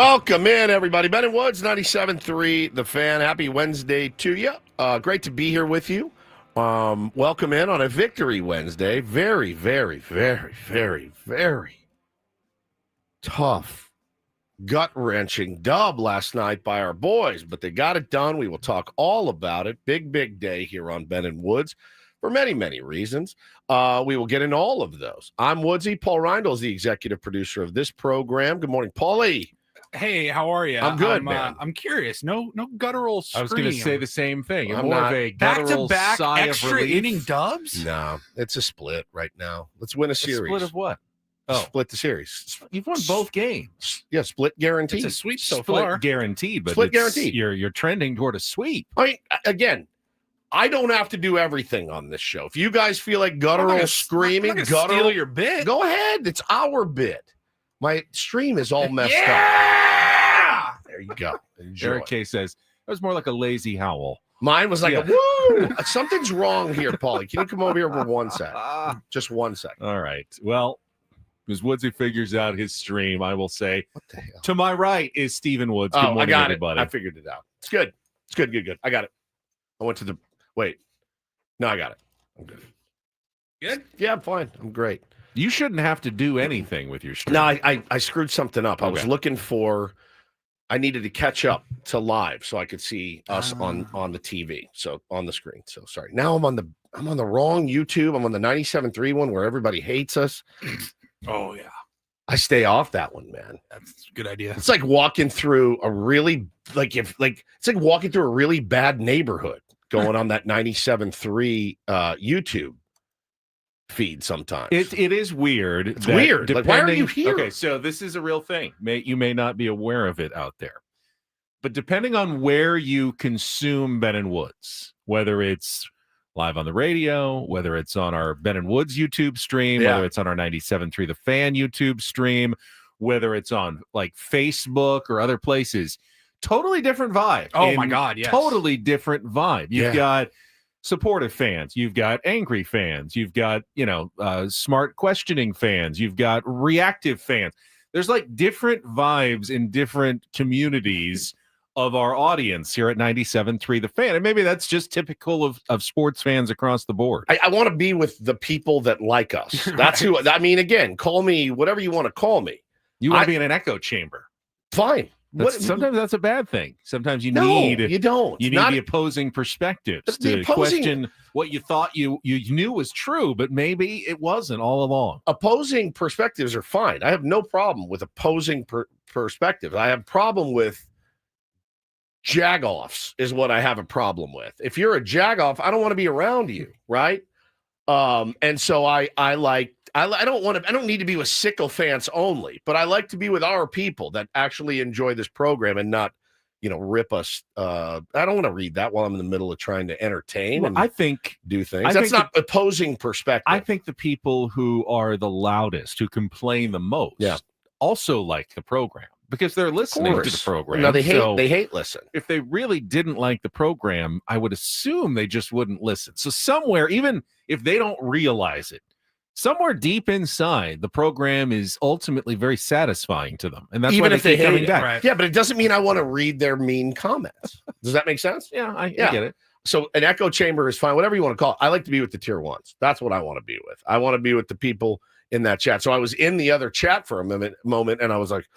Welcome in, everybody. Ben and Woods, 97.3, The Fan. Happy Wednesday to you. Great to be here with you. Welcome in on a Victory Wednesday. Very, very, very, very, very tough, gut-wrenching dub last night by our boys, but they got it done. We will talk all about it. Big, big day here on Ben and Woods for many, many reasons. We will get into all of those. I'm Woodsy. Paul Reindl is the executive producer of this program. Good morning, Paulie. Hey, how are you? I'm good, man. I'm curious. No guttural scream. I was going to say the same thing. I'm more not. of a guttural Back-to-back sigh of extra relief. inning dubs? No, it's a split right now. Let's win a series. Split of what? Oh, Split the series. you've won both games. Yeah, split guaranteed. It's a sweep so Split far. guaranteed, but Split it's- guaranteed. You're trending toward a sweep. I mean, again, I don't have to do everything on this show. If you guys feel like guttural screaming, I'm not guttural, steal your bit. go ahead. It's our bit. My stream is all messed up. Yeah! There you go. Enjoy. Eric K says it was more like a lazy howl. Mine was like Yeah. a woo. Something's wrong here, Paulie. Can you come over here for 1 second? Just 1 second. All right. Well, as Woodsy figures out his stream, I will say What the hell? to my right is Stephen Woods. Good morning, I got everybody. it. I figured it out. It's good. It's good. Good. I got it. I went to the wait. No, I got it. I'm good. Good? Yeah, I'm fine. I'm great. You shouldn't have to do anything with your stream. No, I screwed something up. I was Okay. looking for. I needed to catch up to live so I could see us on the TV, so on the screen. So sorry. Now I'm on the wrong YouTube. I'm on the 97.3 one where everybody hates us. Oh, yeah. I stay off that one, man. That's a good idea. It's like walking through a really it's like walking through a really bad neighborhood going on that 97.3 YouTube feed sometimes. It is weird. It's weird. Like, why are you here? Okay, so this is a real thing. You may not be aware of it out there. But depending on where you consume Ben and Woods, whether it's live on the radio, whether it's on our Ben and Woods YouTube stream, Yeah. whether it's on our 97.3 The Fan YouTube stream, whether it's on like Facebook or other places, totally different vibe. Oh, my And God, yes. Totally different vibe. You've Yeah. got supportive fans, you've got angry fans, you've got smart questioning fans, you've got reactive fans. There's like different vibes in different communities of our audience here at 97.3 The Fan, and maybe that's just typical of sports fans across the board. I want to be with the people that like us. That's who. I mean, again, call me whatever you want to call me. You want to be in an echo chamber. Fine. Sometimes that's a bad thing. Sometimes you No, need you don't. You need Not- the opposing perspectives The to opposing- question what you thought you knew was true, but maybe it wasn't all along. opposing perspectives are fine. I have no problem with opposing perspectives. I have problem with jagoffs is what I have a problem with. If you're a jagoff, I don't want to be around you, right? And so I don't need to be with sycophants only, but I like to be with our people that actually enjoy this program and not, rip us. I don't want to read that while I'm in the middle of trying to entertain Well, and I think do things. I That's think not opposing perspective. I think the people who are the loudest, who complain the most, Yeah. also like the program because they're listening to the course. program. No, they So hate listen. if they really didn't like the program, I would assume they just wouldn't listen. So somewhere, even if they don't realize it, somewhere deep inside, the program is ultimately very satisfying to them, and that's Even why if they they keep coming hate it, back. right. Yeah, but it doesn't mean I want to read their mean comments. Does that make sense? Yeah, I Yeah. get it. So an echo chamber is fine, whatever you want to call it. I like to be with the tier ones. That's what I want to be with. I want to be with the people in that chat. So I was in the other chat for a moment, and I was like,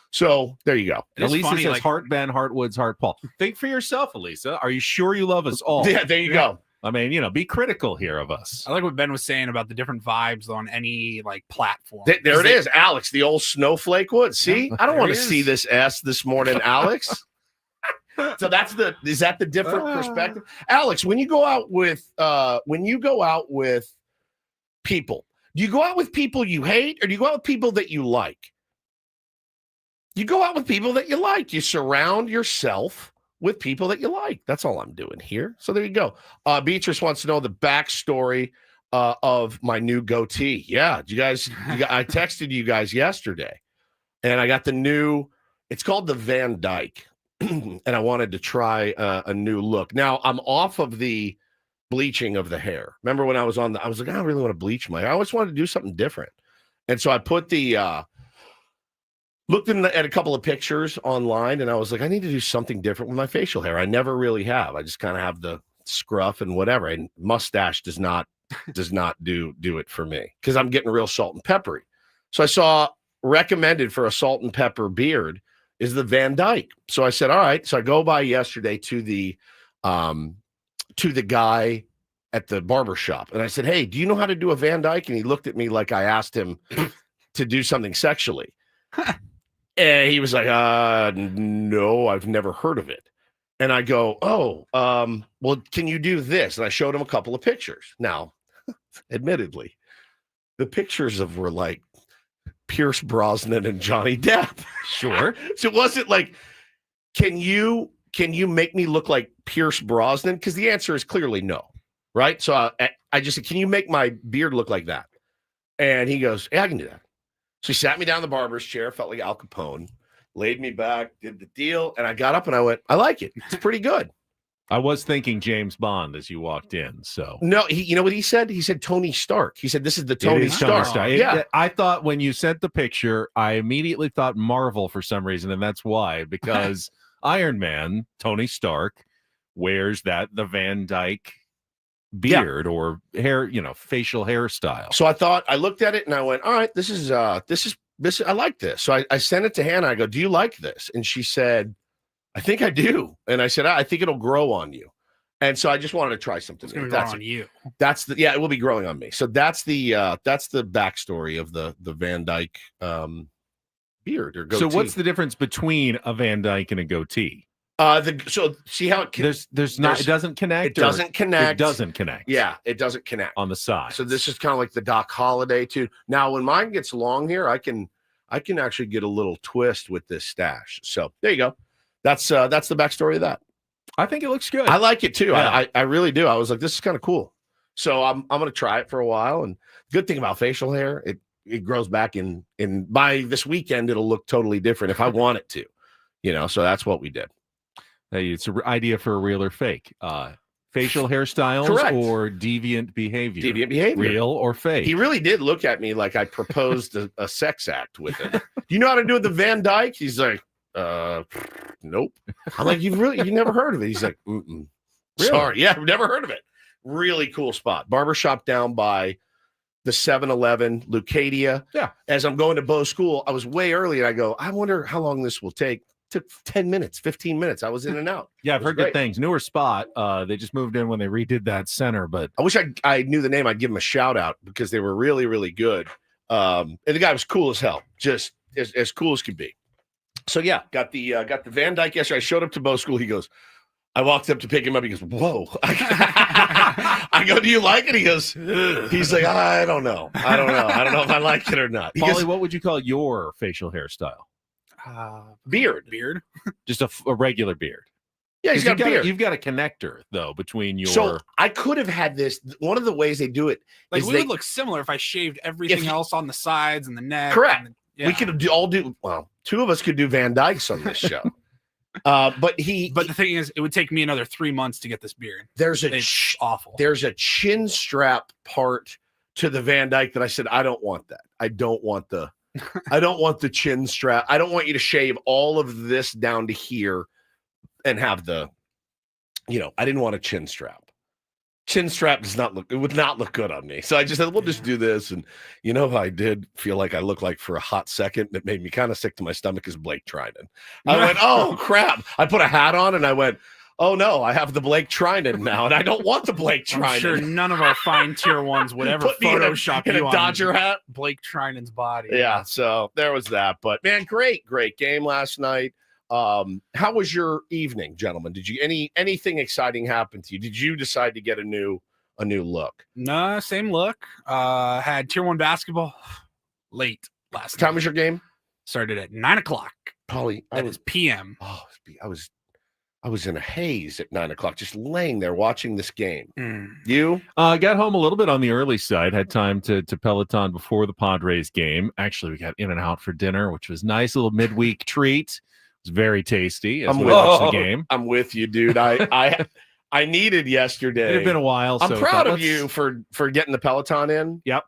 so there you go. It is Elisa funny, says, like- "Heart Ben, Heart Woods, Heart Paul." Think for yourself, Elisa. Are you sure you love us all? Yeah, there you go. I mean, be critical here of us. I like what Ben was saying about the different vibes on any like platform. There it is, Alex, the old snowflake wood. See, I don't there want he to is. see this S this morning, Alex. So is that the different perspective? Alex, when you go out with people, do you go out with people you hate or do you go out with people that you like? You go out with people that you like. You surround yourself with people that you like. That's all I'm doing here. So there you go. Beatrice wants to know the backstory of my new goatee. Yeah, I texted you guys yesterday, and I got the new. It's called the Van Dyke, and I wanted to try a new look. Now I'm off of the bleaching of the hair. Remember when I was on I was like, I don't really want to bleach my hair. I always wanted to do something different, and so I put the looked at a couple of pictures online, and I was like, I need to do something different with my facial hair. I never really have. I just kind of have the scruff and whatever. And mustache does not do it for me because I'm getting real salt and peppery. So I saw recommended for a salt and pepper beard is the Van Dyke. So I said, all right. So I go by yesterday to the guy at the barber shop, and I said, hey, do you know how to do a Van Dyke? And he looked at me like I asked him to do something sexually. And he was like, no, I've never heard of it. And I go, well, can you do this? And I showed him a couple of pictures. Now, admittedly, the pictures were like Pierce Brosnan and Johnny Depp. Sure. So it wasn't like, can you make me look like Pierce Brosnan? Because the answer is clearly no, right? So I just said, can you make my beard look like that? And he goes, yeah, I can do that. So he sat me down in the barber's chair, felt like Al Capone, laid me back, did the deal, and I got up and I went, I like it. It's pretty good. I was thinking James Bond as you walked in. So no, you know what he said? He said Tony Stark. He said, this is the Tony Stark. Yeah. I thought when you sent the picture, I immediately thought Marvel for some reason, and that's why, because Iron Man, Tony Stark, wears the Van Dyke beard or hair, facial hairstyle. So I looked at it and I went, all right, this is I like this. So I sent it to Hannah. I go, do you like this? And she said, I think I do. And I said, I think it'll grow on you. And so I just wanted to try something. It's going to grow on you. It will be growing on me. So that's the backstory of the Van Dyke beard or goatee. So what's the difference between a Van Dyke and a goatee? So see how it it doesn't connect. It doesn't connect. It doesn't connect. Yeah, it doesn't connect on the side. So this is kind of like the Doc Holliday too. Now, when mine gets long here, I can actually get a little twist with this stash. So there you go. That's the backstory of that. I think it looks good. I like it too. Yeah. I really do. I was like, this is kind of cool. So I'm gonna try it for a while. And good thing about facial hair, it grows back in by this weekend. It'll look totally different if I want it to. So that's what we did. Hey, it's an idea for a real or fake. Facial hairstyles Correct. Or deviant behavior. Deviant behavior. Real or fake. He really did look at me like I proposed a sex act with him. Do you know how to do it the Van Dyke? He's like, nope. I'm like, you never heard of it? He's like, mm-mm. Really? Sorry. Yeah, I've never heard of it. Really cool spot. Barbershop down by the 7-Eleven, Lucadia. Yeah. As I'm going to Bow School, I was way early and I go, I wonder how long this will take. Took 10 minutes, 15 minutes. I was in and out. Yeah, I've heard good things. Newer spot. They just moved in when they redid that center, but I wish I knew the name. I'd give them a shout out because they were really, really good. And the guy was cool as hell, just as cool as could be. So yeah, got the Van Dyke yesterday. I showed up to Bow School. He goes, I walked up to pick him up. He goes, whoa. I go, do you like it? He goes, he's like, I don't know. I don't know if I like it or not. Paulie, what would you call your facial hairstyle? Beard. Just a regular beard. Yeah, he's got a beard. You've got a connector though between your. So I could have had this. One of the ways they do it, like we would look similar if I shaved everything else on the sides and the neck. Correct. Yeah. We could all do. Well, two of us could do Van Dykes on this show. But the thing is, it would take me another 3 months to get this beard. It's awful. There's a chin strap part to the Van Dyke that I said I don't want that. I don't want the chin strap. I don't want you to shave all of this down to here and have I didn't want a chin strap. Chin strap would not look good on me. So I just said, we'll just do this. And I did feel like I looked like for a hot second, that made me kind of sick to my stomach is Blake Trinan. I went, oh crap. I put a hat on and I went, oh no, I have the Blake Trinan now, and I don't want the Blake Trinan. I'm sure none of our fine tier ones would ever Photoshop in a Dodger hat. Blake Trinan's body. Yeah, so there was that. But man, great game last night. How was your evening, gentlemen? Did you anything exciting happen to you? Did you decide to get a new look? No, same look. Had tier 1 basketball late last night. Time was your game? Started at 9:00. Paulie, that is PM. Oh, I was in a haze at 9:00, just laying there watching this game. You? Got home a little bit on the early side, had time to Peloton before the Padres game. Actually, we got in and out for dinner, which was nice, a little midweek treat. It was very tasty as we watched the game. I'm with you, dude. I needed yesterday. It had been a while. I'm proud of you for getting the Peloton in. Yep.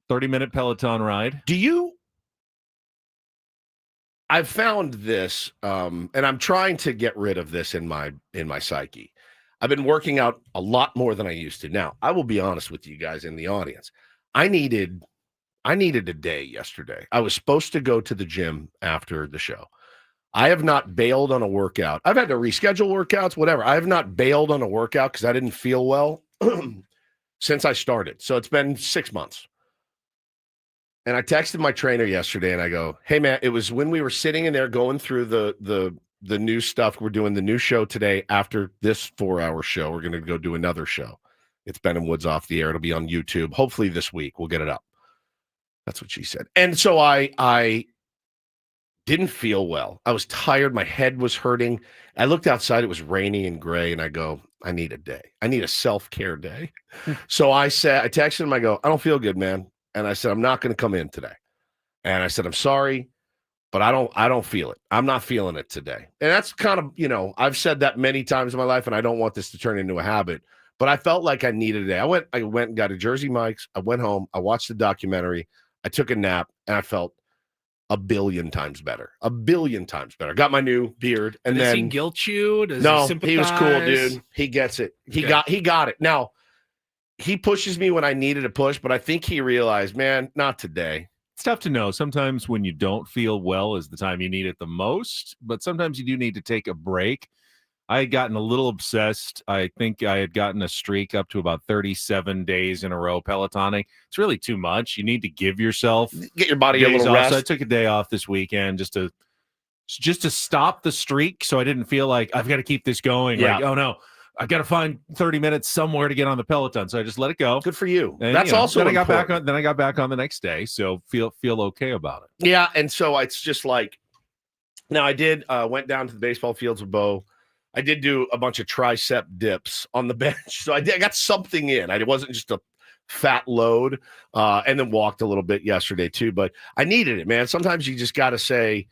30-minute Peloton ride. Do you I've found this, and I'm trying to get rid of this in my psyche. I've been working out a lot more than I used to. Now, I will be honest with you guys in the audience. I needed a day yesterday. I was supposed to go to the gym after the show. I have not bailed on a workout. I've had to reschedule workouts, whatever. I have not bailed on a workout because I didn't feel well since I started. So it's been 6 months. And I texted my trainer yesterday and I go, hey, man, it was when we were sitting in there going through the new stuff. We're doing the new show today after this 4-hour show. We're going to go do another show. It's Ben and Woods Off the Air. It'll be on YouTube. Hopefully this week we'll get it up. That's what she said. And so I didn't feel well. I was tired. My head was hurting. I looked outside. It was rainy and gray. And I go, I need a day. I need a self-care day. So I texted him. I go, I don't feel good, man. And I said, I'm not going to come in today. And I said, I'm sorry, but I don't feel it. I'm not feeling it today. And that's kind of, I've said that many times in my life, and I don't want this to turn into a habit, but I felt like I needed a day. I went and got a Jersey Mike's. I went home. I watched the documentary. I took a nap, and I felt a billion times better. I got my new beard. And Does then he guilt you? Does no, he sympathize? he was cool, dude. He gets it. He got it. Now, he pushes me when I needed a push, but I think he realized, man, not today. It's tough to know. Sometimes when you don't feel well is the time you need it the most, but sometimes you do need to take a break. I had gotten a little obsessed. I think I had gotten a streak up to about 37 days in a row Pelotoning. It's really too much. You need to give yourself Get your body a days little off. rest. So I took a day off this weekend just to stop the streak, so I didn't feel like I've got to keep this going. Yeah. Like, oh no, I got to find 30 minutes somewhere to get on the Peloton. So I just let it go. Good for you. And, That's also then I got important. back on the next day. So feel okay about it. Yeah, and so it's just like, now I did went down to the baseball fields with Bo. I did do a bunch of tricep dips on the bench. So I got something in. It wasn't just a fat load, and then walked a little bit yesterday too. But I needed it, man. Sometimes you just got to say,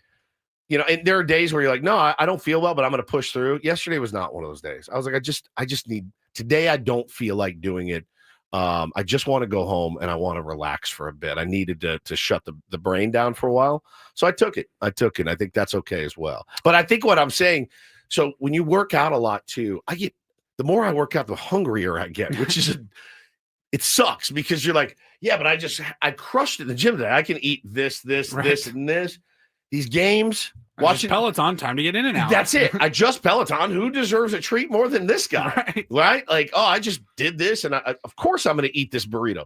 and there are days where you're like, no, I don't feel well, but I'm going to push through. Yesterday was not one of those days. I was like, I just need today. I don't feel like doing it. I just want to go home and I want to relax for a bit. I needed to shut the brain down for a while. So I took it. I think that's okay as well. But I think what I'm saying, so when you work out a lot too, the more I work out, the hungrier I get, which is it sucks because you're like, yeah, but I crushed it in the gym today. I can eat this, Right. this, and this. These games, Watching Peloton, time to get in and out. That's it. I just Peloton. Who deserves a treat more than this guy? Right? Like, oh, I just did this, and of course I'm going to eat this burrito.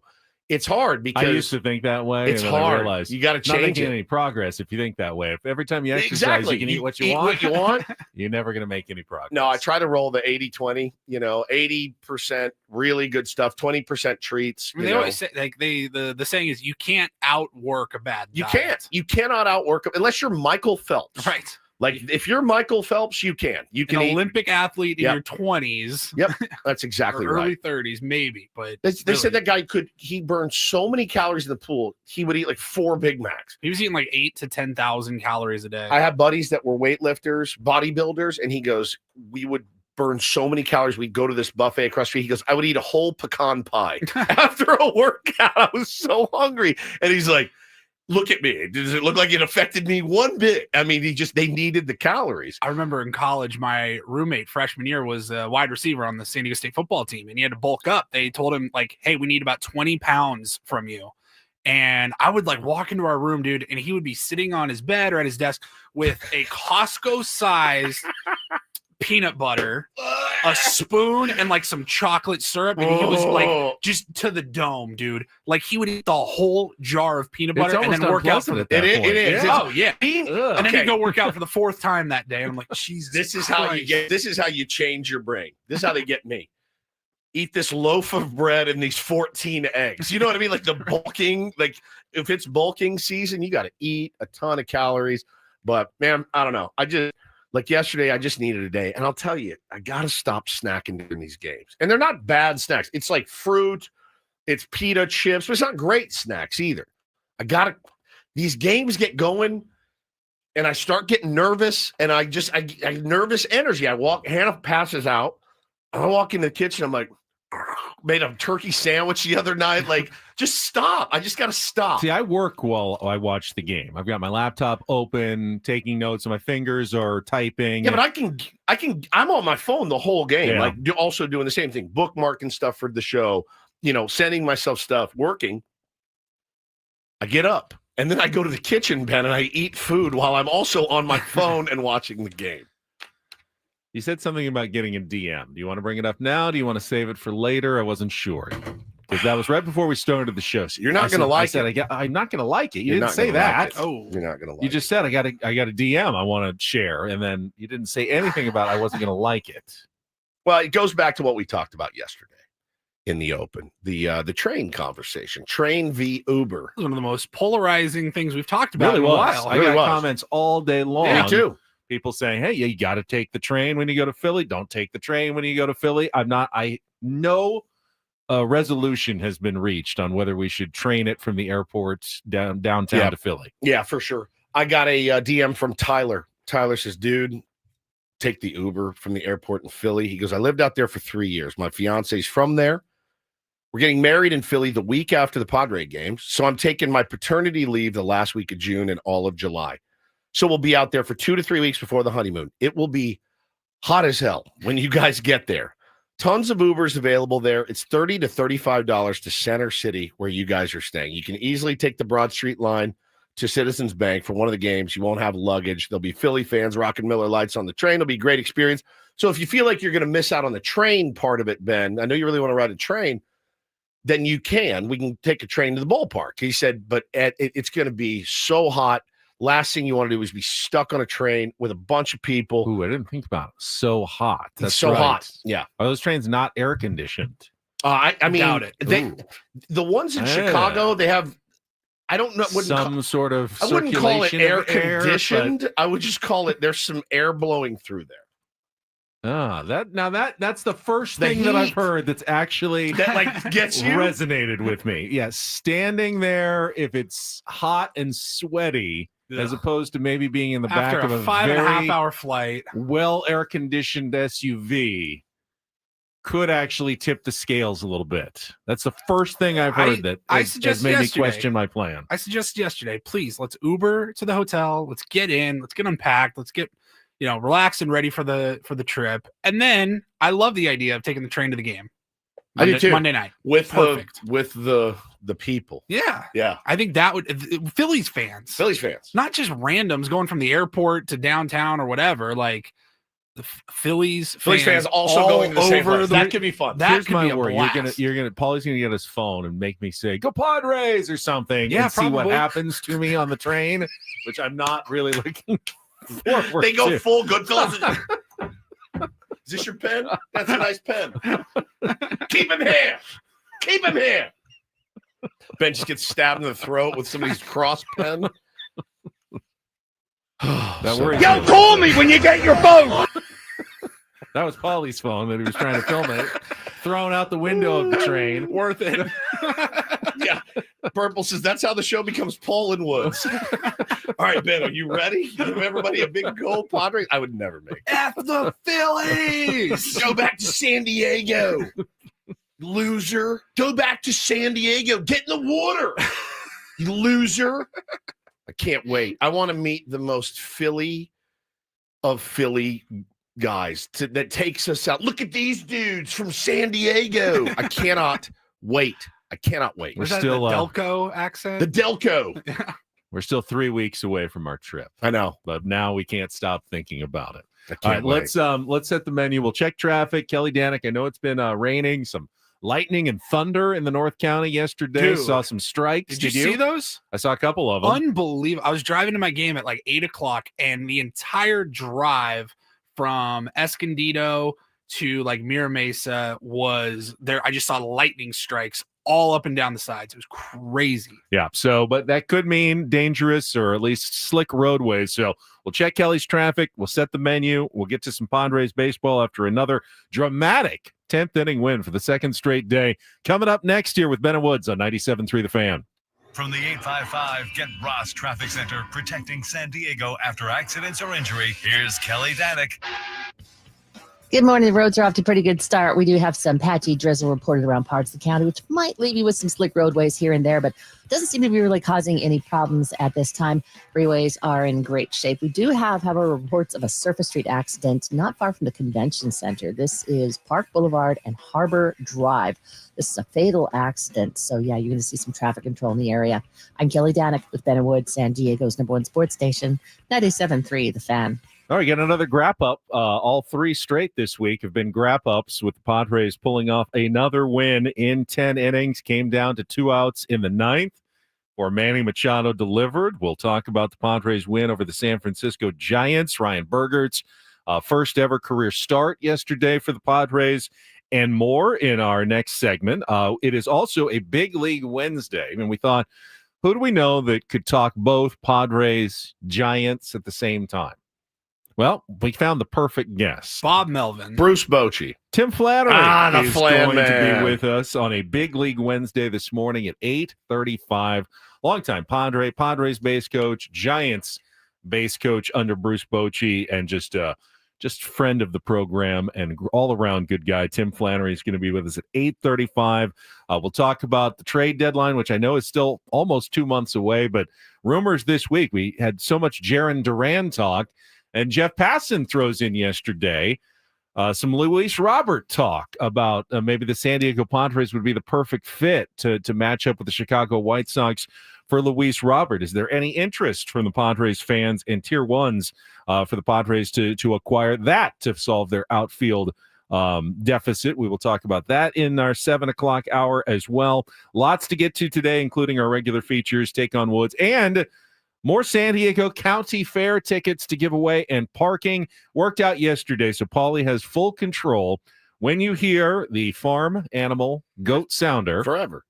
It's hard because I used to think that way. It's and then hard. I realized You got to not change making it. any progress if you think that way. If every time you exercise, Exactly. you can eat what you eat want. What you want. You're never going to make any progress. No, I try to roll the 80-20, 80% really good stuff, 20% treats. I mean, they always say, like, the saying is you can't outwork a bad You diet. can't. You cannot outwork them unless you're Michael Phelps. Right. Like, if you're Michael Phelps, you can. You can An eat. Olympic athlete in Yep. your 20s. Yep, that's exactly or right. early 30s, maybe. But They really, said that guy he burned so many calories in the pool, he would eat like 4 Big Macs. he was eating like 8,000 to 10,000 calories a day. I have buddies that were weightlifters, bodybuilders, and he goes, we would burn so many calories. We'd go to this buffet across the street. He goes, I would eat a whole pecan pie after a workout. I was so hungry. And he's like, look at me. Does it look like it affected me one bit? I mean, they needed the calories. I remember in college, my roommate freshman year was a wide receiver on the San Diego State football team, and he had to bulk up. They told him, like, hey, we need about 20 pounds from you. And I would like walk into our room, dude, and he would be sitting on his bed or at his desk with a Costco-sized peanut butter, a spoon, and like some chocolate syrup. And he was like just to the dome, dude. Like he would eat the whole jar of peanut butter and then work out for at that point. It is. Oh yeah. Ugh. And then he'd go work out for the 4th time that day. And I'm like, Jesus. This is how you change your brain. This is how they get me. Eat this loaf of bread and these 14 eggs. You know what I mean? Like the bulking, like if it's bulking season, you got to eat a ton of calories. But man, I don't know. Like yesterday, I just needed a day. And I'll tell you, I got to stop snacking during these games. And they're not bad snacks. It's like fruit, it's pita chips, but it's not great snacks either. These games get going and I start getting nervous and I nervous energy. Hannah passes out. I walk in the kitchen. I'm like, made a turkey sandwich the other night. Like, just stop. I just got to stop. See, I work while I watch the game. I've got my laptop open, taking notes, and my fingers are typing. Yeah, but I'm on my phone the whole game. Yeah. Like, also doing the same thing, bookmarking stuff for the show, sending myself stuff, working. I get up, and then I go to the kitchen, Ben, and I eat food while I'm also on my phone and watching the game. You said something about getting a DM. Do you want to bring it up now? Do you want to save it for later? I wasn't sure. Because that was right before we started the show. So you're not going to like it. I'm not going to like it. You didn't say that. Oh, you're not going to like it. You just said I got a DM I want to share, and then you didn't say anything about I wasn't going to like it. Well, it goes back to what we talked about yesterday in the open, the train conversation, train v Uber. One of the most polarizing things we've talked about in a while. I got comments all day long. Me too. People saying, "Hey, you got to take the train when you go to Philly. Don't take the train when you go to Philly." No resolution has been reached on whether we should train it from the airport downtown to Philly. Yeah, for sure. I got a DM from Tyler. Tyler says, "Dude, take the Uber from the airport in Philly." He goes, "I lived out there for 3 years. My fiance's from there. We're getting married in Philly the week after the Padres games. So I'm taking my paternity leave the last week of June and all of July. So we'll be out there for 2 to 3 weeks before the honeymoon. It will be hot as hell when you guys get there. Tons of Ubers available there. It's $30 to $35 to Center City where you guys are staying. You can easily take the Broad Street line to Citizens Bank for one of the games. You won't have luggage. There'll be Philly fans rocking Miller Lights on the train. It'll be a great experience. So if you feel like you're going to miss out on the train part of it, Ben, I know you really want to ride a train, then you can. We can take a train to the ballpark." He said, but it's going to be so hot. Last thing you want to do is be stuck on a train with a bunch of people. Ooh, I didn't think about it. So hot. That's it's so right. hot. Yeah. Are those trains not air conditioned? I mean, doubt it. The ones in Chicago, they have, I don't know. Sort of I wouldn't call it air conditioned. But... I would just call it, there's some air blowing through there. That's the first thing that I've heard that's actually that gets you resonated with me. Yeah, standing there if it's hot and sweaty, as opposed to maybe being in the back of a 5.5 hour flight, well air conditioned SUV, could actually tip the scales a little bit. That's the first thing I've heard that has made me question my plan. I suggested yesterday, please let's Uber to the hotel. Let's get in. Let's get unpacked. Let's get relaxed and ready for the trip. And then I love the idea of taking the train to the game. I do too. Monday night with the people. Yeah. I think that would Phillies fans, not just randoms going from the airport to downtown or whatever. Like the Phillies fans also going to the same place. That could be fun. Here's my worry. Paulie's gonna get his phone and make me say "Go Padres" or something. Yeah, and see what happens to me on the train, which I'm not really looking. They go full Goodfellas. Is this your pen? That's a nice pen. Keep him here. Ben just gets stabbed in the throat with somebody's cross pen. Yo, call me when you get your phone. That was Paulie's phone that he was trying to film it. Thrown out the window of the train. Worth it. Yeah. Purple says that's how the show becomes Paul and Woods. All right, Ben, are you ready? Give everybody a big goal, Padres. I would never make it. F the Phillies. Go back to San Diego. Loser. Go back to San Diego. Get in the water. You loser. I can't wait. I want to meet the most Philly of Philly guys that takes us out. Look at these dudes from San Diego. I cannot wait. We're still the Delco accent. The Delco. Yeah. We're still 3 weeks away from our trip. I know, but now we can't stop thinking about it. All right, let's set the menu. We'll check traffic. Kelly Danik, I know it's been raining, some lightning and thunder in the North County yesterday. Dude, saw some strikes. Did you see those? I saw a couple of them. Unbelievable. I was driving to my game at like 8:00, and the entire drive from Escondido to like Mira Mesa was there. I just saw lightning strikes all up and down the sides. It was crazy. Yeah. So, but that could mean dangerous or at least slick roadways. So we'll check Kelly's traffic. We'll set the menu. We'll get to some Padres baseball after another dramatic 10th inning win for the second straight day. Coming up next year with Ben and Woods on 97.3 The Fan. From the 855 Get Ross Traffic Center, protecting San Diego after accidents or injury, here's Kelly Danik. Good morning. The roads are off to a pretty good start. We do have some patchy drizzle reported around parts of the county, which might leave you with some slick roadways here and there, but doesn't seem to be really causing any problems at this time. Freeways are in great shape. We do have, however, reports of a surface street accident not far from the convention center. This is Park Boulevard and Harbor Drive. This is a fatal accident. So, yeah, you're going to see some traffic control in the area. I'm Kelly Danick with Ben and Wood, San Diego's #1 sports station, 97.3 The Fan. All right, got another grap up. All three straight this week have been grap ups, with the Padres pulling off another win in 10 innings. Came down to 2 outs in the 9th, where Manny Machado delivered. We'll talk about the Padres win over the San Francisco Giants. Ryan Bergert's first ever career start yesterday for the Padres, and more in our next segment. It is also a Big League Wednesday. I mean, we thought, who do we know that could talk both Padres, Giants at the same time? Well, we found the perfect guest. Bob Melvin. Bruce Bochy. Tim Flannery the is Flan going to man. be with us on a Big League Wednesday this morning at 8:35. Longtime Padres base coach, Giants base coach under Bruce Bochy, and just friend of the program and all-around good guy. Tim Flannery is going to be with us at 8:35. We'll talk about the trade deadline, which I know is still almost 2 months away, but rumors this week. We had so much Jarren Duran talk. And Jeff Passan throws in yesterday some Luis Robert talk about maybe the San Diego Padres would be the perfect fit to match up with the Chicago White Sox for Luis Robert. Is there any interest from the Padres fans and tier ones for the Padres to acquire that to solve their outfield deficit? We will talk about that in our 7 o'clock hour as well. Lots to get to today, including our regular features, Take on Woods, and more San Diego County Fair tickets to give away, and parking worked out yesterday. So Paulie has full control. When you hear the farm animal goat sounder, Forever.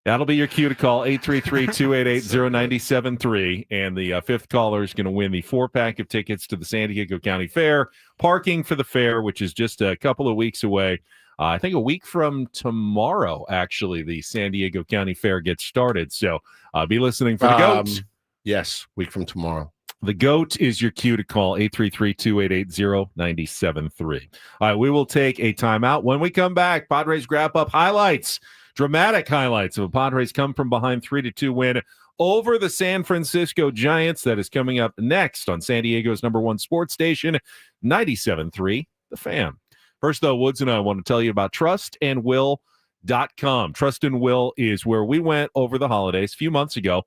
that'll be your cue to call 833-288-0973. And the fifth caller is going to win the 4-pack of tickets to the San Diego County Fair. Parking for the fair, which is just a couple of weeks away. I think a week from tomorrow, actually, the San Diego County Fair gets started. So be listening for the GOAT. Yes, week from tomorrow. The GOAT is your cue to call 833-288-0973. All right, we will take a timeout. When we come back, Padres Wrap-Up highlights, dramatic highlights of a Padres come from behind 3-2 win over the San Francisco Giants. That is coming up next on San Diego's #1 sports station, 97.3 The Fan. First, though, Woods and I want to tell you about trustandwill.com. Trust and Will is where we went over the holidays a few months ago.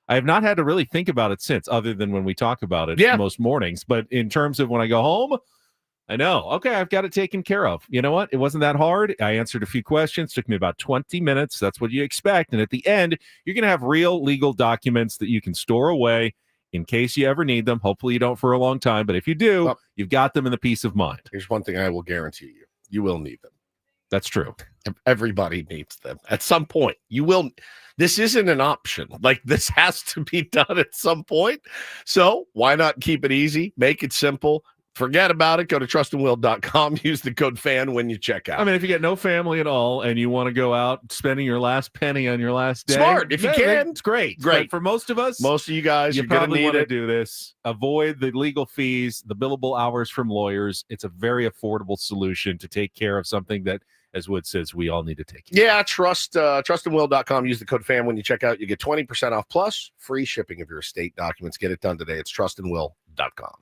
I have not had to really think about it since, other than when we talk about it most mornings. But in terms of when I go home, I know, okay, I've got it taken care of. You know what? It wasn't that hard. I answered a few questions. Took me about 20 minutes. That's what you expect. And at the end, you're going to have real legal documents that you can store away in case you ever need them. Hopefully you don't for a long time, but if you do, you've got them in the peace of mind. Here's one thing I will guarantee you. You will need them. That's true. Everybody needs them. At some point, you will. This isn't an option. Like, this has to be done at some point. So why not keep it easy? Make it simple. Forget about it. Go to trustandwill.com. Use the code FAN when you check out. I mean, if you get no family at all and you want to go out spending your last penny on your last day, smart. If you can, it's great. Great. But for most of us, most of you guys, you you're going to probably need want to it. do this. Avoid the legal fees, the billable hours from lawyers. It's a very affordable solution to take care of something that, as Wood says, we all need to take care of. Yeah, trustandwill.com. Use the code FAN when you check out. You get 20% off plus free shipping of your estate documents. Get it done today. It's trustandwill.com.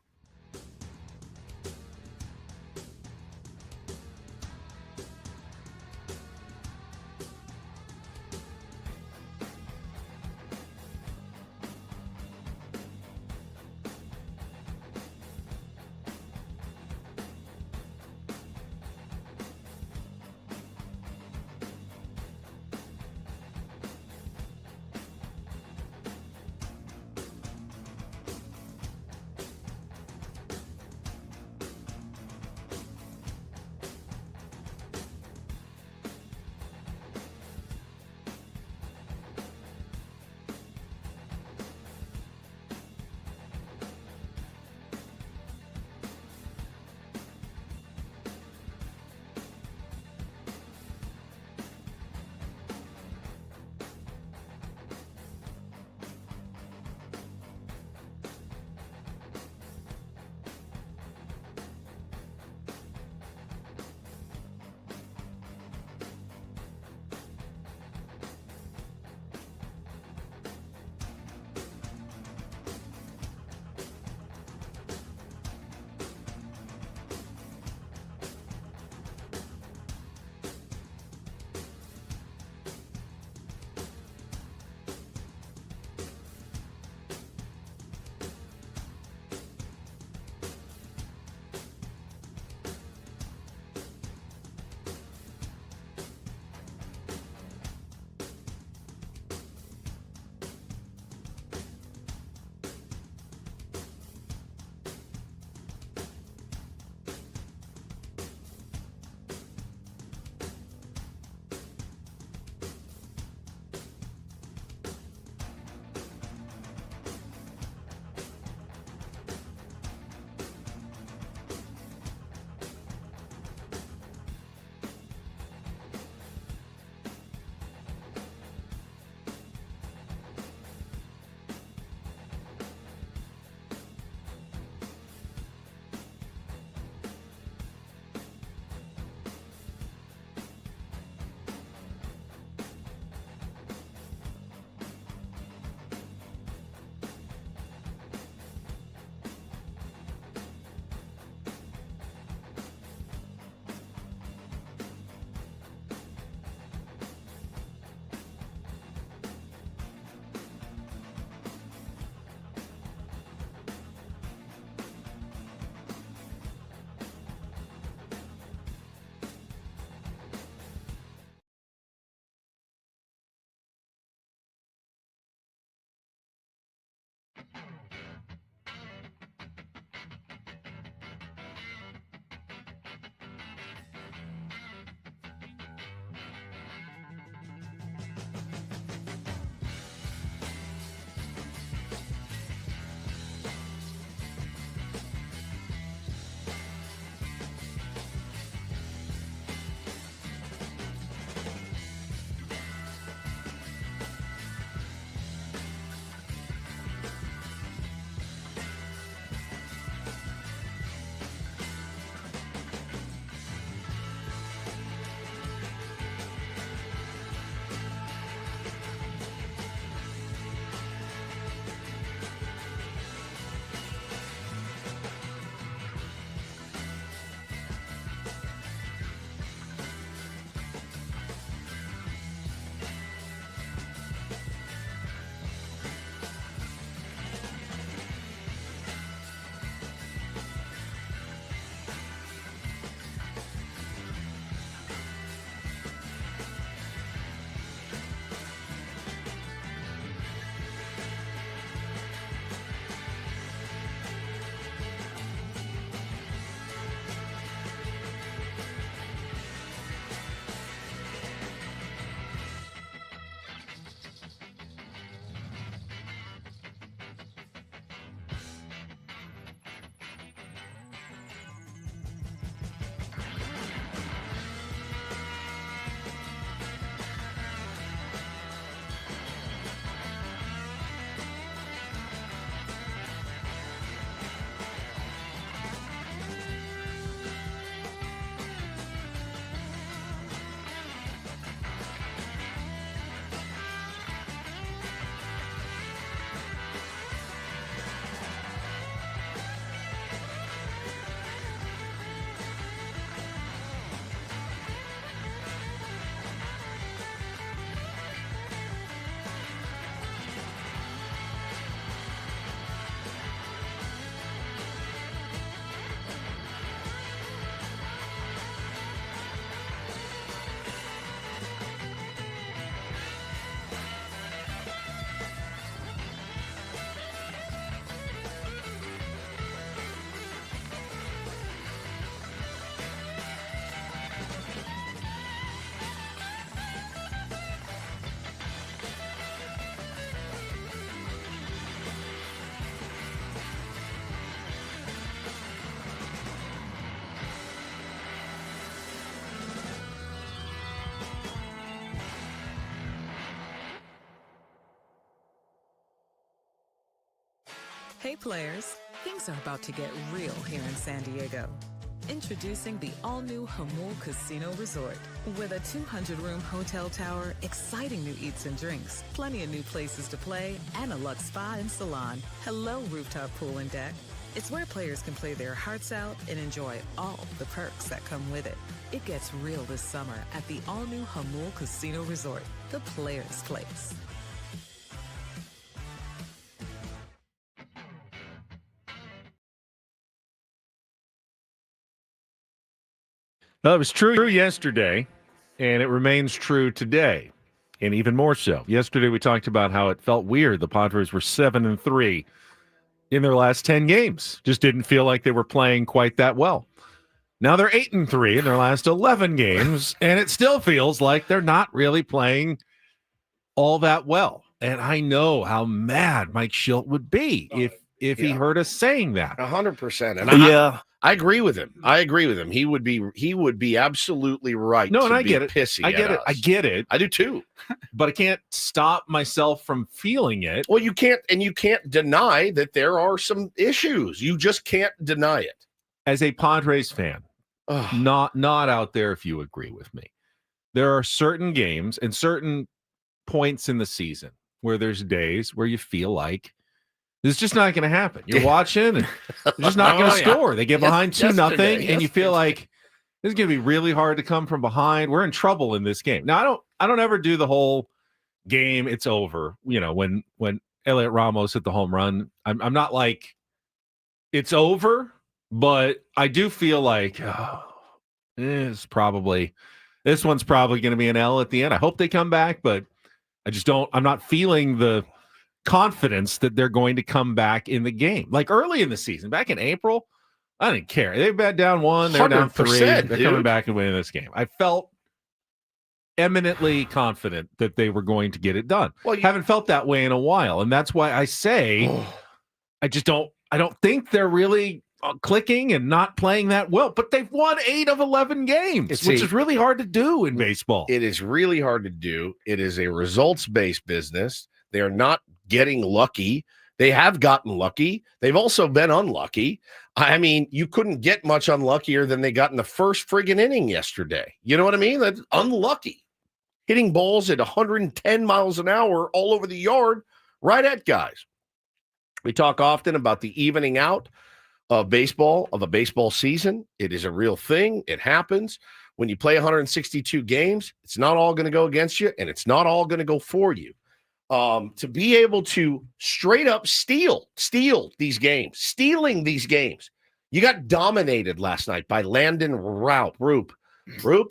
Hey players, things are about to get real here in San Diego. Introducing the all-new Hamul Casino Resort. With a 200-room hotel tower, exciting new eats and drinks, plenty of new places to play, and a luxe spa and salon. Hello, rooftop pool and deck. It's where players can play their hearts out and enjoy all the perks that come with it. It gets real this summer at the all-new Hamul Casino Resort, the players' place. Well, it was true yesterday, and it remains true today, and even more so. Yesterday, we talked about how it felt weird. The Padres were 7-3 in their last 10 games. Just didn't feel like they were playing quite that well. Now they're 8-3 in their last 11 games, and it still feels like they're not really playing all that well. And I know how mad Mike Schilt would be if he heard us saying that. 100%. And I agree with him. He would be absolutely right. No, and I be get it. Pissy I get at it. us. I get it. I do too. But I can't stop myself from feeling it. Well, you can't deny that there are some issues. You just can't deny it. As a Padres fan, not out there if you agree with me. There are certain games and certain points in the season where there's days where you feel like this is just not going to happen. You're watching and they're just not going to score. They get behind 2-0 and you feel like this is going to be really hard to come from behind. We're in trouble in this game. Now, I don't ever do the whole game, it's over. You know, when Elliot Ramos hit the home run, I'm not like it's over, but I do feel like this one's probably going to be an L at the end. I hope they come back, but I'm not feeling the confidence that they're going to come back in the game. Like early in the season, back in April, I didn't care. They've been down 1, they're down 3. They're coming back and winning this game. I felt eminently confident that they were going to get it done. Well, haven't felt that way in a while, and that's why I say I don't think they're really clicking and not playing that well, but they've won 8 of 11 games, which is really hard to do in baseball. It is really hard to do. It is a results-based business. They are not getting lucky. They have gotten lucky. They've also been unlucky. I mean, you couldn't get much unluckier than they got in the first friggin' inning yesterday. You know what I mean? That's unlucky. Hitting balls at 110 miles an hour all over the yard, right at guys. We talk often about the evening out of baseball, of a baseball season. It is a real thing. It happens. When you play 162 games, it's not all going to go against you, and it's not all going to go for you. To be able to straight up stealing these games. You got dominated last night by Landon Roop. Yes,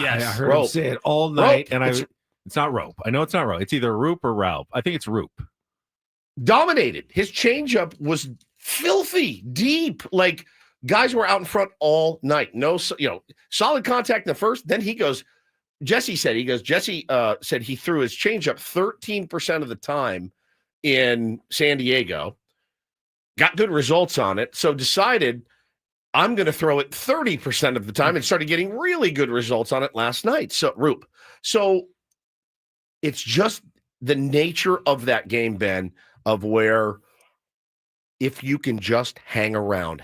I heard Rope. him say it all night, Rope. and it's not Rope. I know it's not Rope. It's either Roop or Ralph. I think it's Roop. Dominated. His changeup was filthy, deep. Like guys were out in front all night. No, solid contact in the first. Then Jesse said he threw his changeup 13% of the time in San Diego. Got good results on it. So decided I'm going to throw it 30% of the time and started getting really good results on it last night. So Roop. So it's just the nature of that game, Ben, of where if you can just hang around,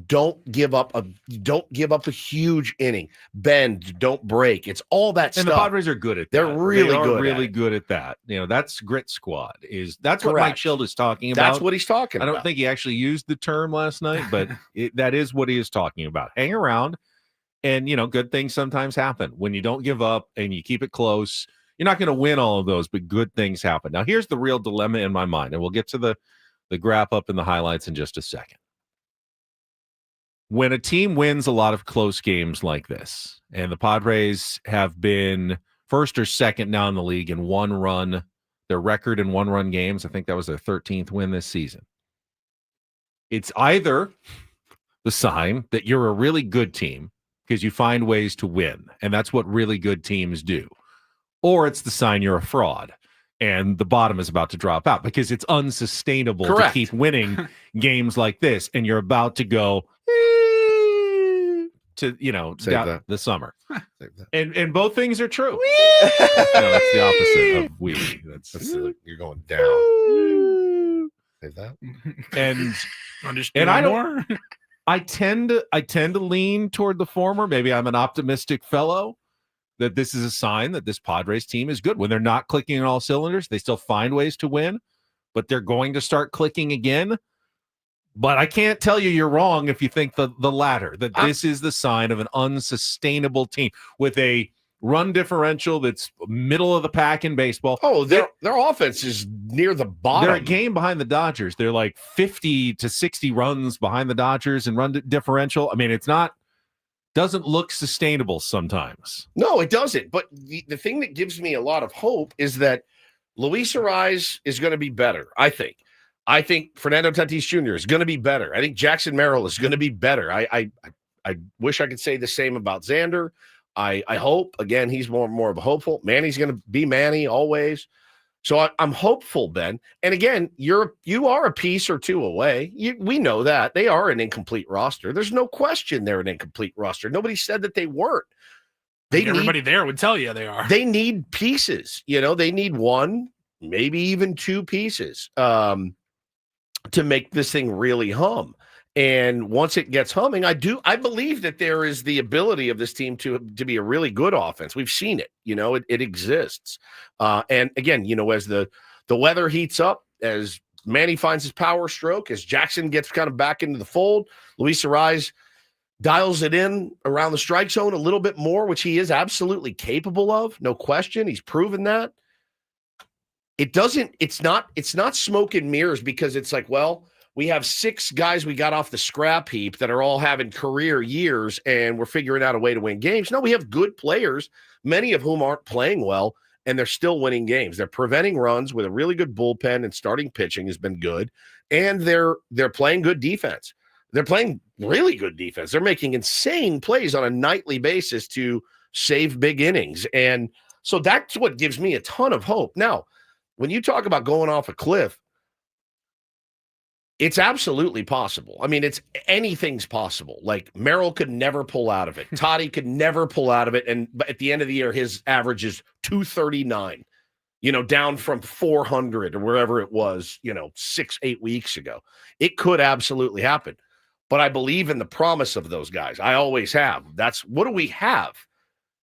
don't give up a huge inning, bend, don't break. It's all that stuff. And the Padres are good at that. They're really good at that. You know, that's grit squad. That's what Mike Schilt is talking about. That's what he's talking about. I don't think he actually used the term last night, but that is what he is talking about. Hang around, and good things sometimes happen when you don't give up and you keep it close. You're not going to win all of those, but good things happen. Now, here's the real dilemma in my mind, and we'll get to the wrap-up and the highlights in just a second. When a team wins a lot of close games like this, and the Padres have been first or second now in the league in their record in one-run games, I think that was their 13th win this season. It's either the sign that you're a really good team because you find ways to win, and that's what really good teams do, or it's the sign you're a fraud and the bottom is about to drop out because it's unsustainable to keep winning games like this, and you're about to go to the summer. And both things are true. No, that's the opposite of wee. That's you're going down. Save that. And Understand I don't. more? I tend to lean toward the former. Maybe I'm an optimistic fellow that this is a sign that this Padres team is good. When they're not clicking on all cylinders, they still find ways to win, but they're going to start clicking again. But I can't tell you're wrong if you think the latter, that this is the sign of an unsustainable team with a run differential that's middle of the pack in baseball. Oh, their offense is near the bottom. They're a game behind the Dodgers. They're like 50 to 60 runs behind the Dodgers in run differential. I mean, doesn't look sustainable sometimes. No, it doesn't. But the thing that gives me a lot of hope is that Luis Arraez is going to be better, I think. I think Fernando Tatis Jr. is going to be better. I think Jackson Merrill is going to be better. I wish I could say the same about Xander. I hope, again, he's more of a hopeful. Manny's going to be Manny always. So I'm hopeful, Ben. And again, you are a piece or two away. We know that. They are an incomplete roster. There's no question they're an incomplete roster. Nobody said that they weren't. Everybody there would tell you they are. They need pieces. They need one, maybe even two pieces to make this thing really hum. And once it gets humming, I believe that there is the ability of this team to be a really good offense. We've seen it, it exists. And again, as the weather heats up, as Manny finds his power stroke, as Jackson gets kind of back into the fold, Luis Arraez dials it in around the strike zone a little bit more, which he is absolutely capable of. No question. He's proven that. It's not smoke and mirrors because it's like, well, we have 6 guys we got off the scrap heap that are all having career years and we're figuring out a way to win games. No, we have good players, many of whom aren't playing well, and they're still winning games. They're preventing runs with a really good bullpen, and starting pitching has been good, and they're playing good defense. They're playing really good defense. They're making insane plays on a nightly basis to save big innings. And so that's what gives me a ton of hope. Now, when you talk about going off a cliff, it's absolutely possible. I mean, anything's possible. Like Merrill could never pull out of it. Toddy could never pull out of it. And at the end of the year, his average is 239, down from 400 or wherever it was, 6-8 weeks ago. It could absolutely happen. But I believe in the promise of those guys. I always have. What do we have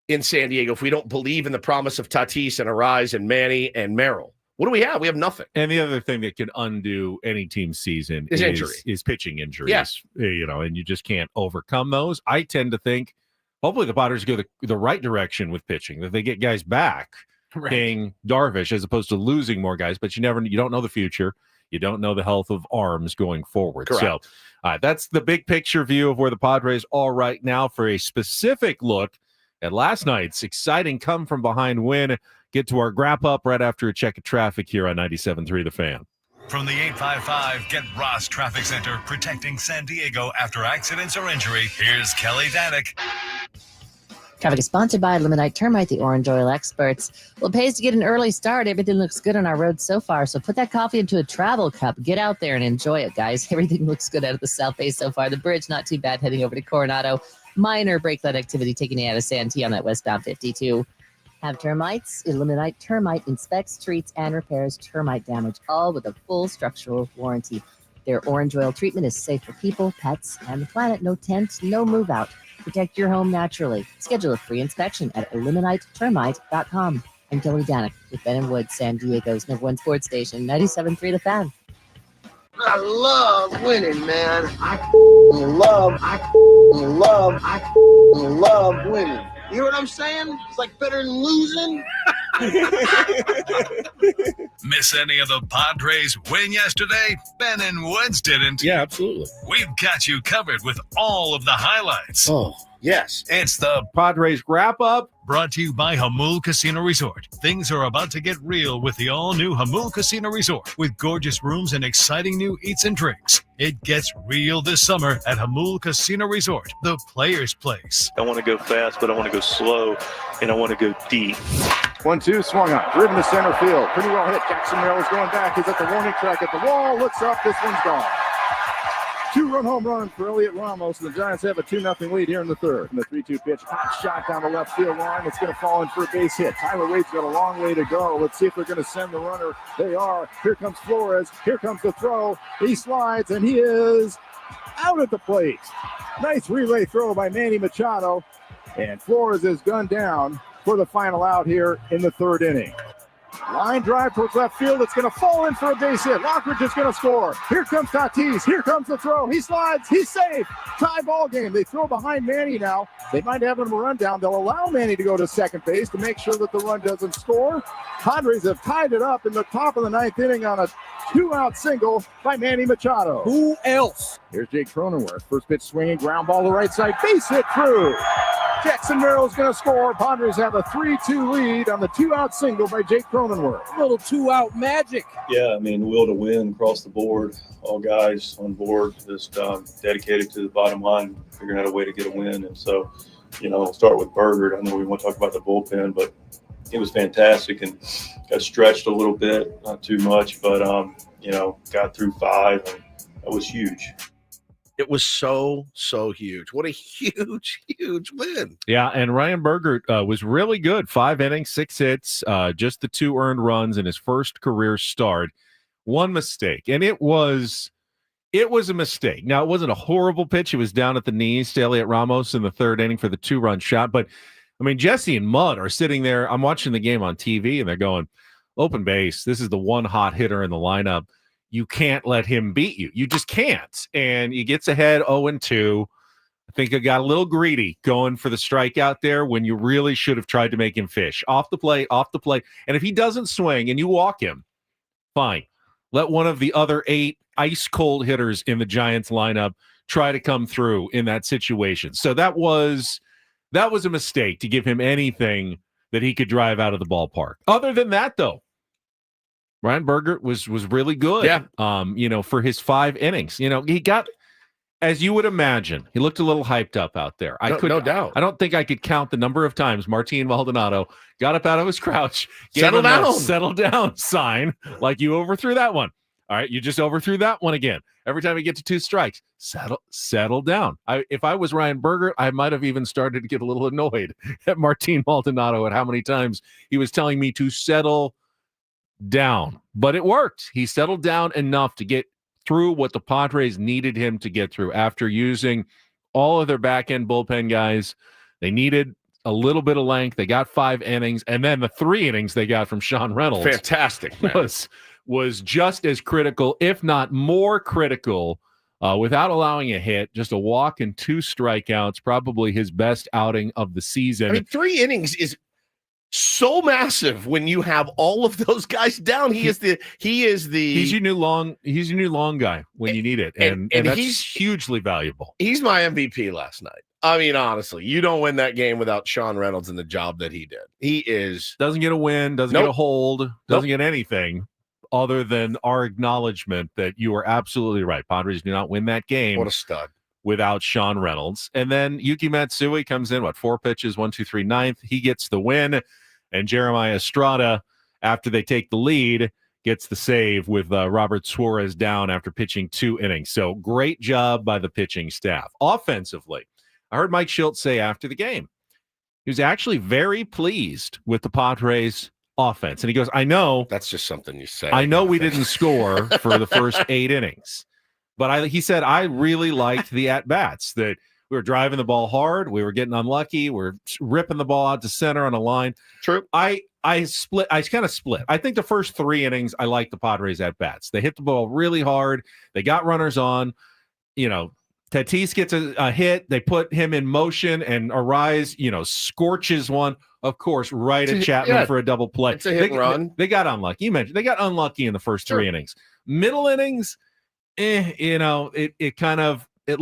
in San Diego if we don't believe in the promise of Tatis and Arraez and Manny and Merrill? What do we have? We have nothing. And the other thing that can undo any team's season is pitching injuries. Yes. And you just can't overcome those. I tend to think hopefully the Padres go the right direction with pitching, that they get guys back paying Darvish as opposed to losing more guys, but you don't know the future. You don't know the health of arms going forward. Correct. So that's the big picture view of where the Padres are right now. For a specific look at last night's exciting come from behind win, get to our wrap-up right after a check of traffic here on 97.3 The Fan. From the 855 Get Ross Traffic Center, protecting San Diego after accidents or injury, here's Kelly Danick. Traffic is sponsored by Eliminate Termite, the Orange Oil experts. Well, it pays to get an early start. Everything looks good on our roads so far, so put that coffee into a travel cup. Get out there and enjoy it, guys. Everything looks good out of the South Bay so far. The bridge, not too bad, heading over to Coronado. Minor brakelet activity taking you out of Santee on that westbound 52. Have termites? Eliminate Termite inspects, treats, and repairs termite damage, all with a full structural warranty. Their orange oil treatment is safe for people, pets, and the planet. No tent, no move out. Protect your home naturally. Schedule a free inspection at eliminatetermite.com. I'm Kelly Danick with Ben & Wood, San Diego's #1 sports station, 97.3 The Fan. I love winning, man. I love winning. You know what I'm saying? It's like better than losing. Miss any of the Padres win yesterday? Ben and Woods didn't. Yeah, absolutely. We've got you covered with all of the highlights. Oh, yes. It's the Padres wrap-up. Brought to you by Hamul Casino Resort. Things are about to get real with the all-new Hamul Casino Resort. With gorgeous rooms and exciting new eats and drinks. It gets real this summer at Hamul Casino Resort, the player's place. I want to go fast, but I want to go slow, and I want to go deep. 1-2, swung on, driven to center field. Pretty well hit. Jackson Merrill is going back. He's at the warning track at the wall. Looks up. This one's gone. 2-run home run for Elliot Ramos, and the Giants have a 2-0 lead here in the third. And the 3-2 pitch, hot shot down the left field line. It's going to fall in for a base hit. Tyler Wade's got a long way to go. Let's see if they're going to send the runner. They are. Here comes Flores. Here comes the throw. He slides, and he is out at the plate. Nice relay throw by Manny Machado, and Flores is gunned down for the final out here in the third inning. Line drive towards left field. It's going to fall in for a base hit. Lockridge is going to score. Here comes Tatis. Here comes the throw. He slides. He's safe. Tie ball game. They throw behind Manny now. They might have him a run down. They'll allow Manny to go to second base to make sure that the run doesn't score. Padres have tied it up in the top of the ninth inning on a 2-out single by Manny Machado. Who else? Here's Jake Cronenworth. First pitch swinging. Ground ball to right side. Base hit through. Jackson Merrill's going to score. Padres have a 3-2 lead on the 2-out single by Jake Cronenworth. A little 2-out magic. Yeah, I mean, will to win across the board. All guys on board just dedicated to the bottom line, figuring out a way to get a win. And so, we'll start with Berger. I know we want to talk about the bullpen, but it was fantastic and got stretched a little bit, not too much, but, got through 5, and that was huge. It was so huge. What a huge win. Yeah, and Ryan Berger was really good. 5 innings, 6 hits, just the 2 earned runs in his first career start. 1 mistake, and it was a mistake. Now, it wasn't a horrible pitch. It was down at the knees to Elliot Ramos in the third inning for the 2-run shot. But, I mean, Jesse and Mudd are sitting there. I'm watching the game on TV, and they're going, open base. This is the one hot hitter in the lineup. You can't let him beat you. You just can't. And he gets ahead 0-2. I think I got a little greedy going for the strikeout there when you really should have tried to make him fish. Off the plate. And if he doesn't swing and you walk him, fine. Let one of the other 8 ice-cold hitters in the Giants lineup try to come through in that situation. So that was a mistake to give him anything that he could drive out of the ballpark. Other than that, though, Ryan Berger was really good. Yeah. For his 5 innings. He got, as you would imagine, he looked a little hyped up out there. No doubt. I don't think I could count the number of times Martin Maldonado got up out of his crouch, Settle down. Settle down sign, like you overthrew that one. All right, you just overthrew that one again. Every time you get to 2 strikes, settle down. If I was Ryan Berger, I might have even started to get a little annoyed at Martin Maldonado at how many times he was telling me to settle down. But it worked. He settled down enough to get through what the Padres needed him to get through after using all of their back-end bullpen guys. They needed a little bit of length. They got 5 innings, and then the 3 innings they got from Sean Reynolds. Fantastic, man. Was just as critical, if not more critical, without allowing a hit, just a walk and 2 strikeouts, probably his best outing of the season. I mean, 3 innings is so massive when you have all of those guys down. He's your new long guy when you need it, and that's he's hugely valuable. He's my MVP last night. I mean, honestly, you don't win that game without Sean Reynolds and the job that he did. He doesn't get a win, doesn't get a hold, doesn't get anything other than our acknowledgement that you are absolutely right. Padres do not win that game. What a stud. Without Sean Reynolds. And then Yuki Matsui comes in, 4 pitches, 1, 2, 3, 9th. He gets the win. And Jeremiah Estrada, after they take the lead, gets the save with Robert Suarez down after pitching 2 innings. So great job by the pitching staff. Offensively, I heard Mike Schultz say after the game, he was actually very pleased with the Padres offense. And he goes, I know. That's just something you say. I know we didn't score for the first 8 innings. But he said, I really liked the at-bats, that we were driving the ball hard. We were getting unlucky. We're ripping the ball out to center on a line. True. I kind of split. I think the first 3 innings, I liked the Padres at-bats. They hit the ball really hard. They got runners on. Tatis gets a hit. They put him in motion, and Arise, scorches one, of course, right at Chapman for a double play. It's a hit and run. They got unlucky. You mentioned they got unlucky in the first 3 innings. Middle innings, it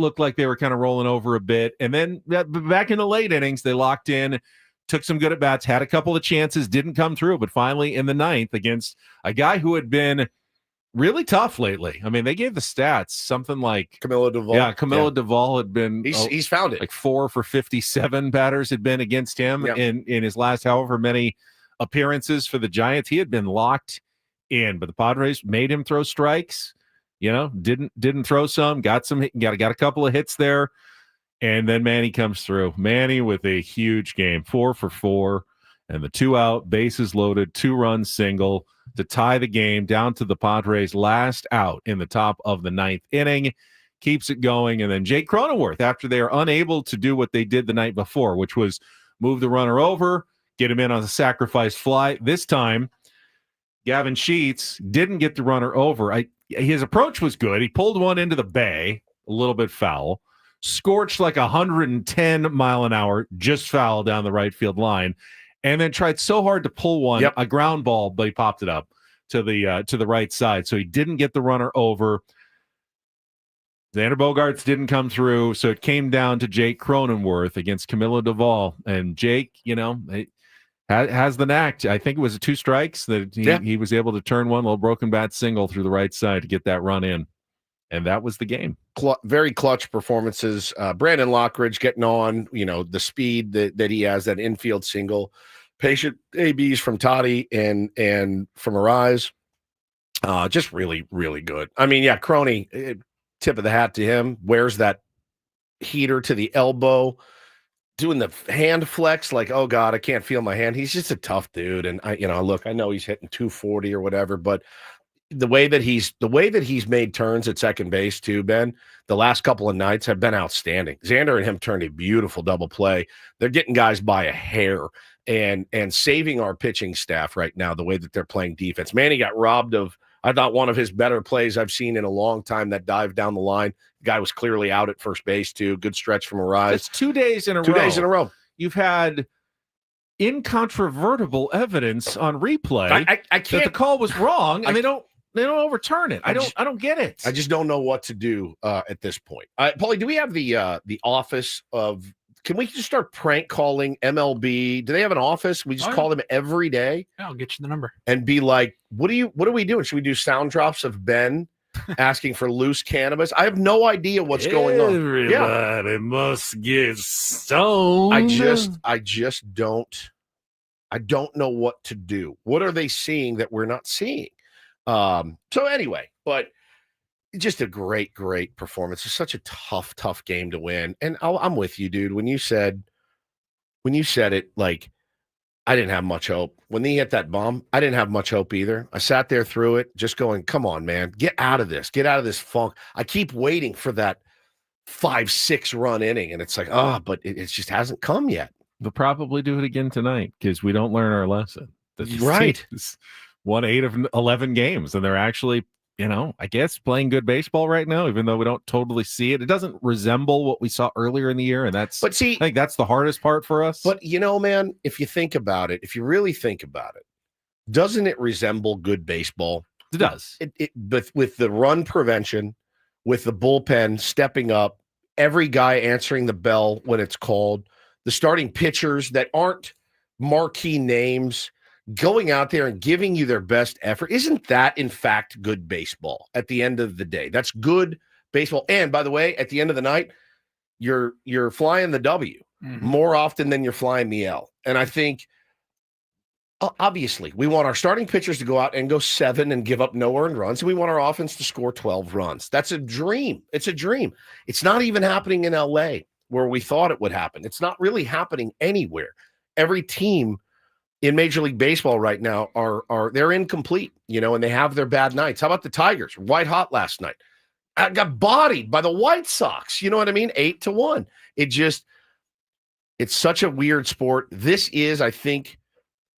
looked like they were kind of rolling over a bit. And then back in the late innings, they locked in, took some good at-bats, had a couple of chances, didn't come through. But finally, in the 9th, against a guy who had been really tough lately. I mean, they gave the stats something like Camilo Duvall. Yeah, Camilo Duvall had been he's found it. Like 4 for 57 batters had been against him in his last however many appearances for the Giants. He had been locked in, but the Padres made him throw strikes. Didn't throw some, got a couple of hits there, and then Manny comes through. Manny with a huge game, 4 for 4, and the 2-out, bases loaded, 2-run single to tie the game down to the Padres' last out in the top of the 9th inning. Keeps it going, and then Jake Cronenworth, after they are unable to do what they did the night before, which was move the runner over, get him in on a sacrifice fly. This time, Gavin Sheets didn't get the runner over. His approach was good. He pulled one into the bay, a little bit foul, scorched like 110 mile an hour, just foul down the right field line, and then tried so hard to pull one, a ground ball, but he popped it up to the right side. So he didn't get the runner over. Xander Bogaerts didn't come through, so it came down to Jake Cronenworth against Camilo Duvall. And Jake, has the knack. I think it was 2 strikes that he was able to turn one little broken bat single through the right side to get that run in. And that was the game. Very clutch performances. Brandon Lockridge getting on, the speed that he has, that infield single. Patient ABs from Toddy and from Arise. Just really, really good. I mean, Croney, tip of the hat to him. Wears that heater to the elbow, doing the hand flex like, oh God, I can't feel my hand. He's just a tough dude. And I know he's hitting 240 or whatever, but the way that he's made turns at second base too, Ben, the last couple of nights have been outstanding. Xander and him turned a beautiful double play. They're getting guys by a hair and saving our pitching staff right now, the way that they're playing defense. Manny got robbed of, I thought, one of his better plays I've seen in a long time, that dive down the line. The guy was clearly out at first base too. Good stretch from Arise. It's 2 days in a row. 2 days in a row. You've had incontrovertible evidence on replay I can't, that the call was wrong, and they don't overturn it. I don't get it. I just don't know what to do at this point. Paulie, do we have the office of? Can we just start prank calling MLB? Do they have an office? We just call them every day. Yeah, I'll get you the number and be like, "What are we doing? Should we do sound drops of Ben asking for loose cannabis?" I have no idea what's going on. Everybody must get stoned. I just don't. I don't know what to do. What are they seeing that we're not seeing? So anyway, but just a great performance. It's such a tough game to win. And I'm with you, dude. When you said it, like, I didn't have much hope. When they hit that bomb, I didn't have much hope either. I sat there through it, just going, come on, man, get out of this funk. I keep waiting for that 5-6 run inning. And it's like, but it just hasn't come yet. They'll probably do it again tonight because we don't learn our lesson. That's right. Won 8 of 11 games, and they're actually, I guess playing good baseball right now, even though we don't totally see it. It doesn't resemble what we saw earlier in the year, and I think that's the hardest part for us. But man, if you think about it, if you really think about it, doesn't it resemble good baseball? It does. But with the run prevention, with the bullpen stepping up, every guy answering the bell when it's called, the starting pitchers that aren't marquee names going out there and giving you their best effort. Isn't that, in fact, good baseball at the end of the day? That's good baseball. And by the way, at the end of the night, you're flying the W more often than you're flying the L. And I think, obviously, we want our starting pitchers to go out and go 7 and give up no earned runs. And we want our offense to score 12 runs. That's a dream. It's a dream. It's not even happening in LA where we thought it would happen. It's not really happening anywhere. Every team in Major League Baseball right now are they're incomplete, and they have their bad nights. How about the Tigers? White hot last night. I got bodied by the White Sox. You know what I mean? 8-1. It's such a weird sport. This is, I think,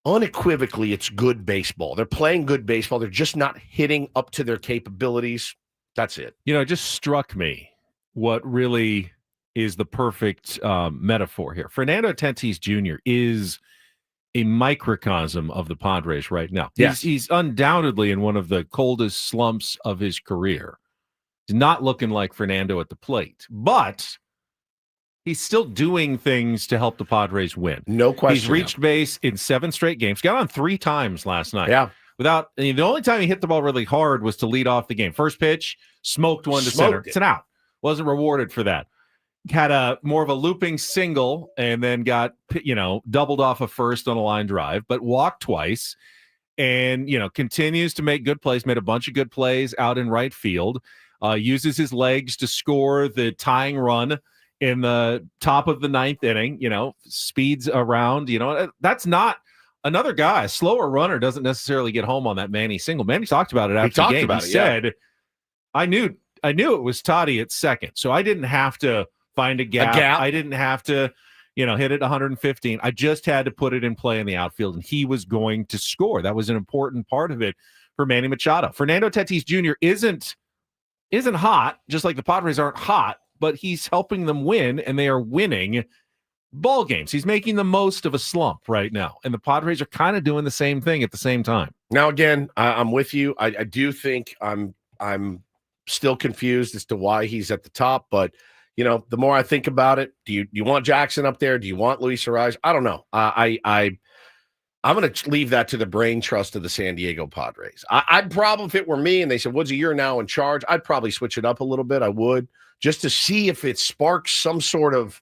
unequivocally, it's good baseball. They're playing good baseball. They're just not hitting up to their capabilities. That's it. It just struck me what really is the perfect metaphor here. Fernando Tatis Jr. is a microcosm of the Padres right now. Yes. He's undoubtedly in one of the coldest slumps of his career. He's not looking like Fernando at the plate, but he's still doing things to help the Padres win. No question. He's reached base in 7 straight games. Got on 3 times last night. Yeah. The only time he hit the ball really hard was to lead off the game. First pitch, smoked one to center. It's an out. Wasn't rewarded for that. Had a more of a looping single and then got, doubled off a first on a line drive, but walked twice. and, continues to make good plays, made a bunch of good plays out in right field, uses his legs to score the tying run in the top of the ninth inning, speeds around, that's not another guy. A slower runner doesn't necessarily get home on that Manny single. Manny talked about it after the game. He said, I knew it was Toddy at second, so I didn't have to find a gap. I didn't have to, hit it 115. I just had to put it in play in the outfield, and he was going to score. That was an important part of it for Manny Machado. Fernando Tatis Jr. isn't hot, just like the Padres aren't hot, but he's helping them win, and they are winning ball games. He's making the most of a slump right now, and the Padres are kind of doing the same thing at the same time. Now, again, I'm with you. I do think I'm still confused as to why he's at the top, but the more I think about it, do you want Jackson up there? Do you want Luis Ariz? I don't know. I'm going to leave that to the brain trust of the San Diego Padres. I'd probably, if it were me and they said, Woodsy, you're now in charge, I'd probably switch it up a little bit. I would, just to see if it sparks some sort of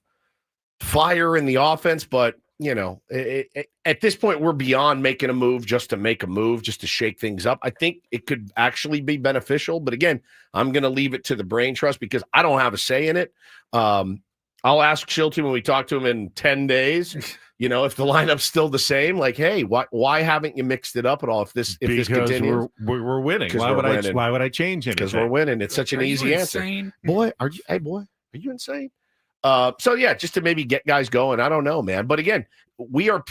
fire in the offense. But, at this point, we're beyond making a move just to make a move, just to shake things up. I think it could actually be beneficial. But again, I'm going to leave it to the brain trust because I don't have a say in it. I'll ask Shilton when we talk to him in 10 days, if the lineup's still the same, like, hey, why haven't you mixed it up at all? If this continues, we're winning. Why would I change anything? Because we're winning. It's such an easy answer. Boy, are you insane? So yeah, just to maybe get guys going. I don't know, man. But again, we are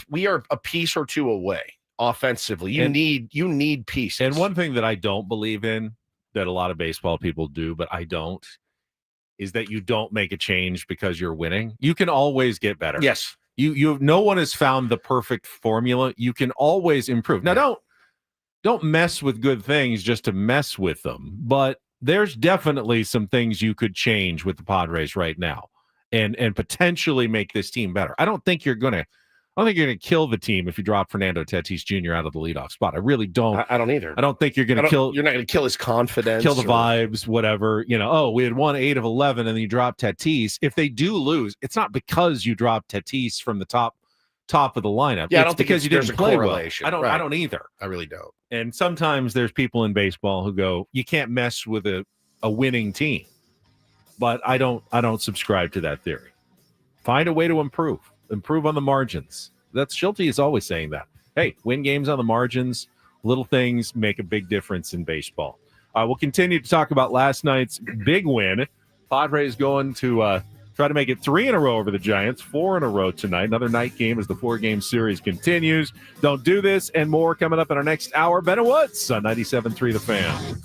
a piece or two away offensively. You need pieces. And one thing that I don't believe in, that a lot of baseball people do, but I don't, is that you don't make a change because you're winning. You can always get better. Yes. No one has found the perfect formula. You can always improve. Now, don't mess with good things just to mess with them. But there's definitely some things you could change with the Padres right now and potentially make this team better. I don't think you're gonna kill the team if you drop Fernando Tatis Jr. out of the leadoff spot. I really don't. I don't either. I don't think you're gonna kill. You're not gonna kill his confidence, kill the vibes, whatever. We had won 8 of 11, and then you drop Tatis. If they do lose, it's not because you dropped Tatis from the top of the lineup. Yeah, it's because you didn't play well. I don't either. I really don't. And sometimes there's people in baseball who go, you can't mess with a winning team. But I don't subscribe to that theory. Find a way to improve on the margins. Schulte is always saying that. Hey, win games on the margins. Little things make a big difference in baseball. We'll continue to talk about last night's big win. Padres going to try to make it 3 in a row over the Giants, 4 in a row tonight. Another night game as the 4-game series continues. Don't do this and more coming up in our next hour. Ben and Woods on 97.3 The Fan.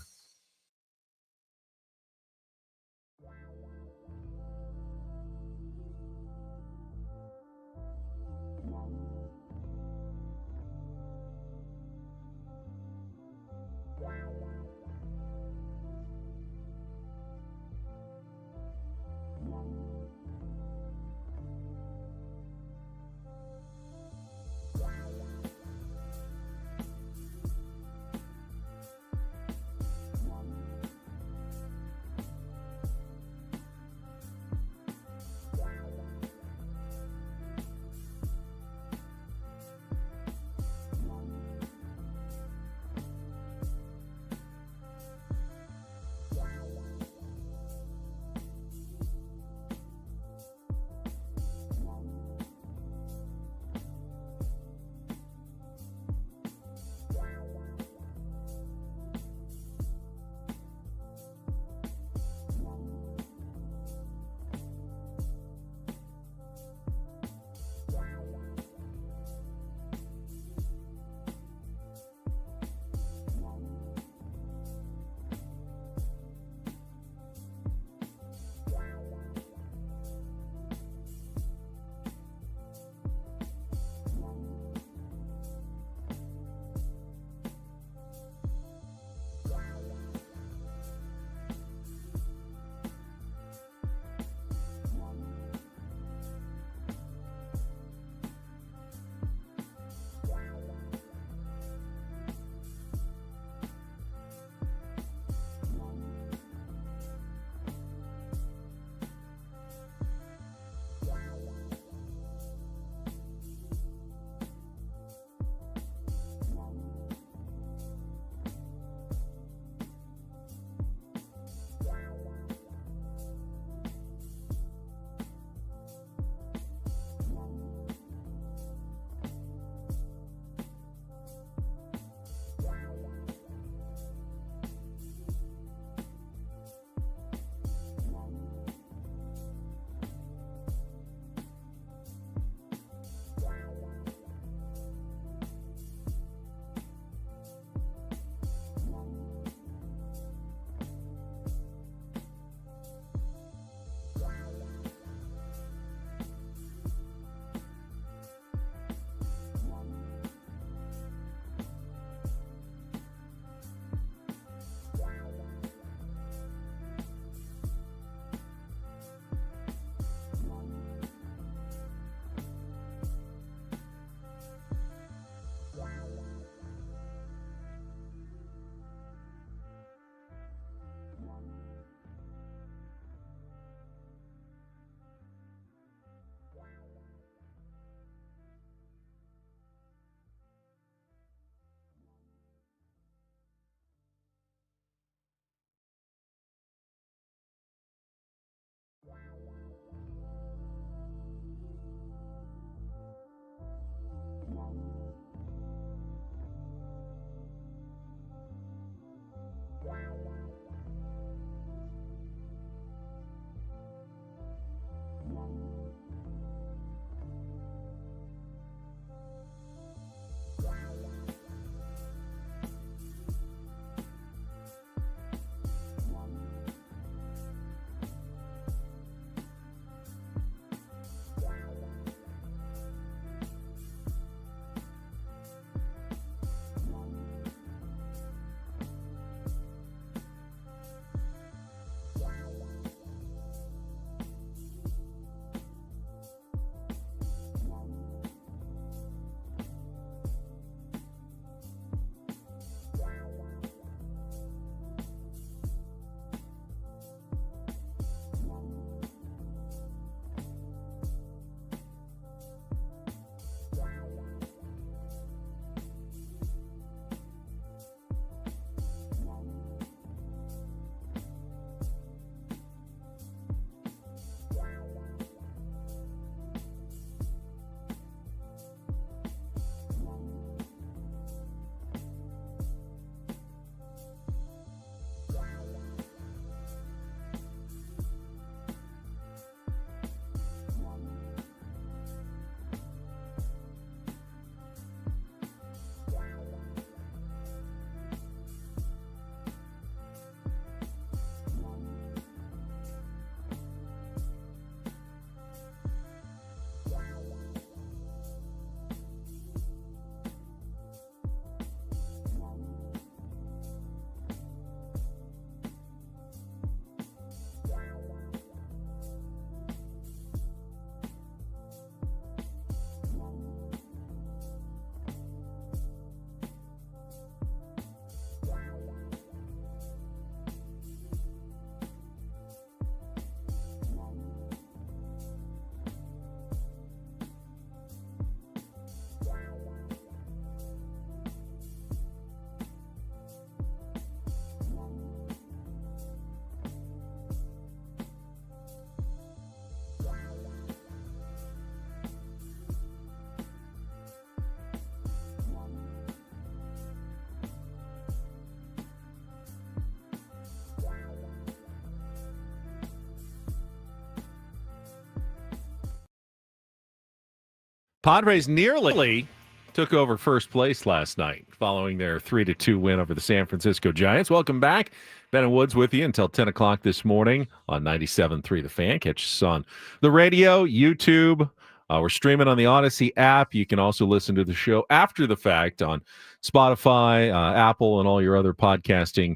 Padres nearly took over first place last night following their 3-2 win over the San Francisco Giants. Welcome back. Ben and Woods with you until 10 o'clock this morning on 97.3 The Fan. Catch us on the radio, YouTube. We're streaming on the Odyssey app. You can also listen to the show after the fact on Spotify, Apple, and all your other podcasting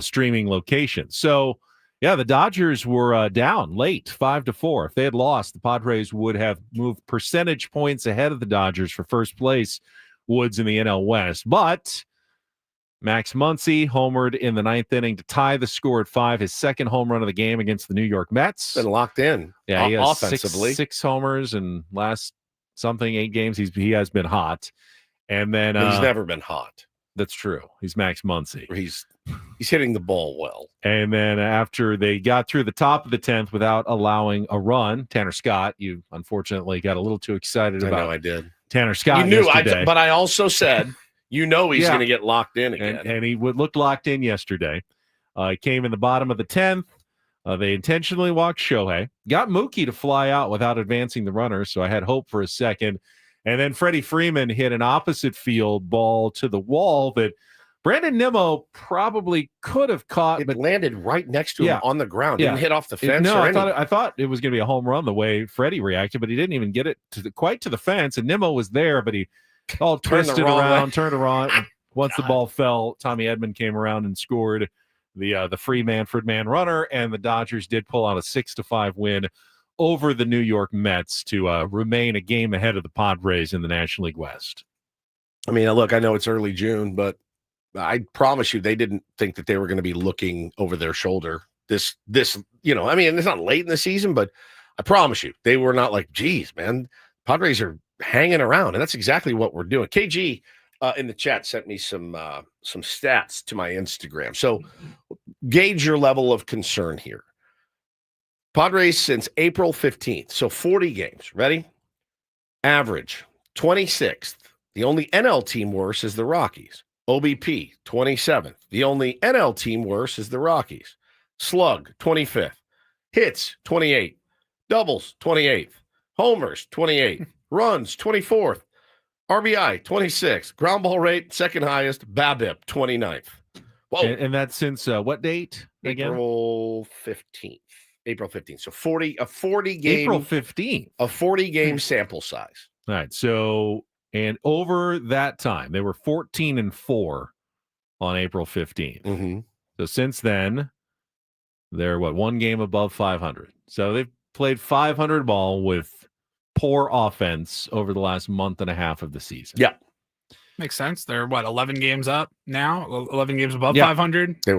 streaming locations. So, yeah, the Dodgers were down late, 5-4. If they had lost, the Padres would have moved percentage points ahead of the Dodgers for first place, Woods in the NL West. But Max Muncy homered in the ninth inning to tie the score at 5, his second home run of the game against the New York Mets. Been locked in. Yeah, he has offensively. six homers in last 8 games. He has been hot. And then He's never been hot. That's true. He's Max Muncy. He's hitting the ball well. And then after they got through the top of the 10th without allowing a run, Tanner Scott, you unfortunately got a little too excited about. I know I did. Tanner Scott. You knew, yesterday. but I also said, he's going to get locked in again. And he looked locked in yesterday. He came in the bottom of the 10th. They intentionally walked Shohei. Got Mookie to fly out without advancing the runner, so I had hope for a second. And then Freddie Freeman hit an opposite field ball to the wall that Brandon Nimmo probably could have caught. But landed right next to him on the ground. Didn't hit off the fence I thought it was going to be a home run the way Freddie reacted, but he didn't even get it quite to the fence. And Nimmo was there, but he all twisted around, turned around. Once the ball fell, Tommy Edman came around and scored the free Manfred man runner, and the Dodgers did pull out a 6-5 win over the New York Mets to remain a game ahead of the Padres in the National League West. I mean, look, I know it's early June, but I promise you they didn't think that they were going to be looking over their shoulder. This, I mean, it's not late in the season, but I promise you they were not like, geez, man, Padres are hanging around, and that's exactly what we're doing. KG in the chat sent me some stats to my Instagram. So gauge your level of concern here. Padres since April 15th, so 40 games. Ready? Average 26th. The only NL team worse is the Rockies. OBP 27th. The only NL team worse is the Rockies. Slug 25th. Hits 28. Doubles 28th. Homers 28. Runs 24th. RBI 26th. Ground ball rate second highest. BABIP 29th. Whoa. And that's since what date again? April 15th. April 15th. So 40 game. April 15th. A 40 game sample size. All right. So, and over that time, they were 14-4 on April 15th. Mm-hmm. So since then, they're one game above 500. So they've played 500 ball with poor offense over the last month and a half of the season. Yeah. Makes sense. They're 11 games up now, 11 games above 500. They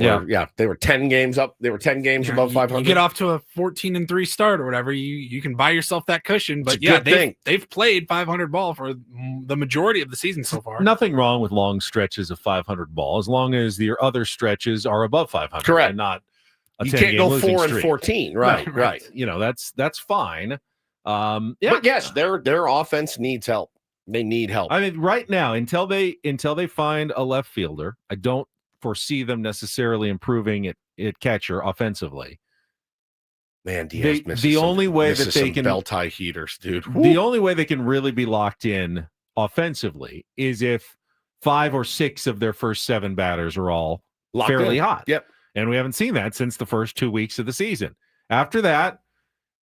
were 10 games up. They were 10 games above 500. You get off to a 14-3 start or whatever, you can buy yourself that cushion. But they've played 500 ball for the majority of the season so far. Nothing wrong with long stretches of 500 ball as long as your other stretches are above 500. Correct. And not a you 10 can't game go losing 4-14. Right. You know, that's fine. But yes, their offense needs help. They need help. I mean, right now, until they find a left fielder, I don't foresee them necessarily improving at catcher offensively. Man, Diaz the only way that they can belt tie heaters, dude. The only way they can really be locked in offensively is if 5 or 6 of their first 7 batters are all locked fairly in. hot. Yep. And we haven't seen that since the first 2 weeks of the season. After that,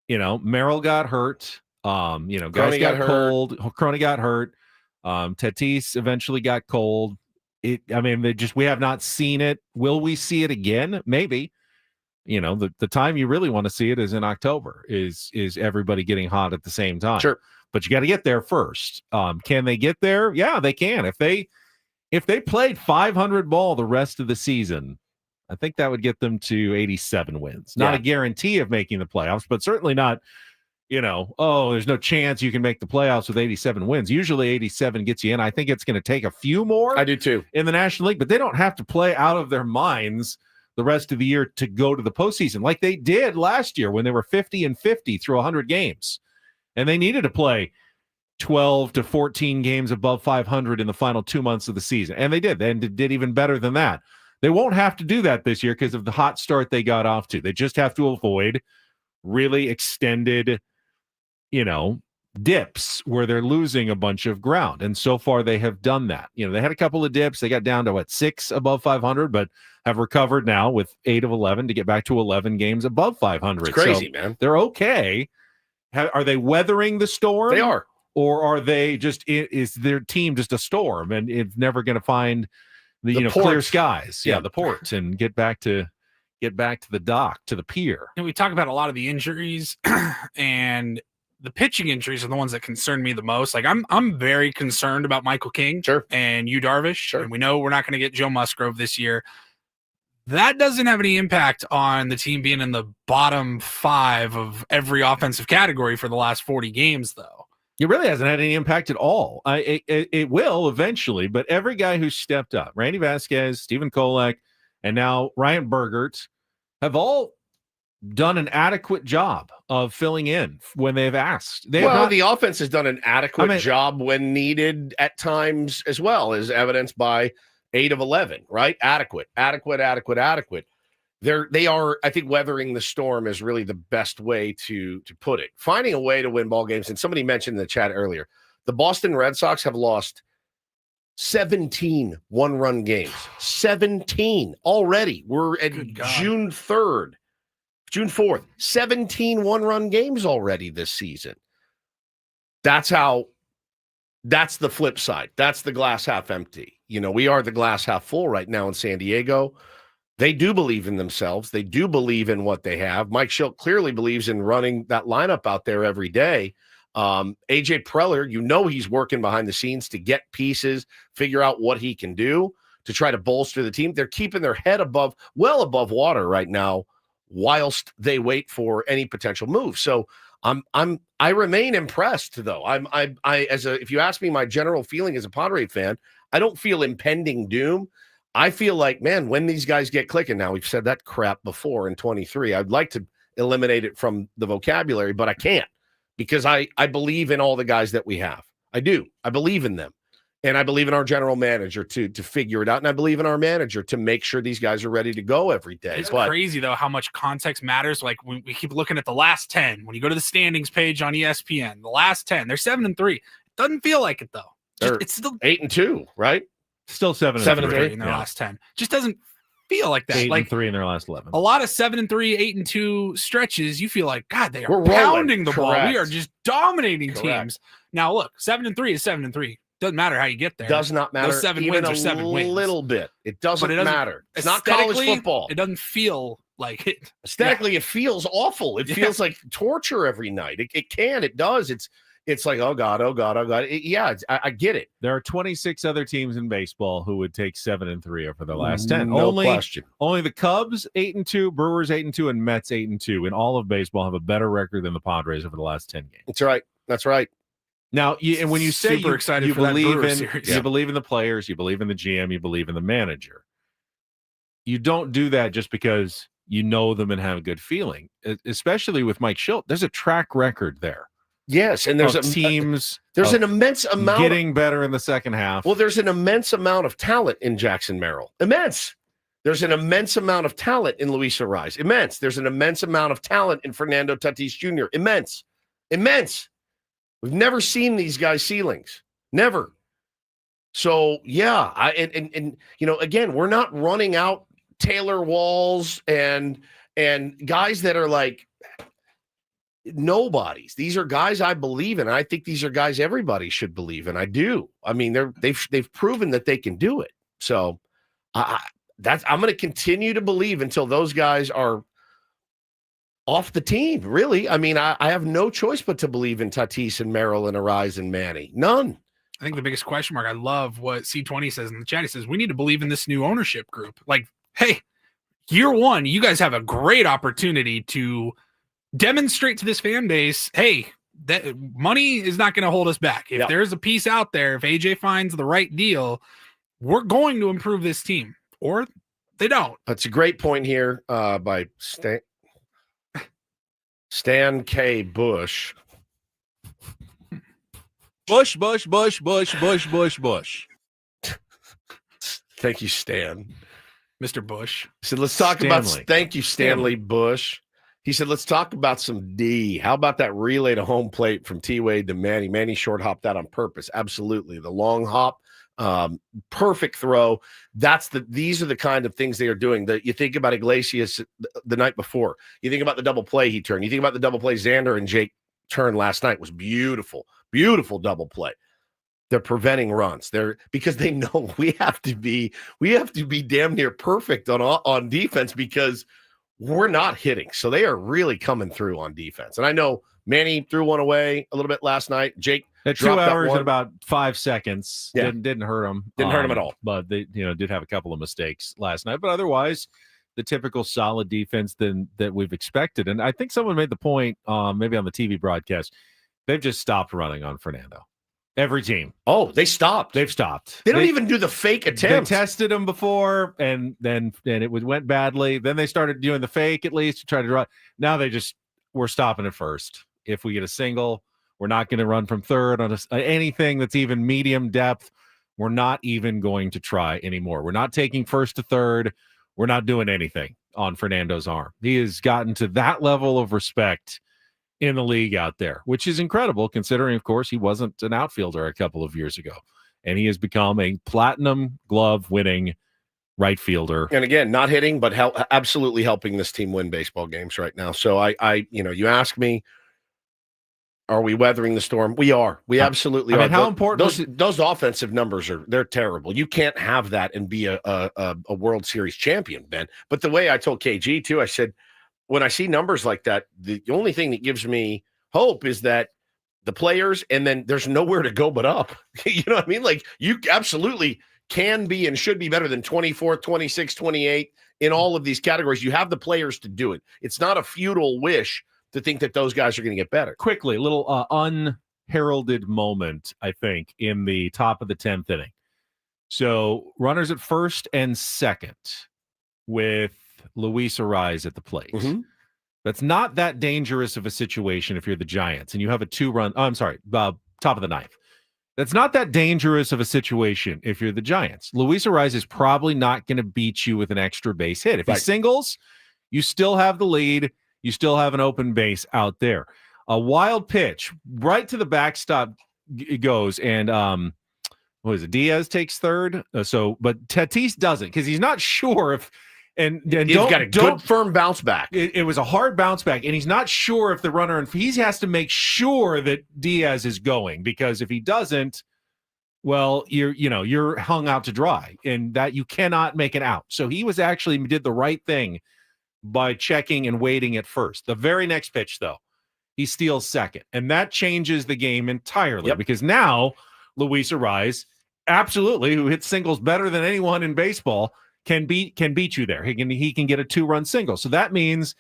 Merrill got hurt. Guys got cold. Crony got hurt. Tatis eventually got cold. We have not seen it. Will we see it again? Maybe. The time you really want to see it is in October. Is everybody getting hot at the same time? Sure. But you got to get there first. Can they get there? Yeah, they can. If they played 500 ball the rest of the season, I think that would get them to 87 wins. Not a guarantee of making the playoffs, but certainly not, there's no chance you can make the playoffs with 87 wins. Usually 87 gets you in. I think it's going to take a few more. I do too. In the National League, but they don't have to play out of their minds the rest of the year to go to the postseason like they did last year when they were 50-50 through 100 games. And they needed to play 12 to 14 games above 500 in the final 2 months of the season. And they did. And did even better than that. They won't have to do that this year because of the hot start they got off to. They just have to avoid really extended, dips where they're losing a bunch of ground. And so far they have done that. They had a couple of dips. They got down to 6 above 500, but have recovered now with 8 of 11 to get back to 11 games above 500. It's crazy, man. They're okay. Are they weathering the storm? They are. Or are they is their team just a storm and it's never going to find the clear skies? Yeah, the port and get back to the dock, to the pier. We talk about a lot of the injuries and the pitching injuries are the ones that concern me the most. Like I'm very concerned about Michael King and Yu Darvish. And we know we're not going to get Joe Musgrove this year. That doesn't have any impact on the team being in the bottom 5 of every offensive category for the last 40 games, though. It really hasn't had any impact at all. It will eventually, but every guy who stepped up, Randy Vasquez, Stephen Kolek, and now Ryan Bergert, have all done an adequate job of filling in when they've asked. The offense has done an adequate job when needed at times as well, as evidenced by 8 of 11, right? Adequate. They are, I think, weathering the storm is really the best way to put it. Finding a way to win ball games. And somebody mentioned in the chat earlier, the Boston Red Sox have lost 17 one-run games. 17 already. We're at June 4th. 17 one-run games already this season. That's the flip side. That's the glass half empty. We are the glass half full right now in San Diego. They do believe in themselves. They do believe in what they have. Mike Schilt clearly believes in running that lineup out there every day. AJ Preller, he's working behind the scenes to get pieces, figure out what he can do to try to bolster the team. They're keeping their head well above water right now, whilst they wait for any potential move. So I remain impressed, though. If you ask me my general feeling as a Padre fan, I don't feel impending doom. I feel like, man, when these guys get clicking now, we've said that crap before in 23. I'd like to eliminate it from the vocabulary, but I can't because I believe in all the guys that we have. I do. I believe in them. And I believe in our general manager to figure it out. And I believe in our manager to make sure these guys are ready to go every day. It's crazy, though, how much context matters. Like, we keep looking at the last 10. When you go to the standings page on ESPN, the last 10, they're 7-3. It doesn't feel like it, though. It's still 8-2, right? Still 7-3 in their last 10. Just doesn't feel like that. 8-3 in their last 11. A lot of 7-3, 8-2 stretches, you feel like, God, they are pounding the ball. We are just dominating teams. Now, look, 7-3 is 7-3. Doesn't matter how you get there. Does not matter. Those 7 wins are 7 wins. A little bit. It doesn't matter. It's not college football. It doesn't feel like it. Aesthetically, it feels awful. It feels like torture every night. It does. It's like, oh God. I get it. There are 26 other teams in baseball who would take 7-3 over the last 10. No question. Only the Cubs 8-2, Brewers 8-2, and Mets 8-2 in all of baseball have a better record than the Padres over the last 10 games. That's right. Now, and when you say Super excited you for believe that in series. you believe in the players, you believe in the GM, you believe in the manager, you don't do that just because you know them and have a good feeling. Especially with Mike Schilt, there's a track record there. Yes, and there's teams. There's an immense amount getting better in the second half. Well, there's an immense amount of talent in Jackson Merrill. Immense. There's an immense amount of talent in Luis Ariz. Immense. There's an immense amount of talent in Fernando Tatis Jr. Immense. We've never seen these guys' ceilings. Never. So yeah, again, we're not running out Taylor Walls and guys that are like nobodies. These are guys I believe in. I think these are guys everybody should believe in. I do. I mean, they've proven that they can do it. So I'm going to continue to believe until those guys are off the team, really. I mean, I have no choice but to believe in Tatis and Merrill and Ariz and Manny. None. I think the biggest question mark, I love what C20 says in the chat. He says, we need to believe in this new ownership group. Like, hey, year one, you guys have a great opportunity to demonstrate to this fan base, hey, that money is not going to hold us back. If there's a piece out there, if AJ finds the right deal, we're going to improve this team. Or they don't. That's a great point here by Stan K. Bush. Bush. Thank you, Stan. Mr. Bush. So let's talk about thank you, Stanley Bush. He said, let's talk about some D. How about that relay to home plate from T-Wade to Manny? Manny short hopped that on purpose. Absolutely. The long hop, perfect throw. These are the kind of things they are doing. You think about Iglesias the night before. You think about the double play he turned. You think about the double play Xander and Jake turned last night. Was beautiful. Beautiful double play. They're preventing runs. Because they know we have to be damn near perfect on defense because we're not hitting. So they are really coming through on defense. And I know Manny threw one away a little bit last night. Jake at 2 hours and about 5 seconds. Yeah. Didn't hurt him. Didn't hurt him at all. But they did have a couple of mistakes last night. But otherwise, the typical solid defense that we've expected. And I think someone made the point, maybe on the TV broadcast, they've just stopped running on Fernando. Every team. Oh, they stopped. They've stopped. They don't even do the fake attempt. They tested them before, and then it went badly. Then they started doing the fake at least to try to draw. Now we're stopping at first. If we get a single, we're not going to run from third on anything that's even medium depth. We're not even going to try anymore. We're not taking first to third. We're not doing anything on Fernando's arm. He has gotten to that level of respect in the league out there, which is incredible considering, of course, he wasn't an outfielder a couple of years ago. And he has become a platinum glove winning right fielder. And again, not hitting, but absolutely helping this team win baseball games right now. So you ask me, are we weathering the storm? We are. We absolutely are. How important those offensive numbers they're terrible. You can't have that and be a World Series champion, Ben. But the way I told KG too, I said, when I see numbers like that, the only thing that gives me hope is that the players, and then there's nowhere to go but up. You know what I mean? Like, you absolutely can be and should be better than 24th, 26th, 28th in all of these categories. You have the players to do it. It's not a futile wish to think that those guys are going to get better. Quickly, a little unheralded moment, I think, in the top of the 10th inning. So runners at first and second with Luis Ariz at the plate. Mm-hmm. That's not that dangerous of a situation if you're the Giants and you have a 2-run. Top of the ninth. That's not that dangerous of a situation if you're the Giants. Luis Ariz is probably not going to beat you with an extra base hit. If he singles, you still have the lead. You still have an open base out there. A wild pitch right to the backstop goes, and what is it? Diaz takes third. But Tatis doesn't because he's not sure if. And he's got a good firm bounce back. It was a hard bounce back, and he's not sure if the runner, and he has to make sure that Diaz is going, because if he doesn't, well, you're hung out to dry, and that you cannot make it out. So he did the right thing by checking and waiting at first. The very next pitch, though, he steals second, and that changes the game entirely because now Luis Ariz, absolutely, who hits singles better than anyone in baseball, can beat you there. He can get a 2-run single. So that means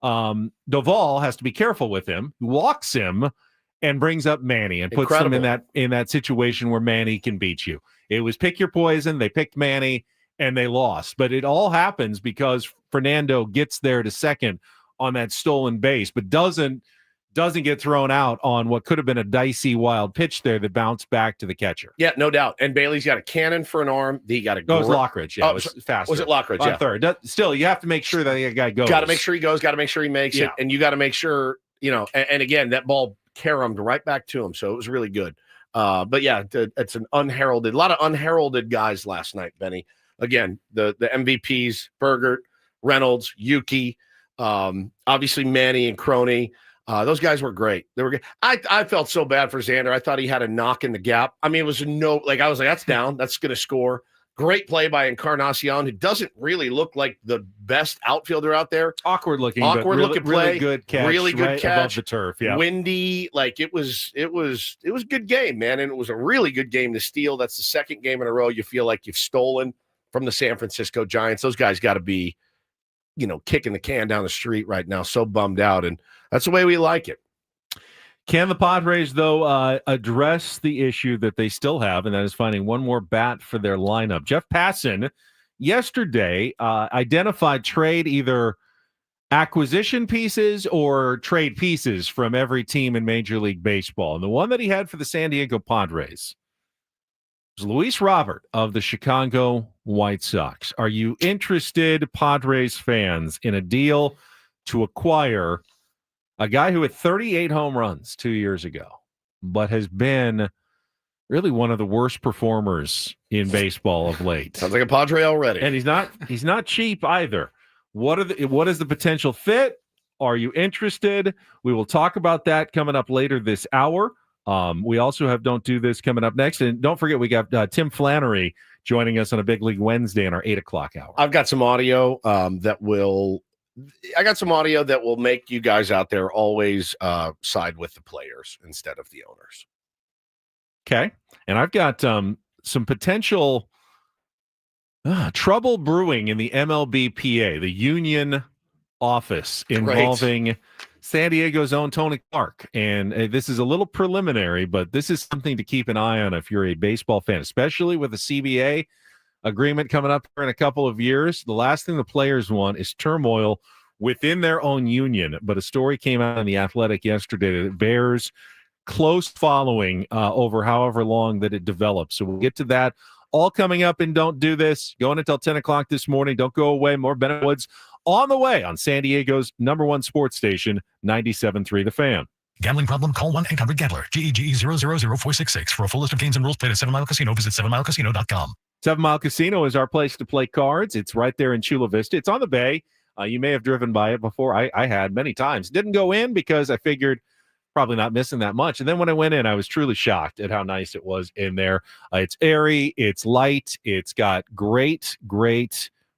Doval has to be careful with him, walks him, and brings up Manny and puts him in that situation where Manny can beat you. It was pick your poison. They picked Manny and they lost. But it all happens because Fernando gets there to second on that stolen base, but doesn't get thrown out on what could have been a dicey wild pitch there that bounced back to the catcher. Yeah, no doubt. And Bailey's got a cannon for an arm. He got a it was Lockridge. Yeah, it was faster. Was it Lockridge? Yeah. Third. Still, you have to make sure that the guy goes. Got to make sure he goes. Got to make sure he makes it. And you got to make sure, and again, that ball caromed right back to him. So it was really good. But yeah, it's a lot of unheralded guys last night, Benny. Again, the MVPs, Bergert, Reynolds, Yuki, obviously Manny and Crony. Those guys were great. They were good. I felt so bad for Xander. I thought he had a knock in the gap. I mean, it was I was like, that's down. That's going to score. Great play by Encarnacion, who doesn't really look like the best outfielder out there. Awkward looking play. Really good catch. Really good right catch. Above the turf. Yeah. Windy. It was a good game, man. And it was a really good game to steal. That's the second game in a row you feel like you've stolen from the San Francisco Giants. Those guys got to be, kicking the can down the street right now. So bummed out. And that's the way we like it. Can the Padres, though, address the issue that they still have, and that is finding one more bat for their lineup? Jeff Passan yesterday identified trade either acquisition pieces or trade pieces from every team in Major League Baseball. And the one that he had for the San Diego Padres was Luis Robert of the Chicago White Sox. Are you interested, Padres fans, in a deal to acquire a guy who had 38 home runs 2 years ago, but has been really one of the worst performers in baseball of late. Sounds like a Padre already. And he's not cheap either. What is the potential fit? Are you interested? We will talk about that coming up later this hour. We also have Don't Do This coming up next. And don't forget, we got Tim Flannery joining us on a Big League Wednesday in our 8 o'clock hour. I've got some audio that will make you guys out there always side with the players instead of the owners. Okay. And I've got some potential trouble brewing in the MLBPA, the union office involving San Diego's own Tony Clark. And this is a little preliminary, but this is something to keep an eye on if you're a baseball fan, especially with the CBA agreement coming up in a couple of years. The last thing the players want is turmoil within their own union. But a story came out in The Athletic yesterday that bears close following over however long that it develops. So we'll get to that all coming up in Don't Do This, going until 10 o'clock this morning. Don't go away. More Bennett Woods on the way on San Diego's #1 sports station, 97.3 The Fan. Gambling problem? Call 1-800-GAMBLER. GEGE 000-466. For a full list of games and rules, play at 7 Mile Casino. Visit 7milecasino.com. 7 Mile Casino is our place to play cards. It's right there in Chula Vista. It's on the bay. You may have driven by it before. I had many times. Didn't go in because I figured probably not missing that much. And then when I went in, I was truly shocked at how nice it was in there. It's airy. It's light. It's got great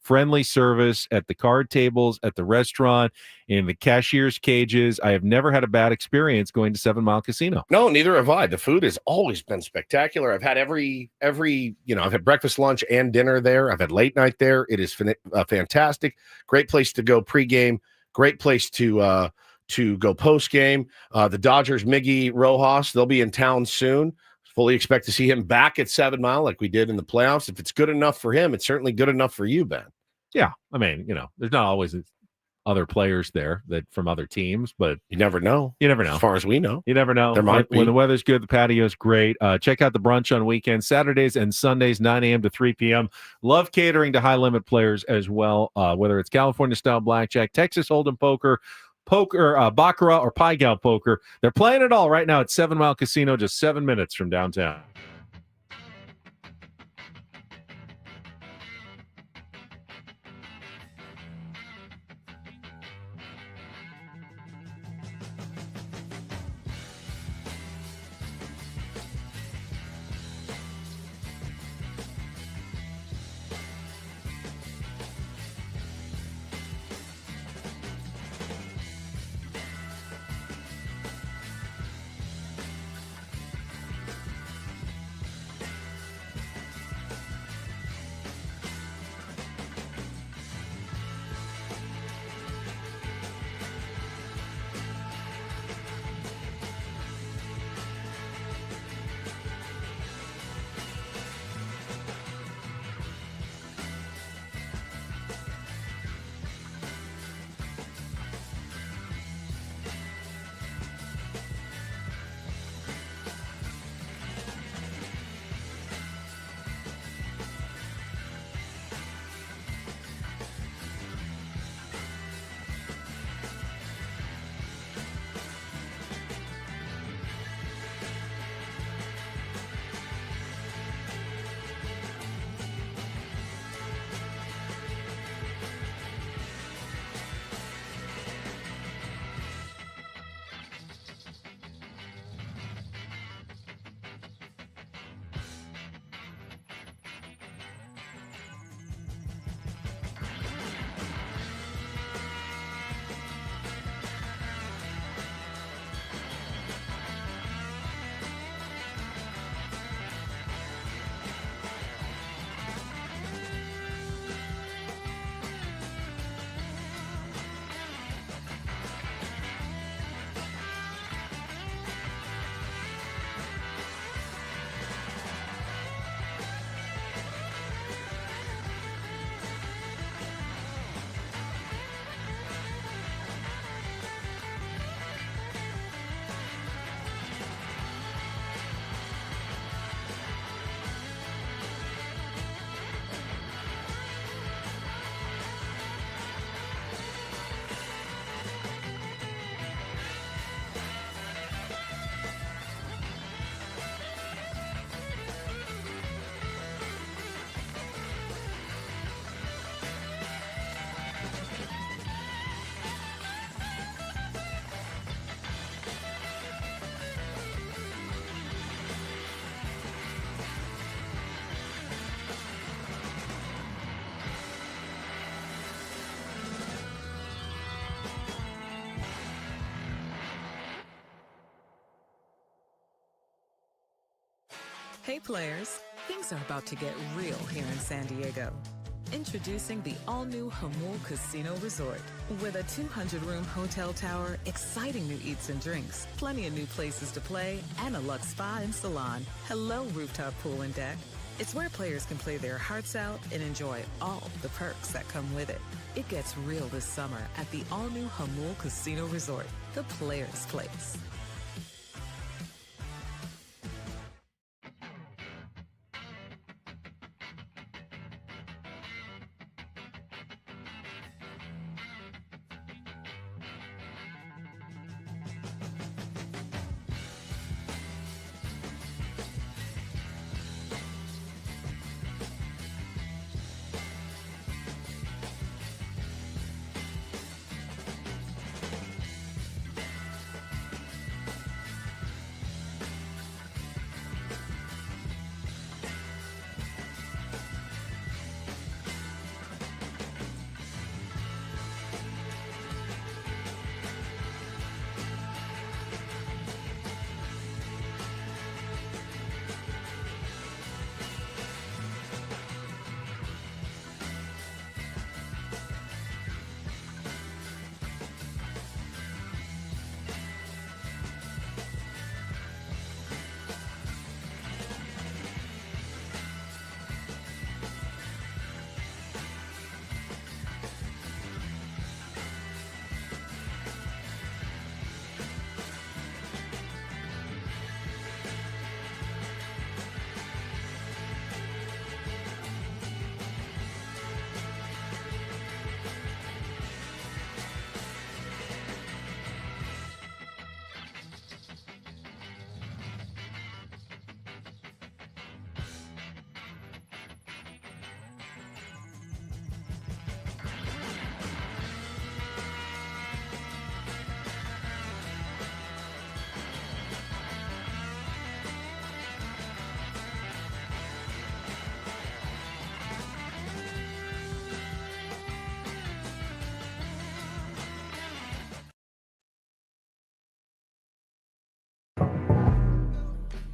friendly service at the card tables, at the restaurant, in the cashier's cages. I have never had a bad experience going to 7 Mile Casino. No, neither have I. The food has always been spectacular. I've had every I've had breakfast, lunch, and dinner there. I've had late night there. It is fantastic. Great place to go pregame. Great place to go postgame. The Dodgers, Miggy Rojas, they'll be in town soon. Fully expect to see him back at 7 Mile like we did in the playoffs. If it's good enough for him, it's certainly good enough for you, Ben. Yeah. I mean, there's not always other players there that from other teams, but you never know. As far as we know. You never know. There might be. When the weather's good, the patio's great. Check out the brunch on weekends, Saturdays and Sundays, 9 a.m. to 3 p.m. Love catering to high-limit players as well, whether it's California-style blackjack, Texas Hold'em poker, baccarat, or Pai Gow poker. They're playing it all right now at 7 Mile Casino, just 7 minutes from downtown. Hey players, things are about to get real here in San Diego. Introducing the all-new Jamul Casino Resort. With a 200-room hotel tower, exciting new eats and drinks, plenty of new places to play, and a luxe spa and salon. Hello, rooftop pool and deck. It's where players can play their hearts out and enjoy all the perks that come with it. It gets real this summer at the all-new Jamul Casino Resort, the players' place.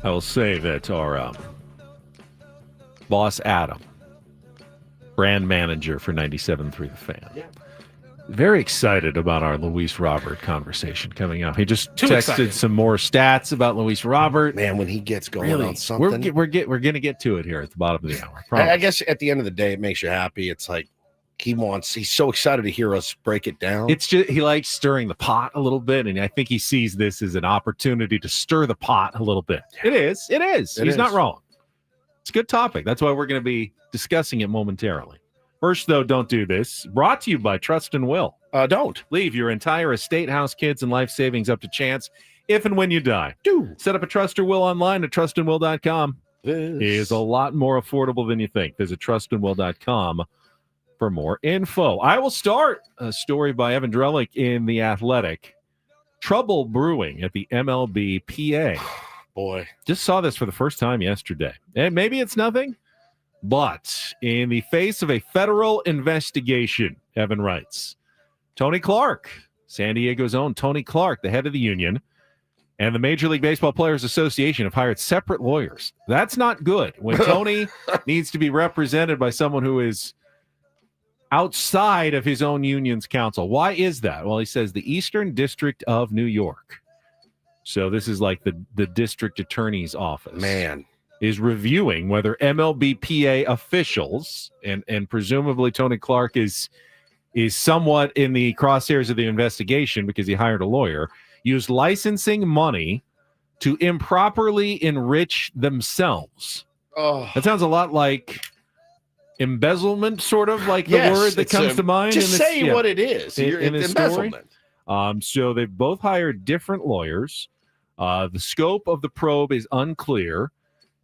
I will say that our boss Adam, brand manager for 97.3 The Fan, very excited about our Luis Robert conversation coming up. He just texted some more stats about Luis Robert. Man, when he gets going on something, we're going to get to it here at the bottom of the hour. I guess at the end of the day, it makes you happy. It's like he's so excited to hear us break it down. It's just he likes stirring the pot a little bit, and I think he sees this as an opportunity to stir the pot a little bit. Yeah. It is. He's not wrong. It's a good topic. That's why we're going to be discussing it momentarily. First, though, don't do this. Brought to you by Trust and Will. Don't leave your entire estate, house, kids, and life savings up to chance if and when you die. Set up a Trust or Will online at trustandwill.com. This is a lot more affordable than you think. Visit trustandwill.com for more info. I will start a story by Evan Drellick in The Athletic. Trouble brewing at the MLB PA. Boy. Just saw this for the first time yesterday. And maybe it's nothing, but in the face of a federal investigation, Evan writes, Tony Clark, San Diego's own Tony Clark, the head of the union, and the Major League Baseball Players Association have hired separate lawyers. That's not good. When Tony needs to be represented by someone who is outside of his own union's counsel. Why is that? Well, he says the Eastern District of New York. So this is like the district attorney's office. Man. Is reviewing whether MLBPA officials, and presumably Tony Clark is somewhat in the crosshairs of the investigation because he hired a lawyer, used licensing money to improperly enrich themselves. Oh. That sounds a lot like embezzlement, sort of like the word that comes to mind. Just say what it is. In this embezzlement. Story. So they've both hired different lawyers. The scope of the probe is unclear.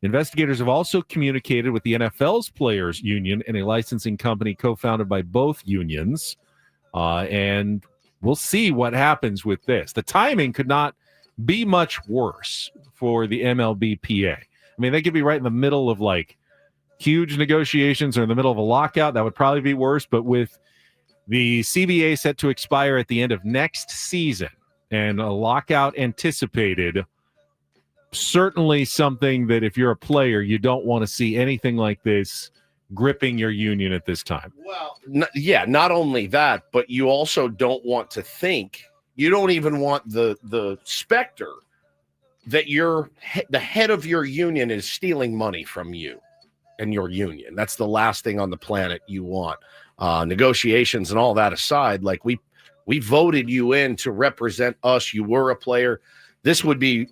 Investigators have also communicated with the NFL's players union and a licensing company co-founded by both unions. And we'll see what happens with this. The timing could not be much worse for the MLBPA. I mean, they could be right in the middle of like huge negotiations or in the middle of a lockout. That would probably be worse. But with the CBA set to expire at the end of next season and a lockout anticipated, certainly something that if you're a player, you don't want to see anything like this gripping your union at this time. Well, not only that, but you also don't want to think, you don't even want the specter that the head of your union is stealing money from you and your union. That's the last thing on the planet you want. Negotiations and all that aside, like we voted you in to represent us. You were a player. This would be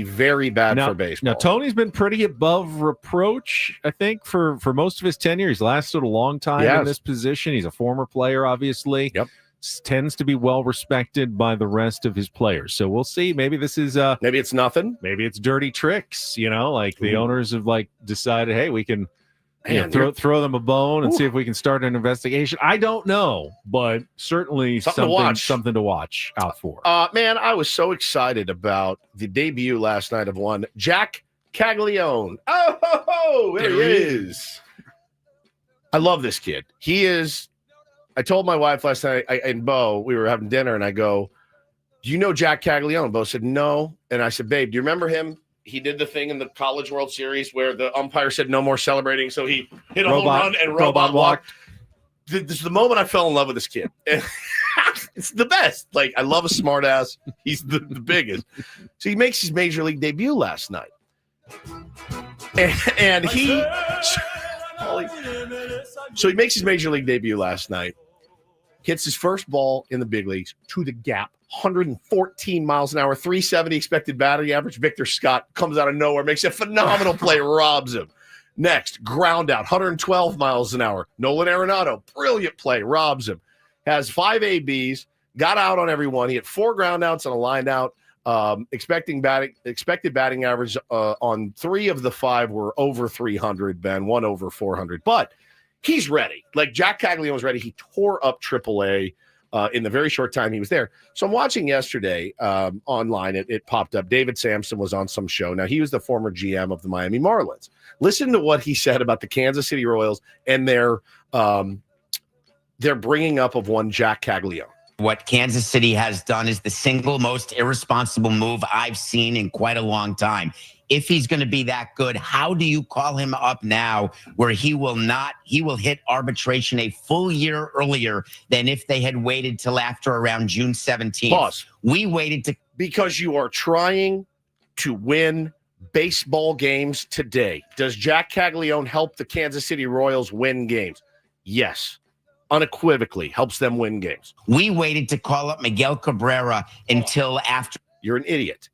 very bad for baseball. Now, Tony's been pretty above reproach, I think, for most of his tenure. He's lasted a long time in this position. He's a former player, obviously. Yep. Tends to be well respected by the rest of his players. So we'll see. Maybe this is maybe it's nothing. Maybe it's dirty tricks. Like the owners have decided, hey, we can throw them a bone and see if we can start an investigation. I don't know, but certainly something to watch out for. Man, I was so excited about the debut last night of one Jack Caglione. Oh, there he is. I love this kid. He is. I told my wife last night, and Bo, we were having dinner, and I go, do you know Jack Caglione? Bo said, no. And I said, babe, do you remember him? He did the thing in the College World Series where the umpire said no more celebrating, so he hit a home run and robot walked. This is the moment I fell in love with this kid. It's the best. Like, I love a smart ass. He's the biggest. So he makes his major league debut last night. And he makes his major league debut last night. Hits his first ball in the big leagues to the gap, 114 miles an hour, 370 expected batting average. Victor Scott comes out of nowhere, makes a phenomenal play, robs him. Next, ground out, 112 miles an hour. Nolan Arenado, brilliant play, robs him. Has 5 ABs, got out on everyone. He had 4 ground outs and a line out. Expected batting average on 3 of the 5 were over 300, Ben, 1 over 400. But he's ready. Like, Jack Caglione was ready. He tore up AAA in the very short time he was there. So I'm watching yesterday online. It popped up. David Sampson was on some show. Now, he was the former GM of the Miami Marlins. Listen to what he said about the Kansas City Royals and their bringing up of one Jack Caglione. What Kansas City has done is the single most irresponsible move I've seen in quite a long time. If he's going to be that good, how do you call him up now where he will hit arbitration a full year earlier than if they had waited till after around June 17th? Pause. We waited because you are trying to win baseball games today. Does Jack Caglione help the Kansas City Royals win games? Yes. Unequivocally helps them win games. We waited to call up Miguel Cabrera until after. You're an idiot.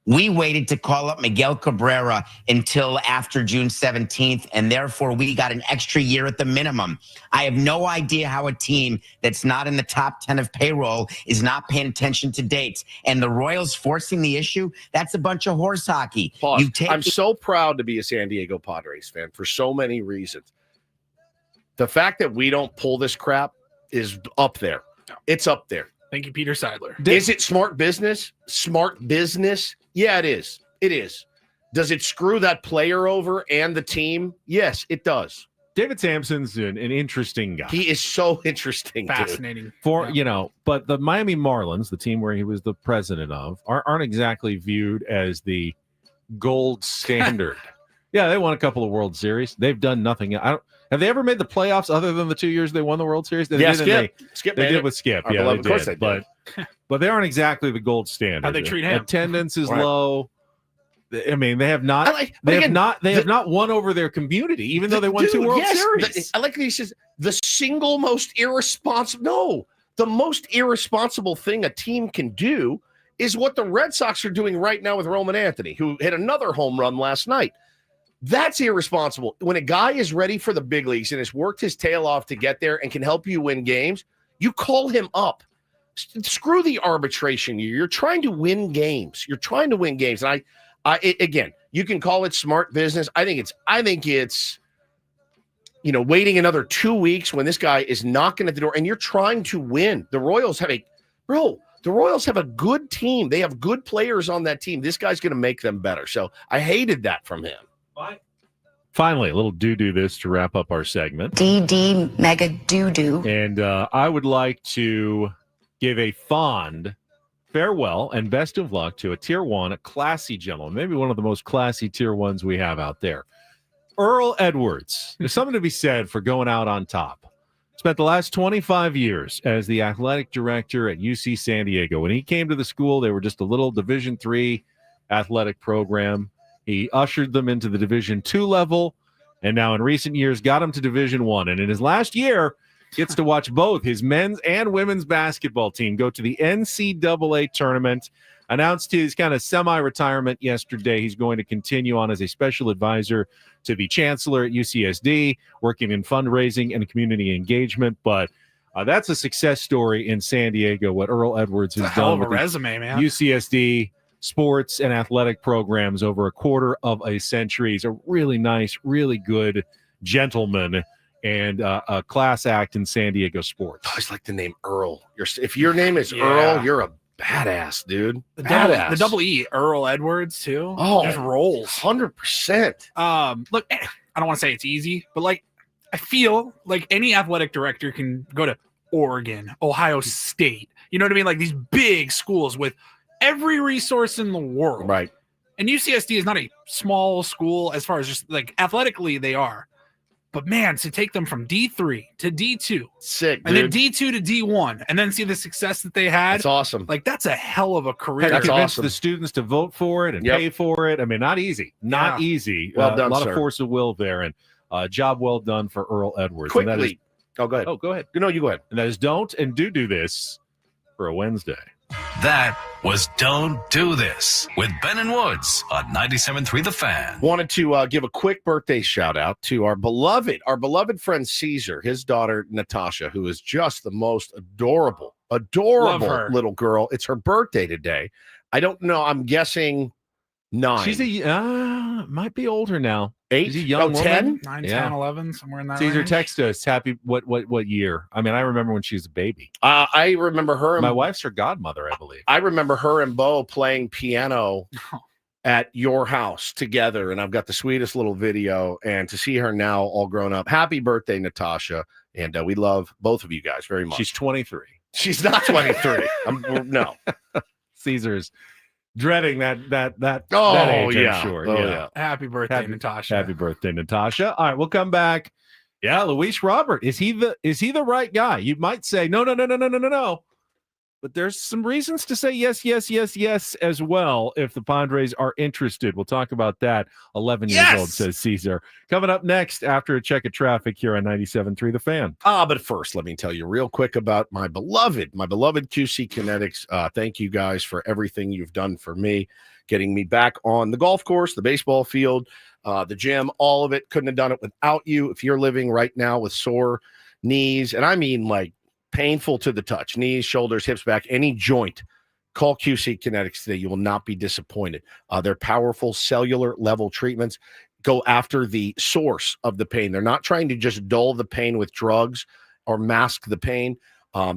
We waited to call up Miguel Cabrera until after June 17th, and therefore we got an extra year at the minimum. I have no idea how a team that's not in the top 10 of payroll is not paying attention to dates. And the Royals forcing the issue, that's a bunch of horse hockey. I'm so proud to be a San Diego Padres fan for so many reasons. The fact that we don't pull this crap is up there. It's up there. Thank you, Peter Seidler. Is it smart business? Smart business? Yeah, it is. It is. Does it screw that player over and the team? Yes, it does. David Sampson's an interesting guy. He is so interesting. Fascinating. Dude. But the Miami Marlins, the team where he was the president of, aren't exactly viewed as the gold standard. Yeah, they won a couple of World Series. They've done nothing. Have they ever made the playoffs other than the 2 years they won the World Series? Skip. They did with Skip. Yeah, they did. Of course they did. But they aren't exactly the gold standard. How'd they treat him? Attendance is low. I mean, they have not. They have not won over their community, even though they won 2 World Series. I like that he says the single most irresponsible. No, the most irresponsible thing a team can do is what the Red Sox are doing right now with Roman Anthony, who hit another home run last night. That's irresponsible. When a guy is ready for the big leagues and has worked his tail off to get there and can help you win games, you call him up. Screw the arbitration. You're trying to win games. And again, you can call it smart business. I think it's waiting another 2 weeks when this guy is knocking at the door and you're trying to win. The Royals have a good team. They have good players on that team. This guy's going to make them better. So I hated that from him. Finally, a little do this to wrap up our segment. DD mega doo-doo. And I would like to give a fond farewell and best of luck to a Tier 1, a classy gentleman, maybe one of the most classy Tier 1s we have out there. Earl Edwards. There's something to be said for going out on top. Spent the last 25 years as the athletic director at UC San Diego. When he came to the school, they were just a little Division III athletic program. He ushered them into the Division II level, and now in recent years got them to Division I. And in his last year, gets to watch both his men's and women's basketball team go to the NCAA tournament. Announced his kind of semi-retirement yesterday. He's going to continue on as a special advisor to the chancellor at UCSD, working in fundraising and community engagement. But that's a success story in San Diego, what Earl Edwards has done with resume, man. UCSD sports and athletic programs over a quarter of a century. He's a really nice, really good gentleman and a class act in San Diego sports. I always like the name Earl. If your name is Earl, you're a badass, dude. The double E, Earl Edwards, too. Oh, just rolls 100%. Look, I don't want to say it's easy, but like I feel like any athletic director can go to Oregon, Ohio State. You know what I mean? Like these big schools with every resource in the world. Right. And UCSD is not a small school as far as just like athletically they are. But man, to take them from D3 to D2, sick, and dude. then D2 to D1, and then see the success that they had. That's awesome. Like that's a hell of a career. That's awesome. awesome. The students to vote for it and pay for it. I mean, not easy. Not easy. Well done, a lot sir. of force of will there, and job well done for Earl Edwards. Quickly. And that is, go ahead. Oh, go ahead. No, you go ahead. And that is don't and do this for a Wednesday. That was Don't Do This with Ben and Woods on 97.3 The Fan. Wanted to give a quick birthday shout out to our beloved friend Caesar, his daughter Natasha, who is just the most adorable little girl. It's her birthday today. I don't know. I'm guessing 9. She's might be older now. 8? She's a young woman. 10? 9, 10, 11, somewhere in that Caesar, range. text us. Happy what year? I mean, I remember when she was a baby. I remember her. And, my wife's her godmother, I believe. I remember her and Bo playing piano at your house together, and I've got the sweetest little video. And to see her now all grown up, happy birthday, Natasha! And we love both of you guys very much. She's 23. She's not 23. No, Caesar's dreading that Oh, that age, yeah. I'm sure. Oh, yeah. yeah. Happy birthday, Natasha. Happy birthday, Natasha. All right, we'll come back. Yeah, Luis Robert. Is he the right guy? You might say no. But there's some reasons to say yes as well if the Padres are interested. We'll talk about that. 11 years old, says Caesar. Coming up next after a check of traffic here on 97.3 The Fan. But first, let me tell you real quick about my beloved QC Kinetics. Thank you guys for everything you've done for me, getting me back on the golf course, the baseball field, the gym, all of it. Couldn't have done it without you. If you're living right now with sore knees, and I mean like painful to the touch, knees, shoulders, hips, back, any joint, call QC Kinetics today. You will not be disappointed. They're powerful cellular level treatments. Go after the source of the pain. They're not trying to just dull the pain with drugs or mask the pain.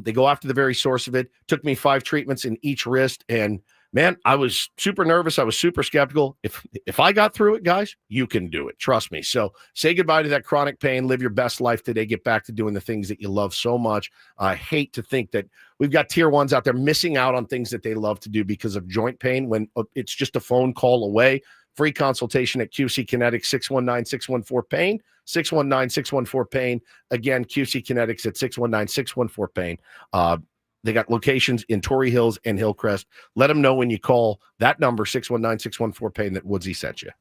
They go after the very source of it. Took me 5 treatments in each wrist, and man, I was super nervous. I was super skeptical. If I got through it, guys, you can do it. Trust me. So say goodbye to that chronic pain. Live your best life today. Get back to doing the things that you love so much. I hate to think that we've got tier 1s out there missing out on things that they love to do because of joint pain when it's just a phone call away. Free consultation at QC Kinetics, 619-614-PAIN, 619-614-PAIN. Again, QC Kinetics at 619-614-PAIN. They got locations in Torrey Hills and Hillcrest. Let them know when you call that number, 619-614-PAIN, that Woodsy sent you.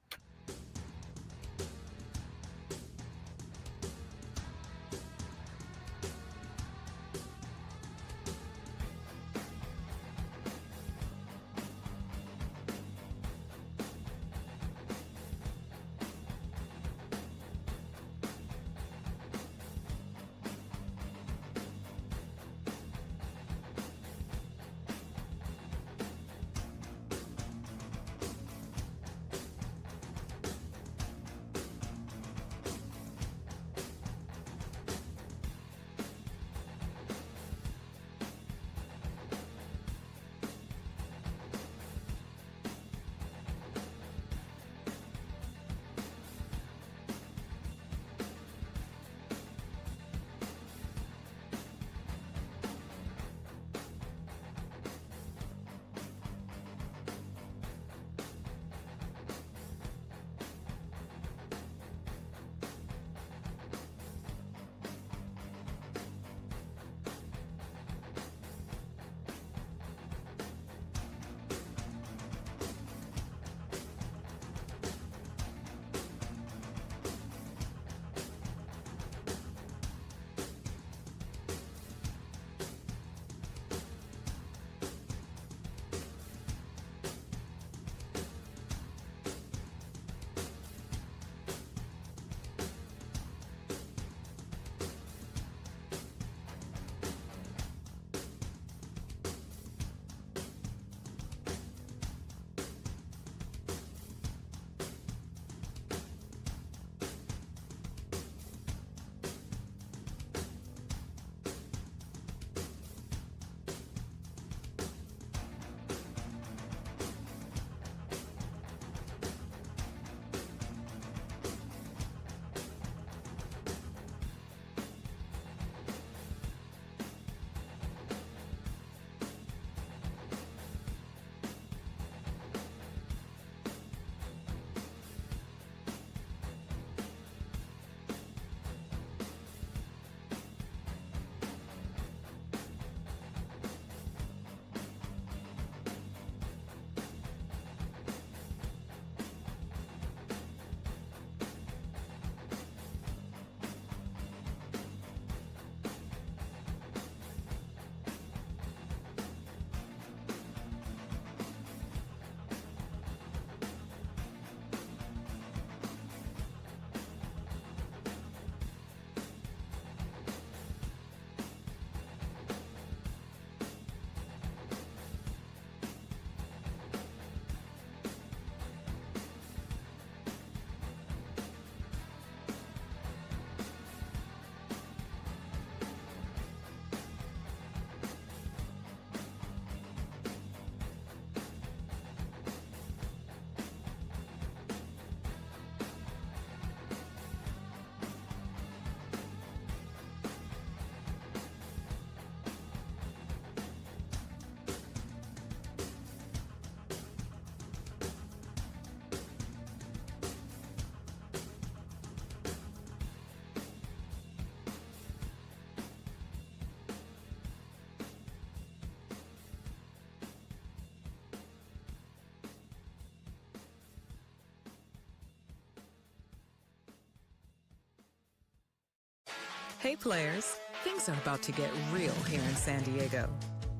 Hey players, things are about to get real here in San Diego.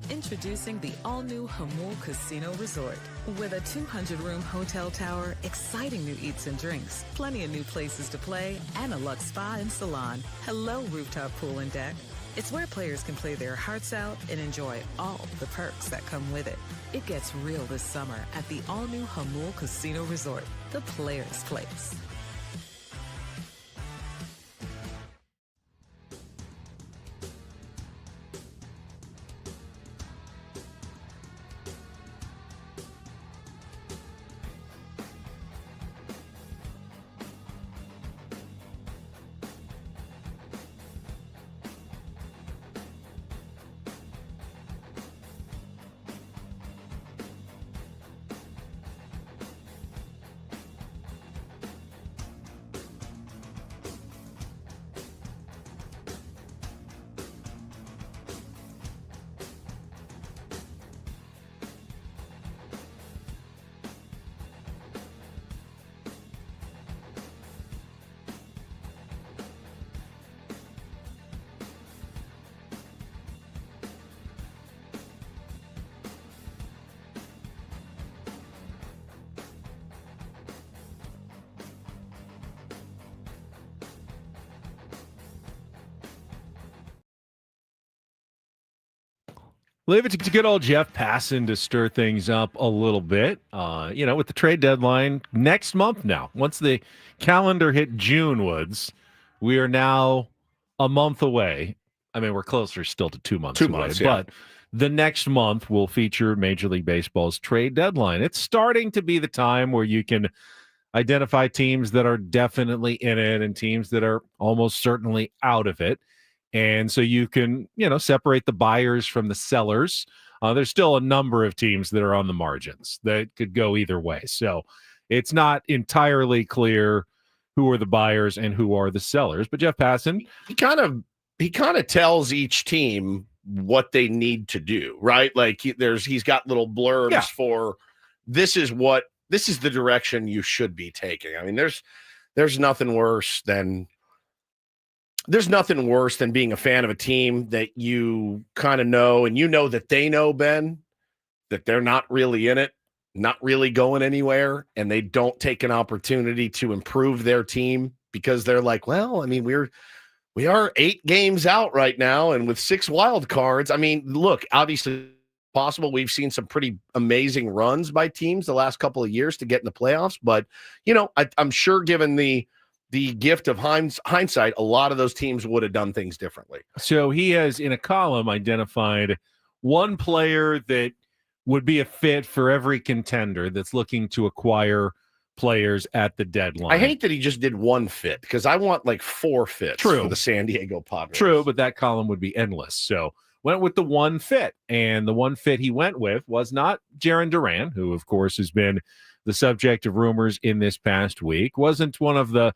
Introducing the all-new Hamul Casino Resort. With a 200-room hotel tower, exciting new eats and drinks, plenty of new places to play, and a luxe spa and salon. Hello, rooftop pool and deck. It's where players can play their hearts out and enjoy all the perks that come with it. It gets real this summer at the all-new Hamul Casino Resort, the players' place. Leave it to good old Jeff Passan to stir things up a little bit. With the trade deadline next month now. Once the calendar hit June, Woods, we are now a month away. I mean, we're closer still to 2 months away, but the next month will feature Major League Baseball's trade deadline. It's starting to be the time where you can identify teams that are definitely in it and teams that are almost certainly out of it. And so you can, separate the buyers from the sellers. There's still a number of teams that are on the margins that could go either way. So it's not entirely clear who are the buyers and who are the sellers. But Jeff Passan, he kind of tells each team what they need to do, right? Like he's got little blurbs for this is the direction you should be taking. I mean, there's nothing worse than being a fan of a team that you kind of know, and that they know, Ben, that they're not really in it, not really going anywhere, and they don't take an opportunity to improve their team because they're like, well, I mean, we are 8 games out right now, and with 6 wild cards. I mean, look, obviously possible. We've seen some pretty amazing runs by teams the last couple of years to get in the playoffs, but I'm sure given the gift of hindsight, a lot of those teams would have done things differently. So he has, in a column, identified one player that would be a fit for every contender that's looking to acquire players at the deadline. I hate that he just did one fit because I want like 4 fits for the San Diego Padres. True, but that column would be endless. So went with the one fit, and the one fit he went with was not Jarren Duran, who, of course, has been the subject of rumors in this past week, wasn't one of the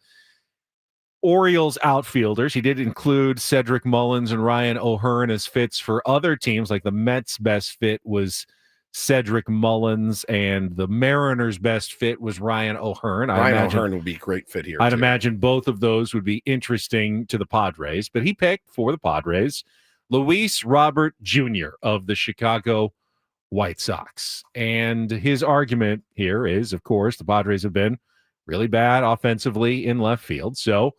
Orioles outfielders. He did include Cedric Mullins and Ryan O'Hearn as fits for other teams, like the Mets' best fit was Cedric Mullins, and the Mariners' best fit was Ryan O'Hearn. Ryan O'Hearn would be a great fit here. I'd imagine both of those would be interesting to the Padres, but he picked for the Padres Luis Robert Jr. of the Chicago White Sox. And his argument here is, of course, the Padres have been really bad offensively in left field. So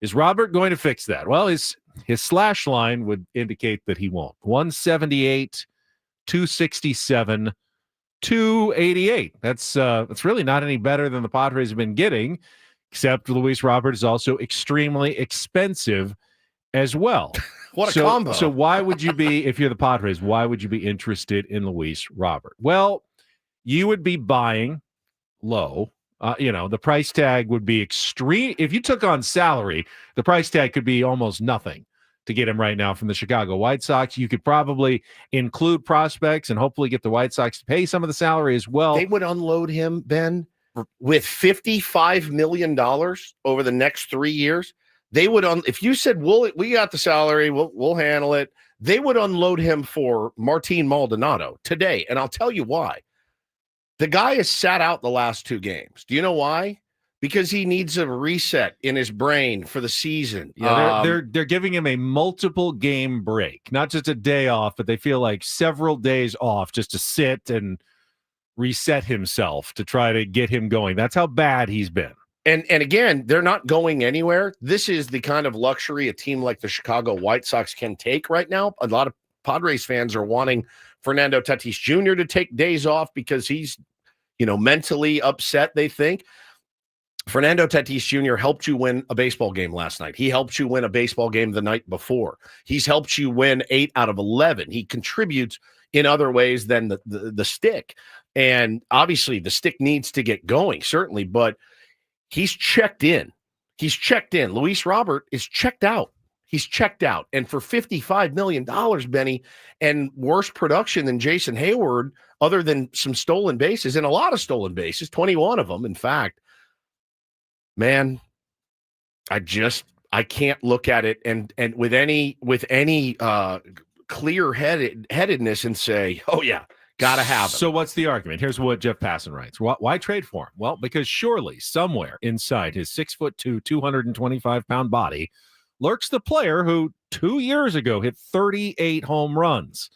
is Robert going to fix that? Well, his slash line would indicate that he won't. 178, 267, 288. That's really not any better than the Padres have been getting, except Luis Robert is also extremely expensive as well. What a combo. So why would you be, if you're the Padres, why would you be interested in Luis Robert? Well, you would be buying low. The price tag would be extreme. If you took on salary, the price tag could be almost nothing to get him right now from the Chicago White Sox. You could probably include prospects and hopefully get the White Sox to pay some of the salary as well. They would unload him, Ben, with $55 million over the next 3 years. They would, if you said, we got the salary, we'll handle it. They would unload him for Martin Maldonado today. And I'll tell you why. The guy has sat out the last 2 games. Do you know why? because he needs a reset in his brain for the season. Yeah, they're giving him a multiple game break, not just a day off, but they feel like several days off just to sit and reset himself to try to get him going. That's how bad he's been. And again, they're not going anywhere. This is the kind of luxury a team like the Chicago White Sox can take right now. A lot of Padres fans are wanting Fernando Tatis Jr. to take days off because he's, mentally upset, they think. Fernando Tatis Jr. helped you win a baseball game last night. He helped you win a baseball game the night before. He's helped you win 8 out of 11. He contributes in other ways than the stick. And obviously the stick needs to get going, certainly, but he's checked in. Luis Robert is checked out. He's checked out. And for $55 million, Benny, and worse production than Jason Hayward, other than some stolen bases, and a lot of stolen bases, 21 of them, in fact, man, I can't look at it and with any clear-headedness and say, oh yeah, gotta have him. So what's the argument? Here's what Jeff Passan writes. Why trade for him? Well, because surely somewhere inside his 6'2", 225-pound body lurks the player who 2 years ago hit 38 home runs.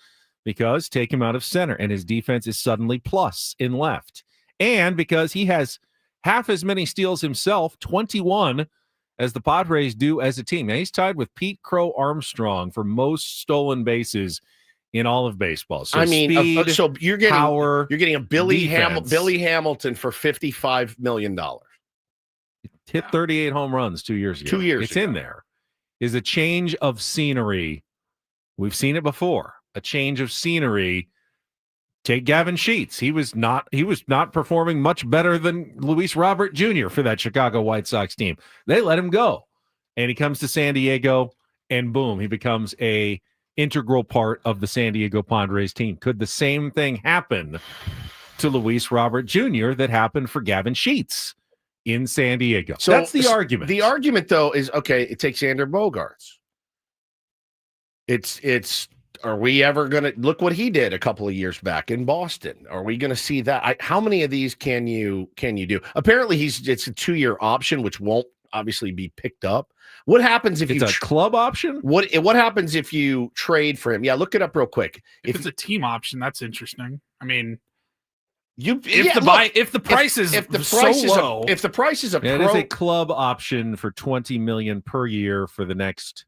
Because take him out of center and his defense is suddenly plus in left. And because he has half as many steals himself, 21, as the Padres do as a team. Now, he's tied with Pete Crow Armstrong for most stolen bases in all of baseball. So speed, so you're getting power, you're getting a Billy defense. Hamilton for $55 million. Hit 38 home runs 2 years ago. 2 years It's ago. in there. Is a change of scenery. We've seen it before. A change of scenery. Take Gavin Sheets. He was not performing much better than Luis Robert Jr. for that Chicago White Sox team. They let him go. And he comes to San Diego, and boom, he becomes a integral part of the San Diego Padres team. Could the same thing happen to Luis Robert Jr. that happened for Gavin Sheets in San Diego? So that's the argument. The argument, though, is, okay, it takes Xander Bogaerts. It's are we ever going to look what he did a couple of years back in Boston? Are we going to see that? How many of these can you do? Apparently, it's a 2-year option, which won't obviously be picked up. What happens if it's a club option? What happens if you trade for him? Yeah, look it up real quick. If it's a team option, that's interesting. I mean, if the price is low, if the price is it is a club option for $20 million per year for the next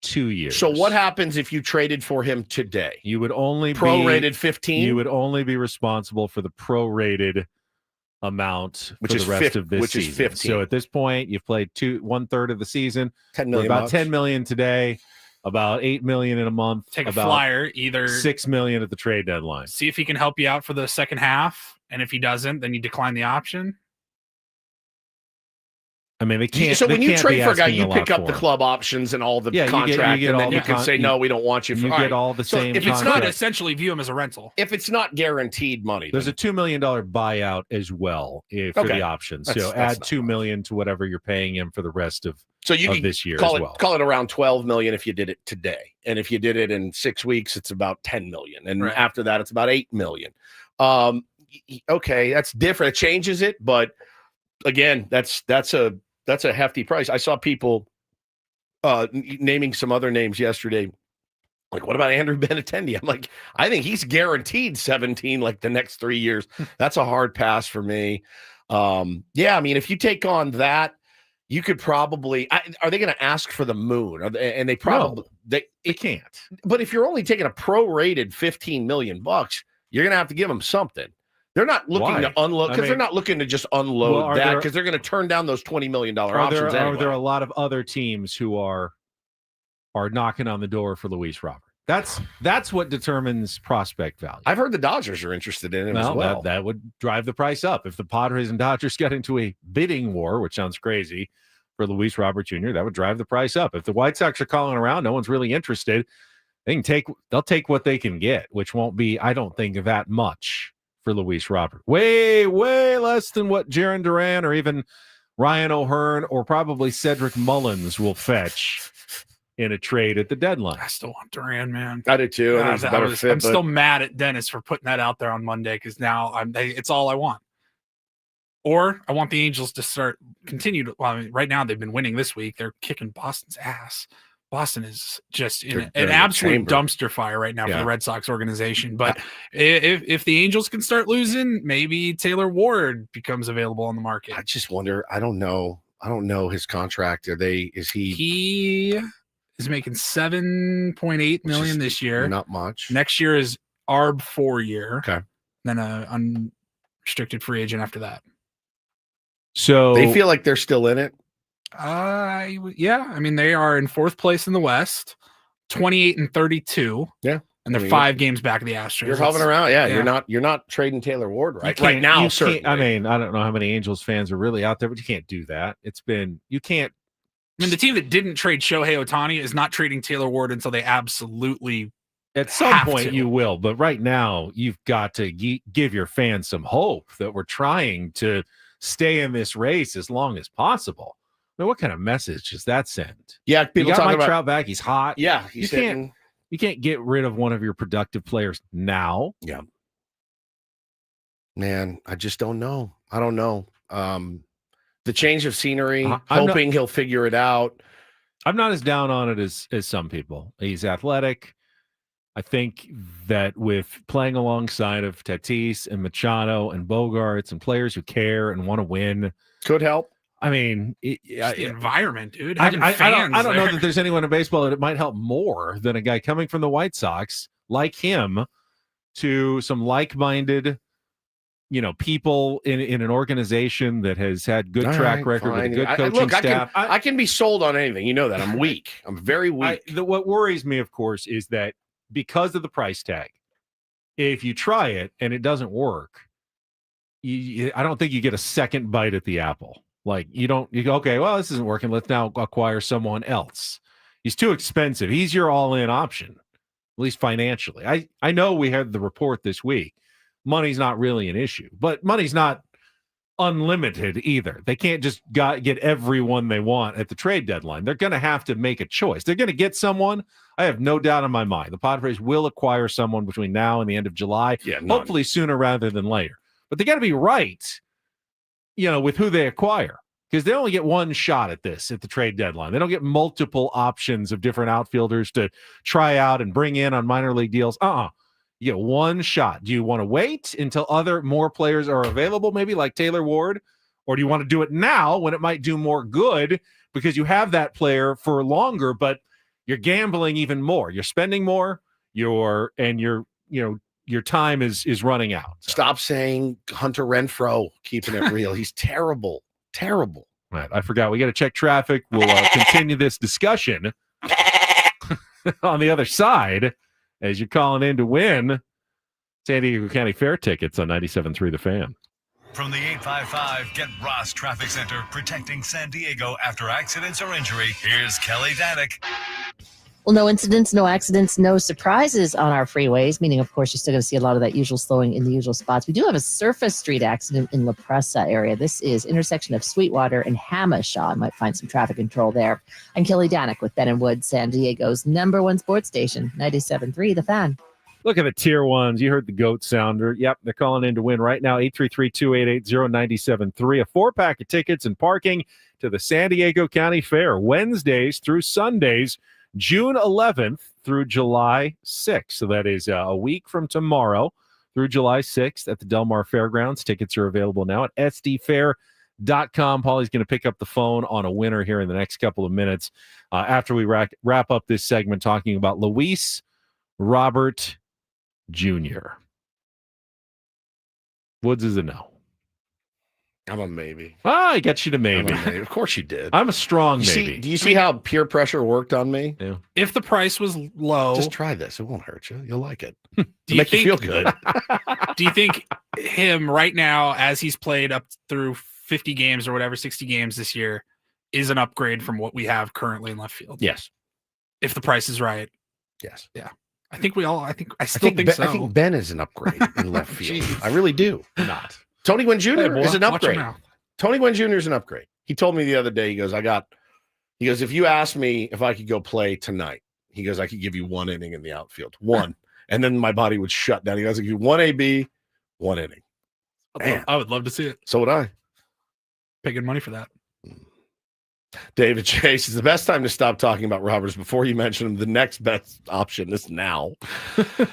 2 years. So what happens if you traded for him today? You would only prorated 15. You would only be responsible for the prorated amount for the rest of this season. 15. So at this point, you've played 1/3 of the season. $10 million. About $10 million today. About $8 million in a month. Take a about flyer, either $6 million at the trade deadline. See if he can help you out for the second half, and if he doesn't, then you decline the option. I mean, they can't. So when you trade for a guy, you pick up the him. club options and all the contract, you get and all then you can say, no, we don't want you. You get all the same. If it's not, essentially view him as a rental. If it's not guaranteed money, there's a $2 million buyout as well for the option. So add $2 million to whatever you're paying him for the rest of this year. Call it around $12 million if you did it today, and if you did it in 6 weeks, it's about $10 million, and after that, it's about $8 million. Okay, that's different. It changes it, but again, that's a hefty price. I saw people naming some other names yesterday. Like, what about Andrew Benintendi? I'm like, I think he's guaranteed 17 like the next 3 years. That's a hard pass for me. Yeah, I mean, if you take on that, you could probably. Are they going to ask for the moon? And they probably they can't. But if you're only taking a prorated $15 million, you're going to have to give them something. They're not looking to unload because they're not looking to just unload that because they're going to turn down those $20 million options anyway. Are there a lot of other teams who are knocking on the door for Luis Robert? That's what determines prospect value. I've heard the Dodgers are interested in him as well. That would drive the price up. If the Padres and Dodgers got into a bidding war, which sounds crazy, for Luis Robert Jr., that would drive the price up. If the White Sox are calling around, no one's really interested. They'll take what they can get, which won't be, I don't think, that much for Luis Robert. Way, way less than what Jarren Duran or even Ryan O'Hearn or probably Cedric Mullins will fetch in a trade at the deadline. I still want Duran, man. I do too. I'm still mad at Dennis for putting that out there on Monday because now it's all I want. Or I want the Angels to continue to. Well, I mean, right now they've been winning this week. They're kicking Boston's ass. Boston is just in an absolute dumpster fire right now for the Red Sox organization. But if the Angels can start losing, maybe Taylor Ward becomes available on the market. I just wonder. I don't know his contract. He is making $7.8 million this year. Not much. Next year is ARB 4-year. Okay. Then an unrestricted free agent after that. So they feel like they're still in it. Yeah. I mean, they are in 4th place in the West, 28-32. Yeah. And they're 5 games back of the Astros. You're hovering around. Yeah. You're not trading Taylor Ward right now. Certainly. I mean, I don't know how many Angels fans are really out there, but you can't do that. You can't. I mean, the team that didn't trade Shohei Ohtani is not trading Taylor Ward until they absolutely at some point you will. But right now, you've got to give your fans some hope that we're trying to stay in this race as long as possible. I mean, what kind of message does that send? Yeah, people got talking Mike about Trout back. He's hot. Yeah, you can't get rid of one of your productive players now. Yeah, man, I just don't know. I don't know. The change of scenery, hoping he'll figure it out. I'm not as down on it as some people. He's athletic. I think that with playing alongside of Tatis and Machado and Bogarts and players who care and want to win, could help. I mean, the environment, dude. I don't know that there's anyone in baseball that it might help more than a guy coming from the White Sox like him to some like-minded, people in an organization that has had good track record with a good coaching staff. I can be sold on anything. You know that. I'm weak. I'm very weak. What worries me, of course, is that because of the price tag, if you try it and it doesn't work, I don't think you get a second bite at the apple. Like you go, okay, well, this isn't working. Let's now acquire someone else. He's too expensive. He's your all-in option, at least financially. I know we had the report this week. Money's not really an issue, but money's not unlimited either. They can't just get everyone they want at the trade deadline. They're going to have to make a choice. They're going to get someone. I have no doubt in my mind. The Padres will acquire someone between now and the end of July, hopefully sooner rather than later. But they got to be right, with who they acquire, because they only get one shot at this at the trade deadline. They don't get multiple options of different outfielders to try out and bring in on minor league deals. You get one shot. Do you want to wait until more players are available, maybe like Taylor Ward? Or do you want to do it now when it might do more good because you have that player for longer, but you're gambling even more. You're spending more, your time is running out. So. Stop saying Hunter Renfroe, keeping it real. He's terrible. Terrible. Right. I forgot. We got to check traffic. We'll continue this discussion on the other side. As you're calling in to win San Diego County Fair tickets on 97.3 The Fan. From the 855 Get Ross Traffic Center, protecting San Diego after accidents or injury, here's Kelly Danick. Well, no incidents, no accidents, no surprises on our freeways, meaning, of course, you're still going to see a lot of that usual slowing in the usual spots. We do have a surface street accident in La Presa area. This is intersection of Sweetwater and Hamashaw. I might find some traffic control there. I'm Kelly Danick with Ben and Wood, San Diego's #1 sports station, 97.3 The Fan. Look at the tier ones. You heard the goat sounder. Yep, they're calling in to win right now. 833-288-0973. A 4-pack of tickets and parking to the San Diego County Fair, Wednesdays through Sundays, June 11th through July 6th. So that is a week from tomorrow through July 6th at the Del Mar Fairgrounds. Tickets are available now at sdfair.com. Paulie's going to pick up the phone on a winner here in the next couple of minutes after we wrap up this segment talking about Luis Robert Jr. Woods is a no. I'm a maybe. I got you to maybe. Of course you did. I'm a strong maybe. Do you see how peer pressure worked on me? Yeah. If the price was low, just try this. It won't hurt you. You'll like it. Make you feel good. Do you think him right now, as he's played up through 50 games or whatever, 60 games this year, is an upgrade from what we have currently in left field? Yes. If the price is right. Yes. Yeah. I think so. I think Ben is an upgrade in left field. I really do. Not. Tony Gwynn Jr. is an upgrade. Now. Tony Gwynn Jr. is an upgrade. He told me the other day, he goes, if you asked me if I could go play tonight, he goes, I could give you 1 inning in the outfield. 1. And then my body would shut down. He goes, I give you 1 AB, 1 inning. Man, I would love to see it. So would I. Pay good money for that. David Chase, is the best time to stop talking about robbers before you mention them. The next best option is now.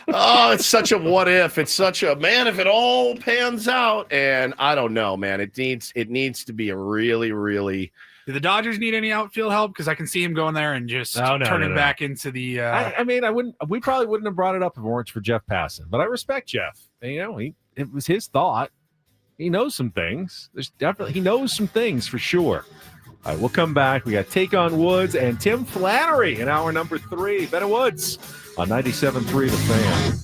Oh, it's such a what if. It's such a, man, if it all pans out. And I don't know, man. It needs to be a really, really. Do the Dodgers need any outfield help? Because I can see him going there and just turning back into the. I mean, we probably wouldn't have brought it up if it weren't for Jeff Passan. But I respect Jeff. It was his thought. He knows some things. He knows some things for sure. All right, we'll come back. We got Take on Woods and Tim Flannery in hour number 3. Ben Woods on 97.3 The Fan.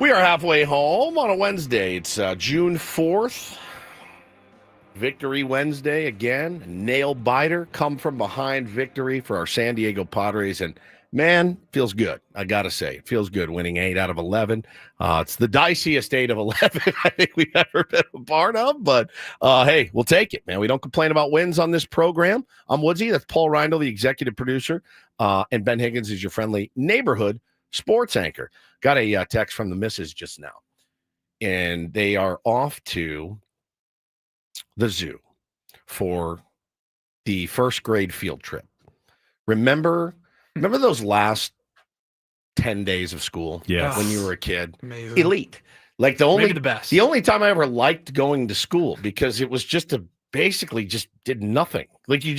We are halfway home on a Wednesday. It's June 4th. Victory Wednesday again. Nail biter. Come from behind victory for our San Diego Padres. And man, feels good. I got to say, it feels good winning 8 out of 11. It's the diciest 8 of 11 I think we've ever been a part of. But hey, we'll take it, man. We don't complain about wins on this program. I'm Woodsy. That's Paul Reindl, the executive producer. And Ben Higgins is your friendly neighborhood sports anchor. Got a text from the missus just now. And they are off to the zoo for the first grade field trip. Remember those last 10 days of school? Yes. When you were a kid? Amazing. Elite. Like Maybe the best. The only time I ever liked going to school, because it was just basically just did nothing. Like you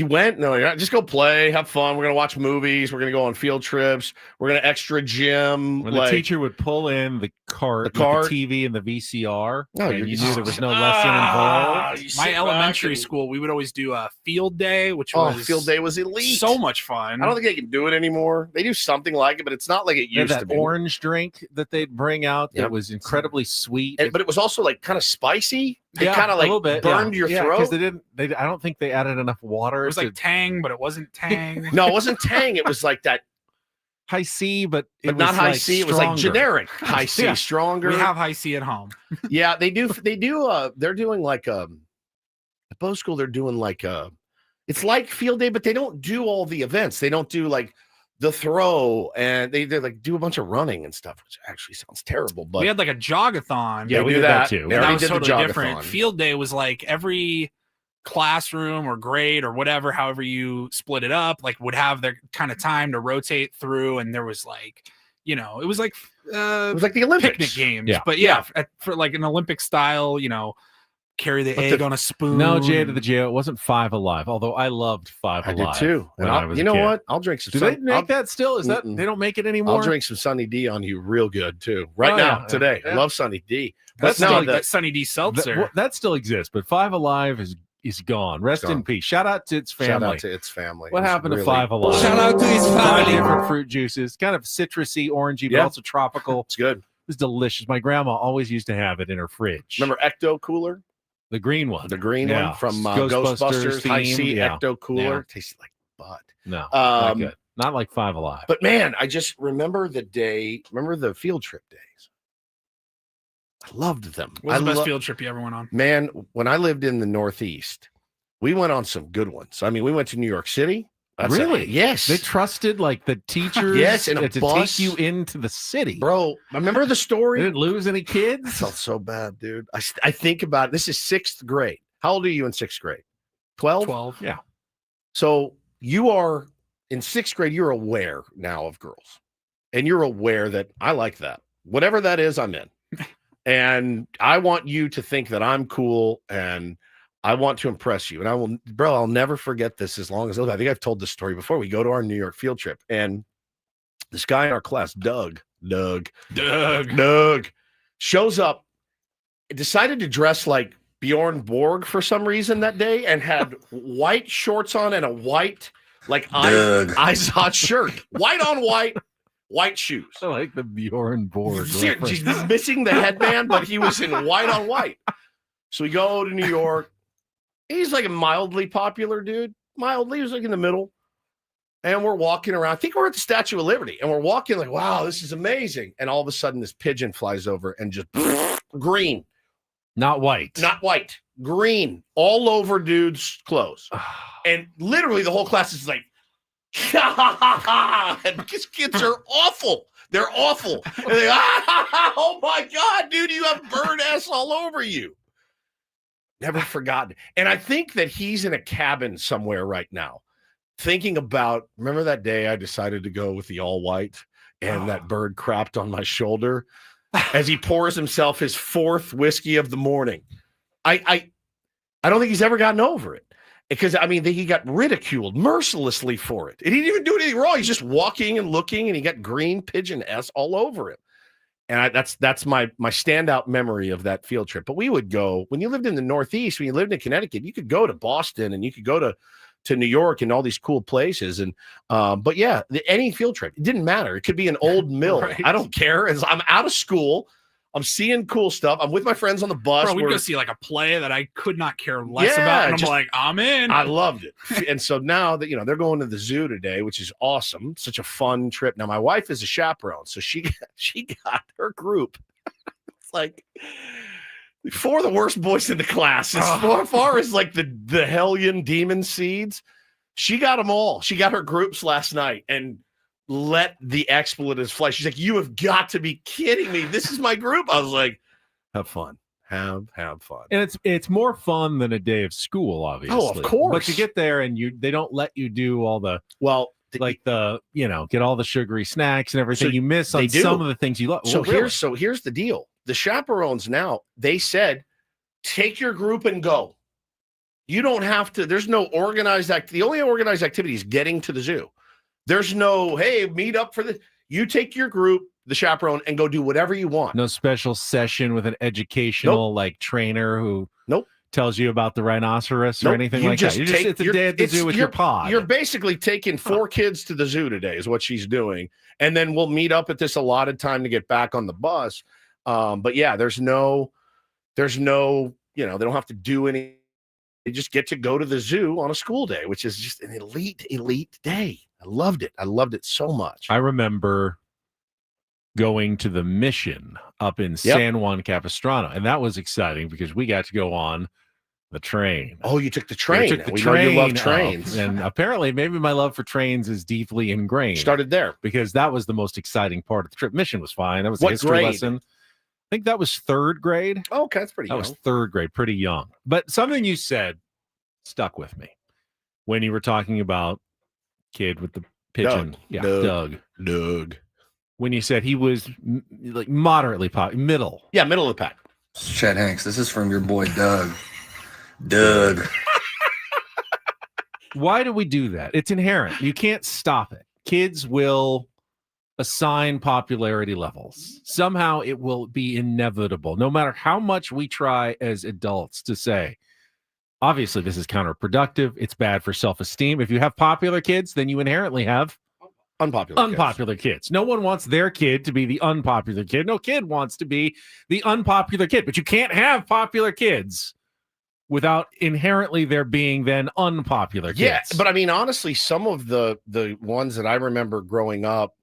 went and they're like, just go play, have fun. We're going to watch movies. We're going to go on field trips. We're going to extra gym. When the teacher would pull in the cart with the TV and the VCR, and you knew there was no lesson involved. My elementary school, we would always do a field day, which was field day was elite. so much fun. I don't think they can do it anymore. They do something like it, but it's not like it used to be. Orange drink that they'd bring out that was incredibly sweet. But it was also like kind of spicy. It Yeah, kind of a like little bit, burned your throat. Because I don't think they added enough water. It was like Tang, but it wasn't Tang. No, it wasn't Tang. It was like that. High C, but it was not high like C. It was like stronger. generic high C, Yeah. stronger. We have high C at home. Yeah, they do. They're doing like at both school. They're doing like it's like field day, but they don't do all the events. They don't do like the throw, and they like do a bunch of running and stuff, which actually sounds terrible. But We had like a jogathon. yeah, we did do that that too. They And that already was did the totally jogathon. different. Field day was like every classroom or grade or whatever, however you split it up, like would have their kind of time to rotate through, and there was like, it was like It was like the Olympics. picnic games. Yeah. But for like an Olympic style, carry the But egg on a spoon. No, J to the J. It wasn't Five Alive, although I loved Five I Alive. did too. when And I was you a know kid. what? I'll drink some. Do they make that still? Is that Mm-mm. they don't make it anymore? I'll drink some Sunny D on you real good too. Right Oh, now, yeah. today. Yeah. I love Sunny D. That's But still no, that Sunny D seltzer. That still exists, but Five Alive is gone. Rest in Gone. peace. Shout out to its family. Shout out to its family. What It was happened to really- Five Alive? Shout out to his 5 family. different fruit juices, kind of citrusy, orangey, Yeah. but also tropical. It's good. It was delicious. My grandma always used to have it in her fridge. Remember Ecto Cooler? the green one? The green Yeah. one from Ghostbusters Ghostbusters. High C themed, yeah. Ecto Cooler. Yeah. Tastes like butt. No, not Um, good. Not like Five Alive. But man, I just remember the field trip days. I loved them. What's I the best lo- field trip you ever went on? Man, when I lived in the Northeast, we went on some good ones. I mean, we went to New York City. Really? Yes. They trusted like the teachers Yes, in a to bus. take you into the city. Bro, remember the They story? didn't lose any I kids. felt so bad, dude. I think about it. This is 6th grade. How old are you in 6th grade? 12? 12. Yeah. So you are in 6th grade, you're aware now of girls. And you're aware that I like that. Whatever that is, I'm in. And I want you to think that I'm cool and I want to impress you. And I'll never forget this as long as I live. I think I've told this story before. We go to our New York field trip, and this guy in our class, Doug, shows up, decided to dress like Bjorn Borg for some reason that day, and had white shorts on and a white, like eyes hot shirt, white on white shoes. I like the Bjorn Borg. Seriously, he's missing the headband, but he was in white on white. So we go to New York. He's like a mildly popular dude. Mildly, he was like in the middle. And we're walking around. I think we're at the Statue of Liberty. And we're walking like, wow, this is amazing. And all of a sudden, this pigeon flies over and just green. Not white. Not white. Green. All over dude's clothes. And literally the whole class is like, and these kids are awful. They're awful. And they, oh my God, dude, you have bird ass all over you. Never forgotten. And I think that he's in a cabin somewhere right now, thinking about, remember that day I decided to go with the all white and that bird crapped on my shoulder as he pours himself his 4th whiskey of the morning. I don't think he's ever gotten over it. Because, I mean, he got ridiculed mercilessly for it. And he didn't even do anything wrong. He's just walking and looking, and he got green pigeon S all over him. And that's my standout memory of that field trip. But we would go, when you lived in the Northeast, when you lived in Connecticut, you could go to Boston and you could go to New York and all these cool places. And but yeah, any field trip, it didn't matter. It could be an old mill. Right. I don't care. As I'm out of school, I'm seeing cool stuff. I'm with my friends on the bus. Bro, we'd go see like a play that I could not care less Yeah, about. And just- I'm like, I'm in. I loved it. And so now that, they're going to the zoo today, which is awesome. Such a fun trip. Now, my wife is a chaperone, so she got her group. It's like 4 of the worst boys in the class. As far as like the hellion demon seeds, she got them all. She got her groups last night and let the expletives fly. She's like, you have got to be kidding me. This is my group. I was like, have fun. Have fun. And it's more fun than a day of school, obviously. Oh, of course. But to get there and they don't let you do all the get all the sugary snacks and everything So you miss on they do. some of the things you love. So Well, really? here's the deal. The chaperones now, they said, take your group and go. You don't have to. There's no organized the only organized activity is getting to the zoo. There's no, hey, meet up for this. You take your group, the chaperone, and go do whatever you want. No special session with an educational trainer who tells you about the rhinoceros or anything You like just that. take It's a day at the zoo with your pod. You're basically taking 4 kids to the zoo today is what she's doing. And then we'll meet up at this allotted time to get back on the bus. But yeah, there's no, they don't have to do any. They just get to go to the zoo on a school day, which is just an elite day. I loved it. I loved it so much. I remember going to the Mission up in San Juan Capistrano, and that was exciting because we got to go on the train. Oh, you took the train. We took the We train. know you love up, trains. and apparently maybe my love for trains is deeply ingrained. Started there. Because that was the most exciting part of the trip. Mission was fine. That was a What history grade? lesson. I think that was 3rd grade. Oh, okay, that's pretty That young. was 3rd grade, pretty young. But something you said stuck with me when you were talking about kid with the pigeon. Doug. Yeah, Doug. When you said he was like moderately middle. Yeah, middle of the pack. Chet Hanks, this is from your boy Doug. Doug. Why do we do that? It's inherent. You can't stop it. Kids will assign popularity levels. Somehow it will be inevitable, no matter how much we try as adults to say, obviously this is counterproductive. It's bad for self-esteem. If you have popular kids, then you inherently have unpopular kids. No one wants their kid to be the unpopular kid. No kid wants to be the unpopular kid, but you can't have popular kids without inherently there being then unpopular kids. Yeah, but I mean, honestly, some of the ones that I remember growing up,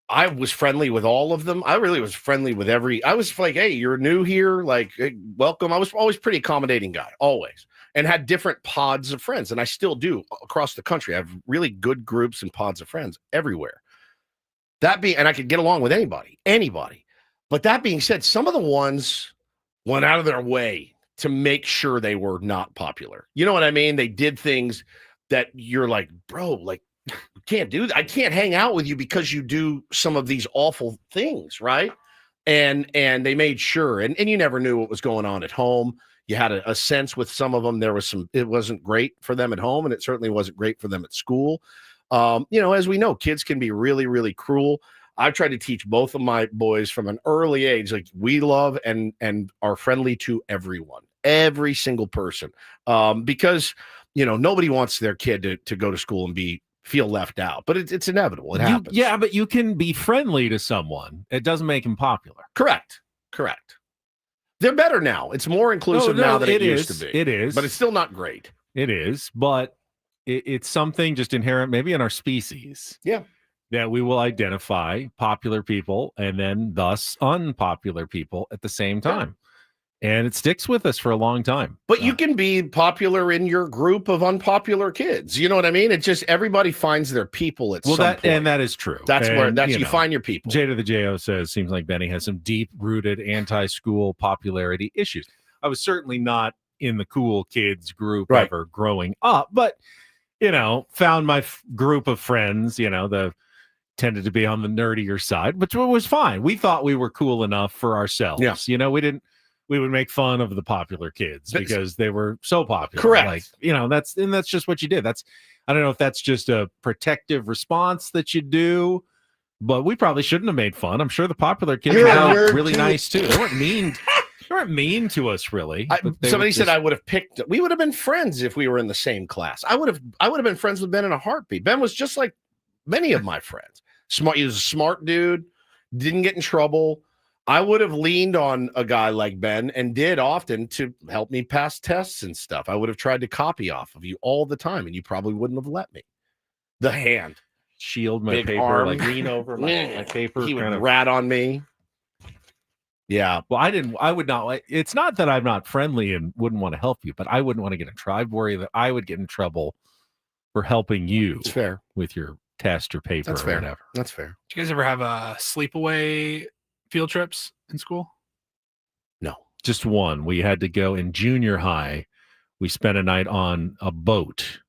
I was friendly with all of them. I really was friendly with I was like, hey, you're new here, like, hey, welcome. I was always pretty accommodating guy, always, and had different pods of friends, and I still do across the country. I have really good groups and pods of friends everywhere. And I could get along with anybody. But that being said, some of the ones went out of their way to make sure they were not popular. You know what I mean? They did things that you're like, bro, like, you can't do that. I can't hang out with you because you do some of these awful things, right? And they made sure, and you never knew what was going on at home. You had a sense with some of them. There was it wasn't great for them at home, and it certainly wasn't great for them at school. As we know, kids can be really, really cruel. I've tried to teach both of my boys from an early age, like, we love and are friendly to everyone, every single person, because nobody wants their kid to go to school and feel left out, but it's inevitable. It happens. Yeah, but you can be friendly to someone. It doesn't make him popular. Correct. They're better now. It's more inclusive now than it used to be. It is. But it's still not great. It is, but it's something just inherent, maybe in our species. Yeah. That we will identify popular people and then thus unpopular people at the same time. And it sticks with us for a long time. But you can be popular in your group of unpopular kids. You know what I mean? It's just everybody finds their people at some point. And that is true. That's where you find your people. Jay to the J.O. says, seems like Benny has some deep-rooted anti-school popularity issues. I was certainly not in the cool kids group ever growing up, but, found my group of friends, tended to be on the nerdier side, which was fine. We thought we were cool enough for ourselves. Yeah. We would make fun of the popular kids because they were so popular. Correct. Like, that's just what you did. I don't know if that's just a protective response that you do, but we probably shouldn't have made fun. I'm sure the popular kids were really nice too. They weren't mean. They weren't mean to us, really. Somebody said I would have picked. We would have been friends if we were in the same class. I would have been friends with Ben in a heartbeat. Ben was just like many of my friends. Smart. He was a smart dude. Didn't get in trouble. I would have leaned on a guy like Ben and did often to help me pass tests and stuff. I would have tried to copy off of you all the time, and you probably wouldn't have let me. The hand. Shield my Big paper, arm. like lean over my paper. He would kind of rat on me. Yeah. Well, I would not like. It's not that I'm not friendly and wouldn't want to help you, but I wouldn't want to get in trouble. I'd worry that I would get in trouble for helping you. It's fair. With your test or paper That's or fair. whatever. That's fair. Did you guys ever have sleepaway field trips in school? No. Just one. We had to go in junior high. We spent a night on a boat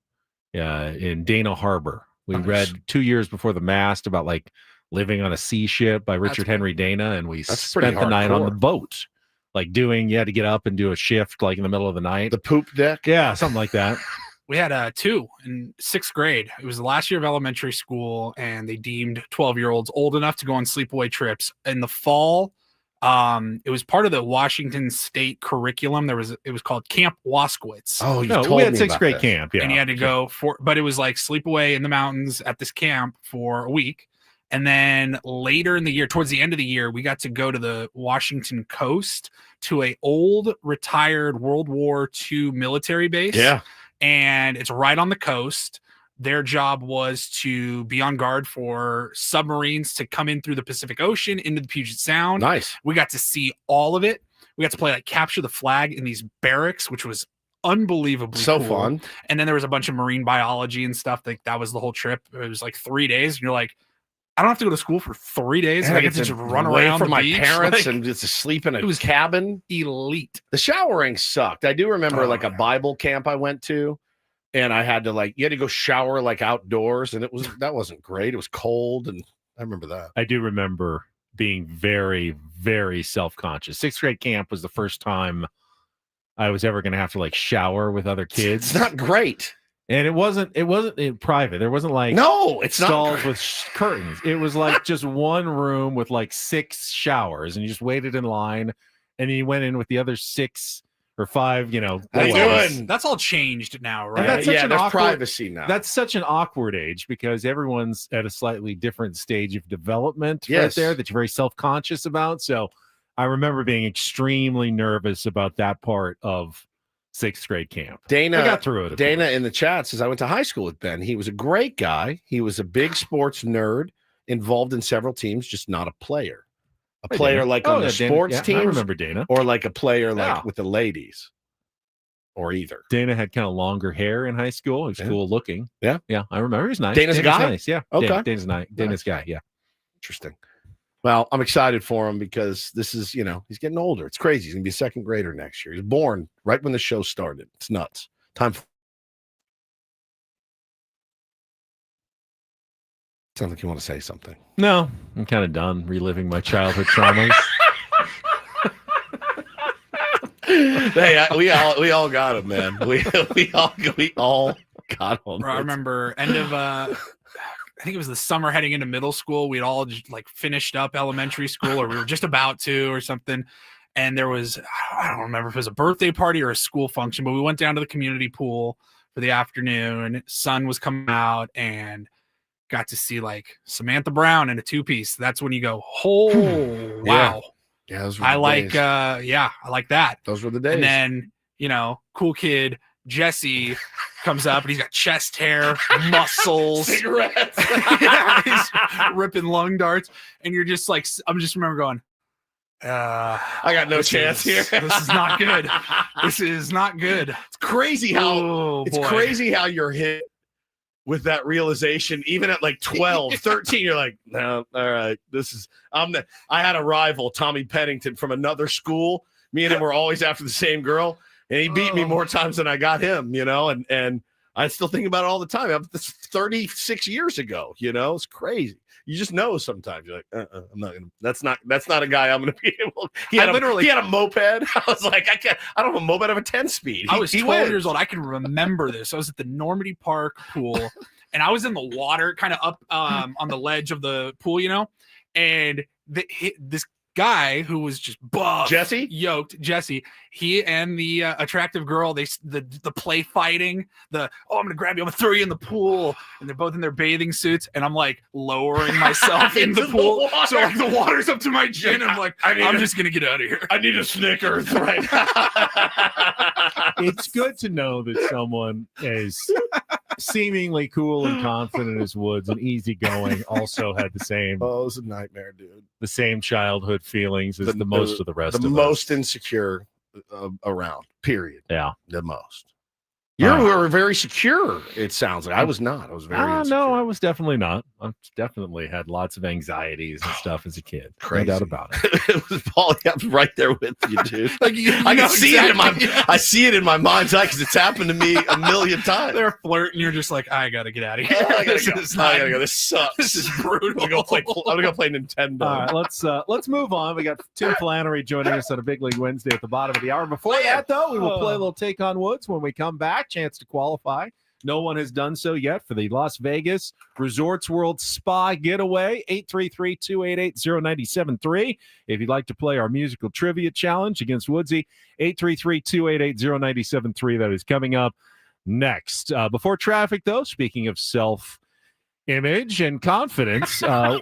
in Dana Harbor. We read 2 years before the mast about like living on a sea ship by Richard Henry Dana, and we spent the night on the boat, like you had to get up and do a shift like in the middle of the night. The poop deck? Yeah, something like that. We had two in sixth grade. It was the last year of elementary school, and they deemed 12-year-olds old enough to go on sleepaway trips. In the fall, it was part of the Washington State curriculum. It was called Camp Waskowitz. Oh, we had sixth grade camp, yeah. And you had to go but it was like sleepaway in the mountains at this camp for a week. And then later in the year, towards the end of the year, we got to go to the Washington coast to a old retired World War II military base. Yeah. And it's right on the coast. Their job was to be on guard for submarines to come in through the Pacific Ocean into the Puget Sound. Nice. We got to see all of it. We got to play like capture the flag in these barracks, which was unbelievably so cool. Fun. And then there was a bunch of marine biology and stuff. Like that was the whole trip. It was like 3 days. And you're like, I don't have to go to school for 3 days. And I get to just run around from the my beach. parents Like, and just sleep in a cabin. Elite. The showering sucked. I do remember a Bible camp I went to, and I had to you had to go shower like outdoors, and that wasn't great. It was cold, and I remember that. I do remember being very, very self-conscious. Sixth grade camp was the first time I was ever going to have to shower with other kids. It's not great. And it wasn't in private. There wasn't it's stalls not with curtains. It was just one room with 6 showers, and you just waited in line, and then you went in with the other 6 or 5. That's all changed now, right? And that's there's privacy now. That's such an awkward age because everyone's at a slightly different stage of development right Yes. there that you're very self-conscious about. So I remember being extremely nervous about that part of sixth grade camp. Dana I got through it. Dana in the chat says, I went to high school with Ben. He was a great guy. He was a big sports nerd, involved in several teams, just not a player. A player Dana. on the sports team. I remember Dana. Or a player with the ladies. Or either. Dana had kind of longer hair in high school. He was cool looking. Yeah. Yeah. I remember. He was nice. Dana's guy? Nice. Yeah. Okay. Dana's guy. Yeah. Interesting. Well, I'm excited for him because this is, he's getting older. It's crazy. He's going to be a second grader next year. He was born right when the show started. It's nuts. Sounds like you want to say something. No, I'm kind of done reliving my childhood traumas. Hey, we all got them, man. We all got them. I remember end of I think it was the summer heading into middle school. We'd all just finished up elementary school, or we were just about to, or something. And there was, I don't remember if it was a birthday party or a school function, but we went down to the community pool for the afternoon. Sun was coming out and got to see Samantha Brown in a 2-piece. That's when you go, oh, wow. Yeah, those were I the like, days. I like that. Those were the days. And then, cool kid Jesse comes up and he's got chest hair, muscles, cigarettes, he's ripping lung darts, and you're just I'm just remember going, I got no chance here. This is not good. This is not good. It's crazy how you're hit with that realization, even at 12, 13, you're like, no, all right, I had a rival, Tommy Pennington, from another school. Me and him were always after the same girl, and he beat me more times than I got him, and I still think about it all the time. This 36 years ago, it's crazy. You just know sometimes you're like, I'm not gonna. That's not a guy I'm gonna be able. He had a moped. I was like, I don't have a moped. I have a 10-speed. I was 12 years old. I can remember this. I was at the Normandy Park pool, and I was in the water, kind of up on the ledge of the pool, and this guy who was just buff, Jesse? yoked, Jesse. He and the attractive girl, the play fighting, I'm gonna grab you, I'm gonna throw you in the pool, and they're both in their bathing suits, and I'm like lowering myself in the pool, so like the water's up to my chin. I'm like, I'm just gonna get out of here. I need a Snickers right now. It's good to know that someone is seemingly cool and confident as Woods and easygoing also had the same. Oh, it was a nightmare, dude. The same childhood feelings as the most of the rest of us. The most insecure around, period. Yeah. The most. You were very secure, it sounds like. I was not. I was very insecure. No, I was definitely not. I definitely had lots of anxieties and stuff as a kid. Crazy. No doubt about it. It was Paulie. I'm right there with you, dude. Like, I can see it in my I see it in my mind's eye because it's happened to me a million times. They're flirting. You're just like, I gotta get out of here. I gotta go. This sucks. This is brutal. I'm gonna go play Nintendo. All right, let's move on. We got Tim Flannery joining us on a Big League Wednesday at the bottom of the hour. Before that, though, we will play a little Take on Woods when we come back. Chance to qualify. No one has done so yet for the Las Vegas Resorts World Spa Getaway. 833-288-0973. If you'd like to play our musical trivia challenge against Woodsy, 833-288-0973. That is coming up next. Before traffic, though, speaking of self-image and confidence, I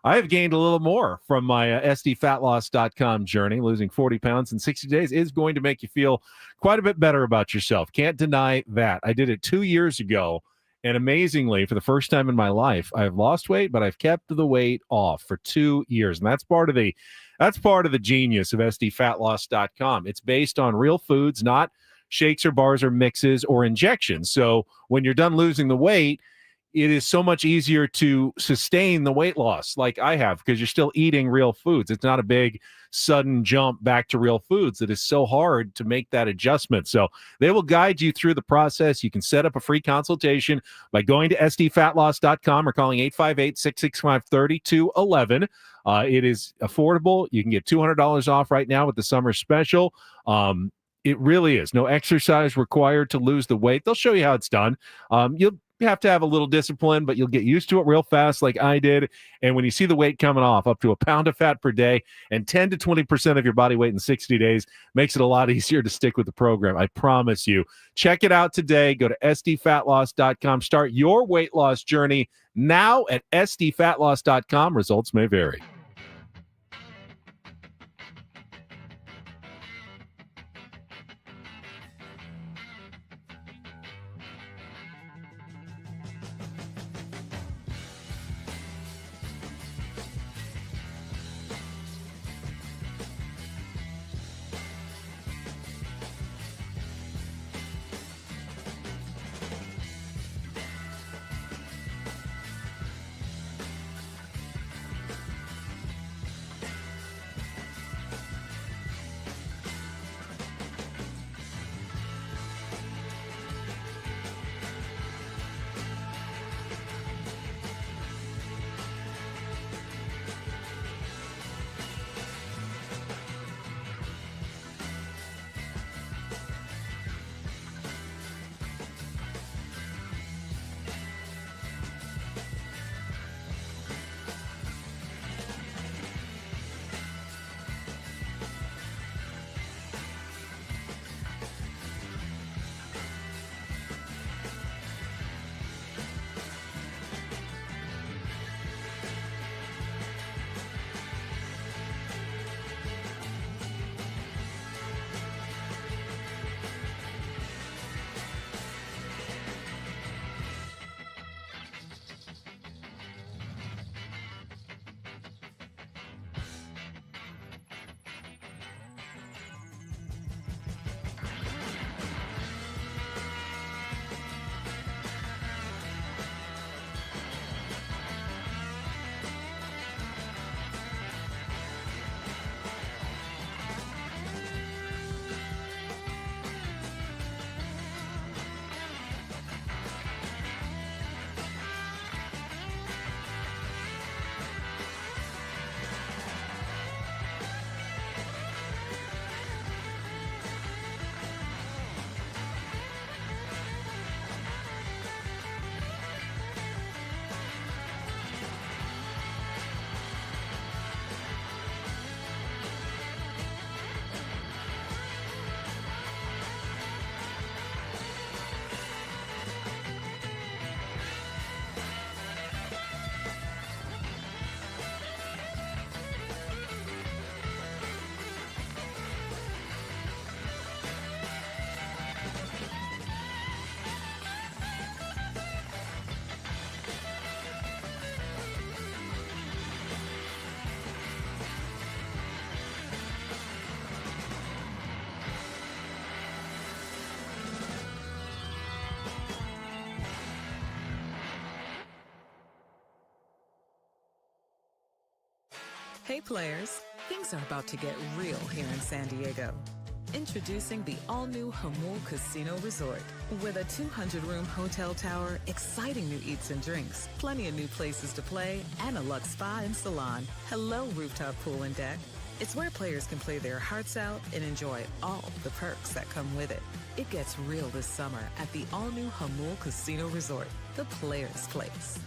have gained a little more from my SDFatLoss.com journey. Losing 40 pounds in 60 days is going to make you feel quite a bit better about yourself. Can't deny that. I did it 2 years ago, and amazingly, for the first time in my life, I've lost weight, but I've kept the weight off for 2 years, and that's part of the genius of SDFatLoss.com. It's based on real foods, not shakes or bars or mixes or injections. So when you're done losing the weight, it is so much easier to sustain the weight loss like I have because you're still eating real foods. It's not a big sudden jump back to real foods. It is so hard to make that adjustment. So they will guide you through the process. You can set up a free consultation by going to sdfatloss.com or calling 858-665-3211. It is affordable. You can get $200 off right now with the summer special. It really is. No exercise required to lose the weight. They'll show you how it's done. You have to have a little discipline, but you'll get used to it real fast like I did. And when you see the weight coming off up to a pound of fat per day and 10 to 20% of your body weight in 60 days, makes it a lot easier to stick with the program. I promise you. Check it out today. Go to sdfatloss.com. Start your weight loss journey now at sdfatloss.com. Results may vary. Hey players, things are about to get real here in San Diego. Introducing the all-new Jamul Casino Resort. With a 200-room hotel tower, exciting new eats and drinks, plenty of new places to play, and a luxe spa and salon. Hello, rooftop pool and deck. It's where players can play their hearts out and enjoy all the perks that come with it. It gets real this summer at the all-new Jamul Casino Resort, the players' place.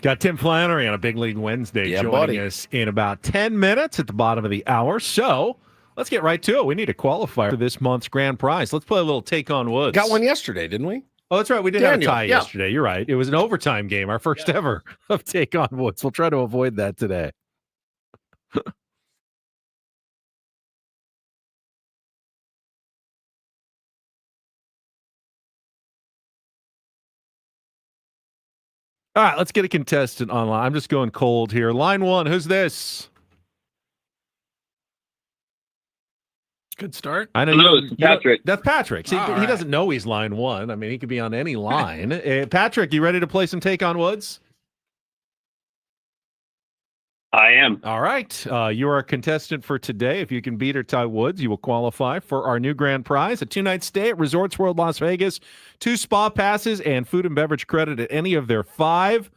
Got Tim Flannery on a Big League Wednesday joining buddy. us in about 10 minutes at the bottom of the hour. So let's get right to it. We need a qualifier for this month's grand prize. Let's play a little Take on Woods. Got one yesterday, didn't we? Oh, that's right. We did Daniel, have a tie yesterday. You're right. It was an overtime game, our first ever of Take on Woods. We'll try to avoid that today. All right, let's get a contestant online. I'm just going cold here. Line one, who's this? Good start. I know Hello, it's Patrick. That's Patrick. See, he doesn't know he's line one. I mean, he could be on any line. Patrick, you ready to play some Take on Woods? I am. All right. You are a contestant for today. If you can beat or tie Woods, you will qualify for our new grand prize, a 2-night stay at Resorts World Las Vegas, 2 spa passes, and food and beverage credit at any of their 5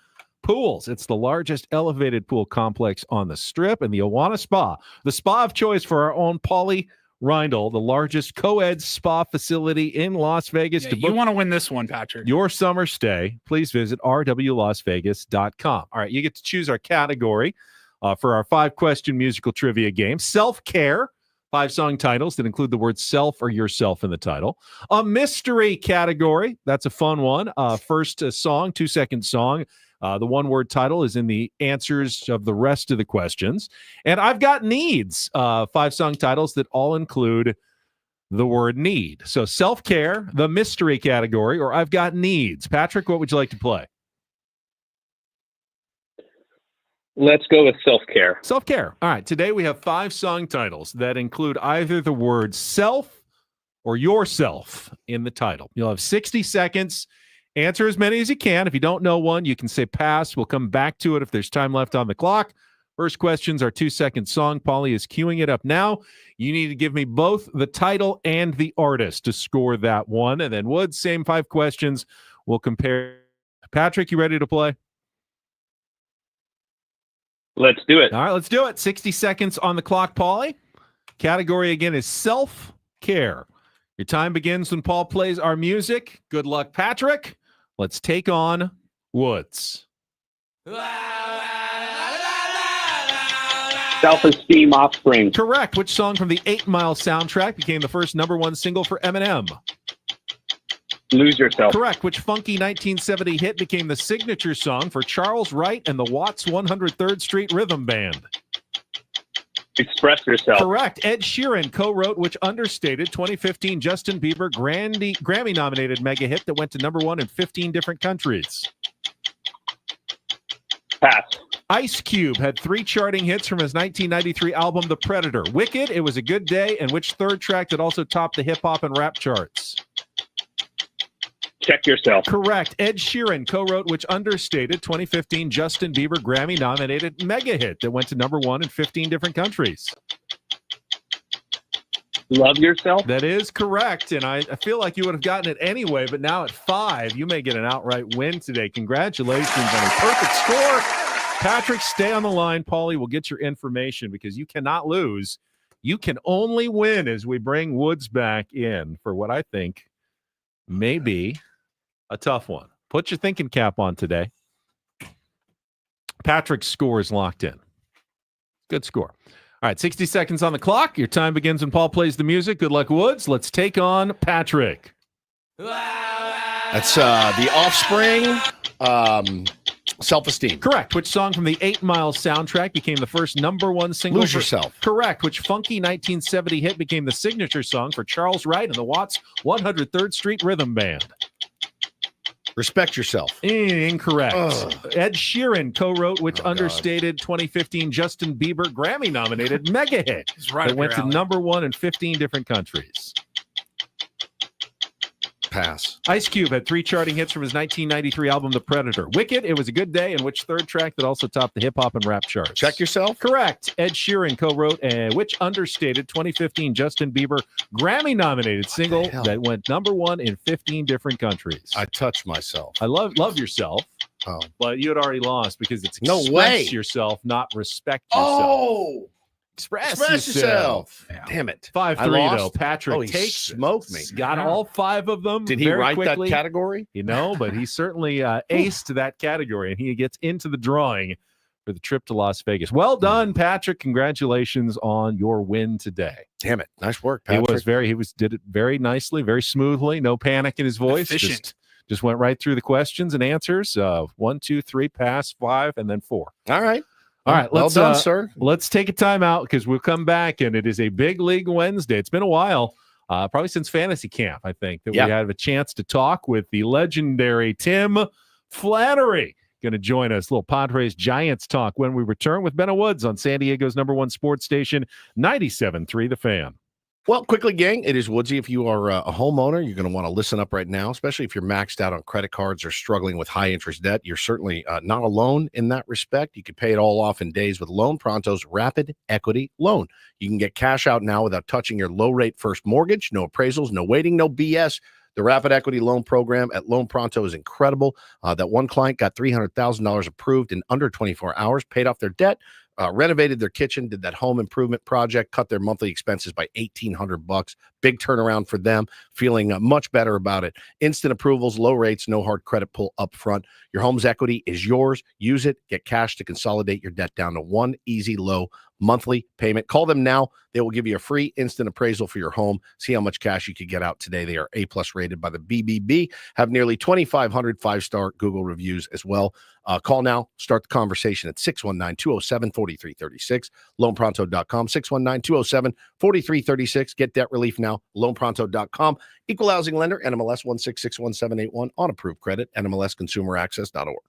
pools. It's the largest elevated pool complex on the Strip, and the Awana Spa, the spa of choice for our own Paulie Reindl, the largest co-ed spa facility in Las Vegas. Yeah, you want to win this one, Patrick. Your summer stay, please visit rwlasvegas.com. All right, you get to choose our category for our 5-question musical trivia game. Self-care, 5 song titles that include the word self or yourself in the title. A mystery category, that's a fun one. First song, 2-second song. The one-word title is in the answers of the rest of the questions. And I've got needs, 5 song titles that all include the word need. So self-care, the mystery category, or I've got needs. Patrick, what would you like to play? Let's go with self-care. Self-care. All right. Today we have 5 song titles that include either the word self or yourself in the title. You'll have 60 seconds. Answer as many as you can. If you don't know one, you can say pass. We'll come back to it if there's time left on the clock. First questions are 2-second song. Paulie is queuing it up now. You need to give me both the title and the artist to score that one. And then Woods, same 5 questions. We'll compare. Patrick, you ready to play? Let's do it. All right, let's do it. 60 seconds on the clock, Paulie. Category again is self-care. Your time begins when Paul plays our music. Good luck, Patrick. Let's take on Woods. Self-esteem Offspring. Correct. Which song from the 8 Mile soundtrack became the first #1 single for Eminem? Lose Yourself. Correct. Which funky 1970 hit became the signature song for Charles Wright and the Watts 103rd Street Rhythm Band? Express Yourself. Correct. Ed Sheeran co-wrote which understated 2015 Justin Bieber Grammy-nominated mega hit that went to #1 in 15 different countries? Pass. Ice Cube had 3 charting hits from his 1993 album The Predator. Wicked, It Was a Good Day, and which third track that also topped the hip-hop and rap charts? Check Yourself. Correct. Ed Sheeran co-wrote which understated 2015 Justin Bieber Grammy-nominated mega hit that went to #1 in 15 different countries? Love Yourself. That is correct, and I feel like you would have gotten it anyway, but now at 5, you may get an outright win today. Congratulations on a perfect score. Patrick, stay on the line. Paulie will get your information because you cannot lose. You can only win as we bring Woods back in for what I think may be a tough one. Put your thinking cap on today. Patrick's score is locked in. Good score. All right, 60 seconds on the clock. Your time begins when Paul plays the music. Good luck, Woods. Let's take on Patrick. That's the Offspring. Self-esteem. Correct. Which song from the 8 Mile soundtrack became the first #1 single? Lose Yourself. Correct. Which funky 1970 hit became the signature song for Charles Wright and the Watts 103rd Street Rhythm Band? Respect Yourself. Incorrect. Ugh. Ed Sheeran co-wrote which understated 2015 Justin Bieber Grammy-nominated mega hit right that went to alley. #1 in 15 different countries? Pass. Ice Cube had 3 charting hits from his 1993 album The Predator. Wicked, It Was a Good Day, and which third track that also topped the hip-hop and rap charts? Check Yourself. Correct. Ed Sheeran co-wrote which understated 2015 Justin Bieber Grammy-nominated single hell? that went #1 in 15 different countries? I touch myself. I love Yourself, Oh. but you had already lost because it's No express way. yourself, not respect yourself. Oh. Express yourself. Yeah. Damn it. 5-3 I though. lost? Patrick Oh, he takes smoked me. Got all 5 of them. Did he very write quickly. that category? You know, but he certainly aced that category, and he gets into the drawing for the trip to Las Vegas. Well done, Patrick. Congratulations on your win today. Damn it. Nice work, Patrick. Did it very nicely, very smoothly. No panic in his voice. Efficient. Just went right through the questions and answers. 1, 2, 3, pass, 5, and then 4. All right. All right, Well done, sir. Let's take a timeout because we'll come back, and it is a big league Wednesday. It's been a while, probably since fantasy camp, I think, that we had a chance to talk with the legendary Tim Flannery. Going to join us. Little Padres Giants talk when we return with Benno Woods on San Diego's #1 sports station, 97.3 The Fan. Well, quickly, gang, it is Woodsy. If you are a homeowner, you're going to want to listen up right now, especially if you're maxed out on credit cards or struggling with high-interest debt. You're certainly not alone in that respect. You can pay it all off in days with Loan Pronto's Rapid Equity Loan. You can get cash out now without touching your low-rate first mortgage, no appraisals, no waiting, no BS. The Rapid Equity Loan Program at Loan Pronto is incredible. That one client got $300,000 approved in under 24 hours, paid off their debt, renovated their kitchen, did that home improvement project, cut their monthly expenses by $1,800. Big turnaround for them, feeling much better about it. Instant approvals, low rates, no hard credit pull up front. Your home's equity is yours. Use it. Get cash to consolidate your debt down to one easy, low monthly payment. Call them now. They will give you a free instant appraisal for your home. See how much cash you could get out today. They are A+ rated by the BBB, have nearly 2,500 5-star Google reviews as well. Call now. Start the conversation at 619-207-4336, loanpronto.com, 619-207-4336. Get debt relief now, loanpronto.com. Equal housing lender, NMLS 1661781, on approved credit, NMLSconsumeraccess.org.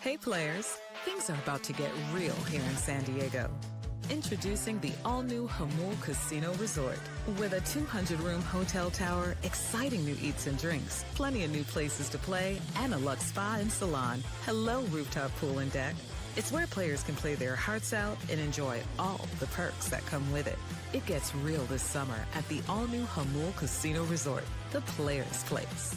Hey players, things are about to get real here in San Diego. Introducing the all-new Hamul Casino Resort. With a 200-room hotel tower, exciting new eats and drinks, plenty of new places to play, and a luxe spa and salon. Hello, rooftop pool and deck. It's where players can play their hearts out and enjoy all the perks that come with it. It gets real this summer at the all-new Hamul Casino Resort, the players' place.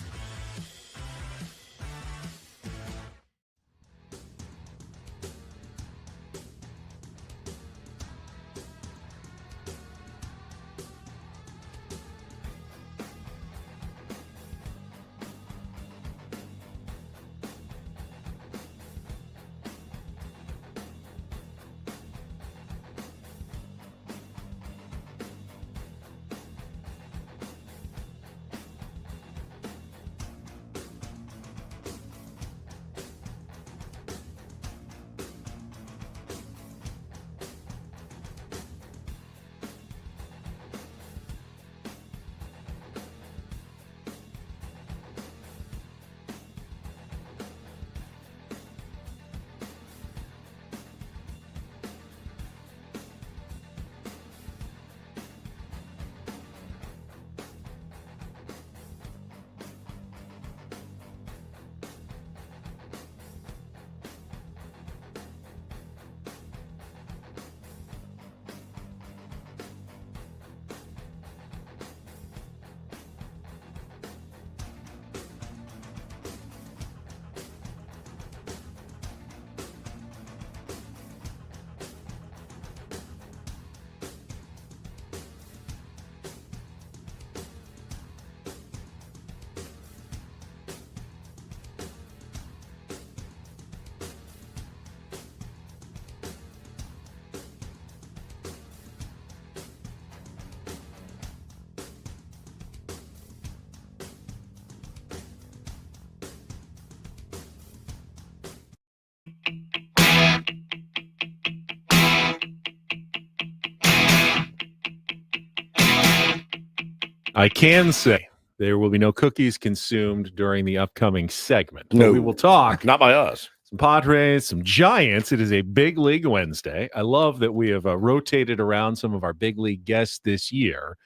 I can say there will be no cookies consumed during the upcoming segment. But No. we will talk. Not by us. Some Padres, some Giants. It is a big league Wednesday. I love that we have rotated around some of our big league guests this year,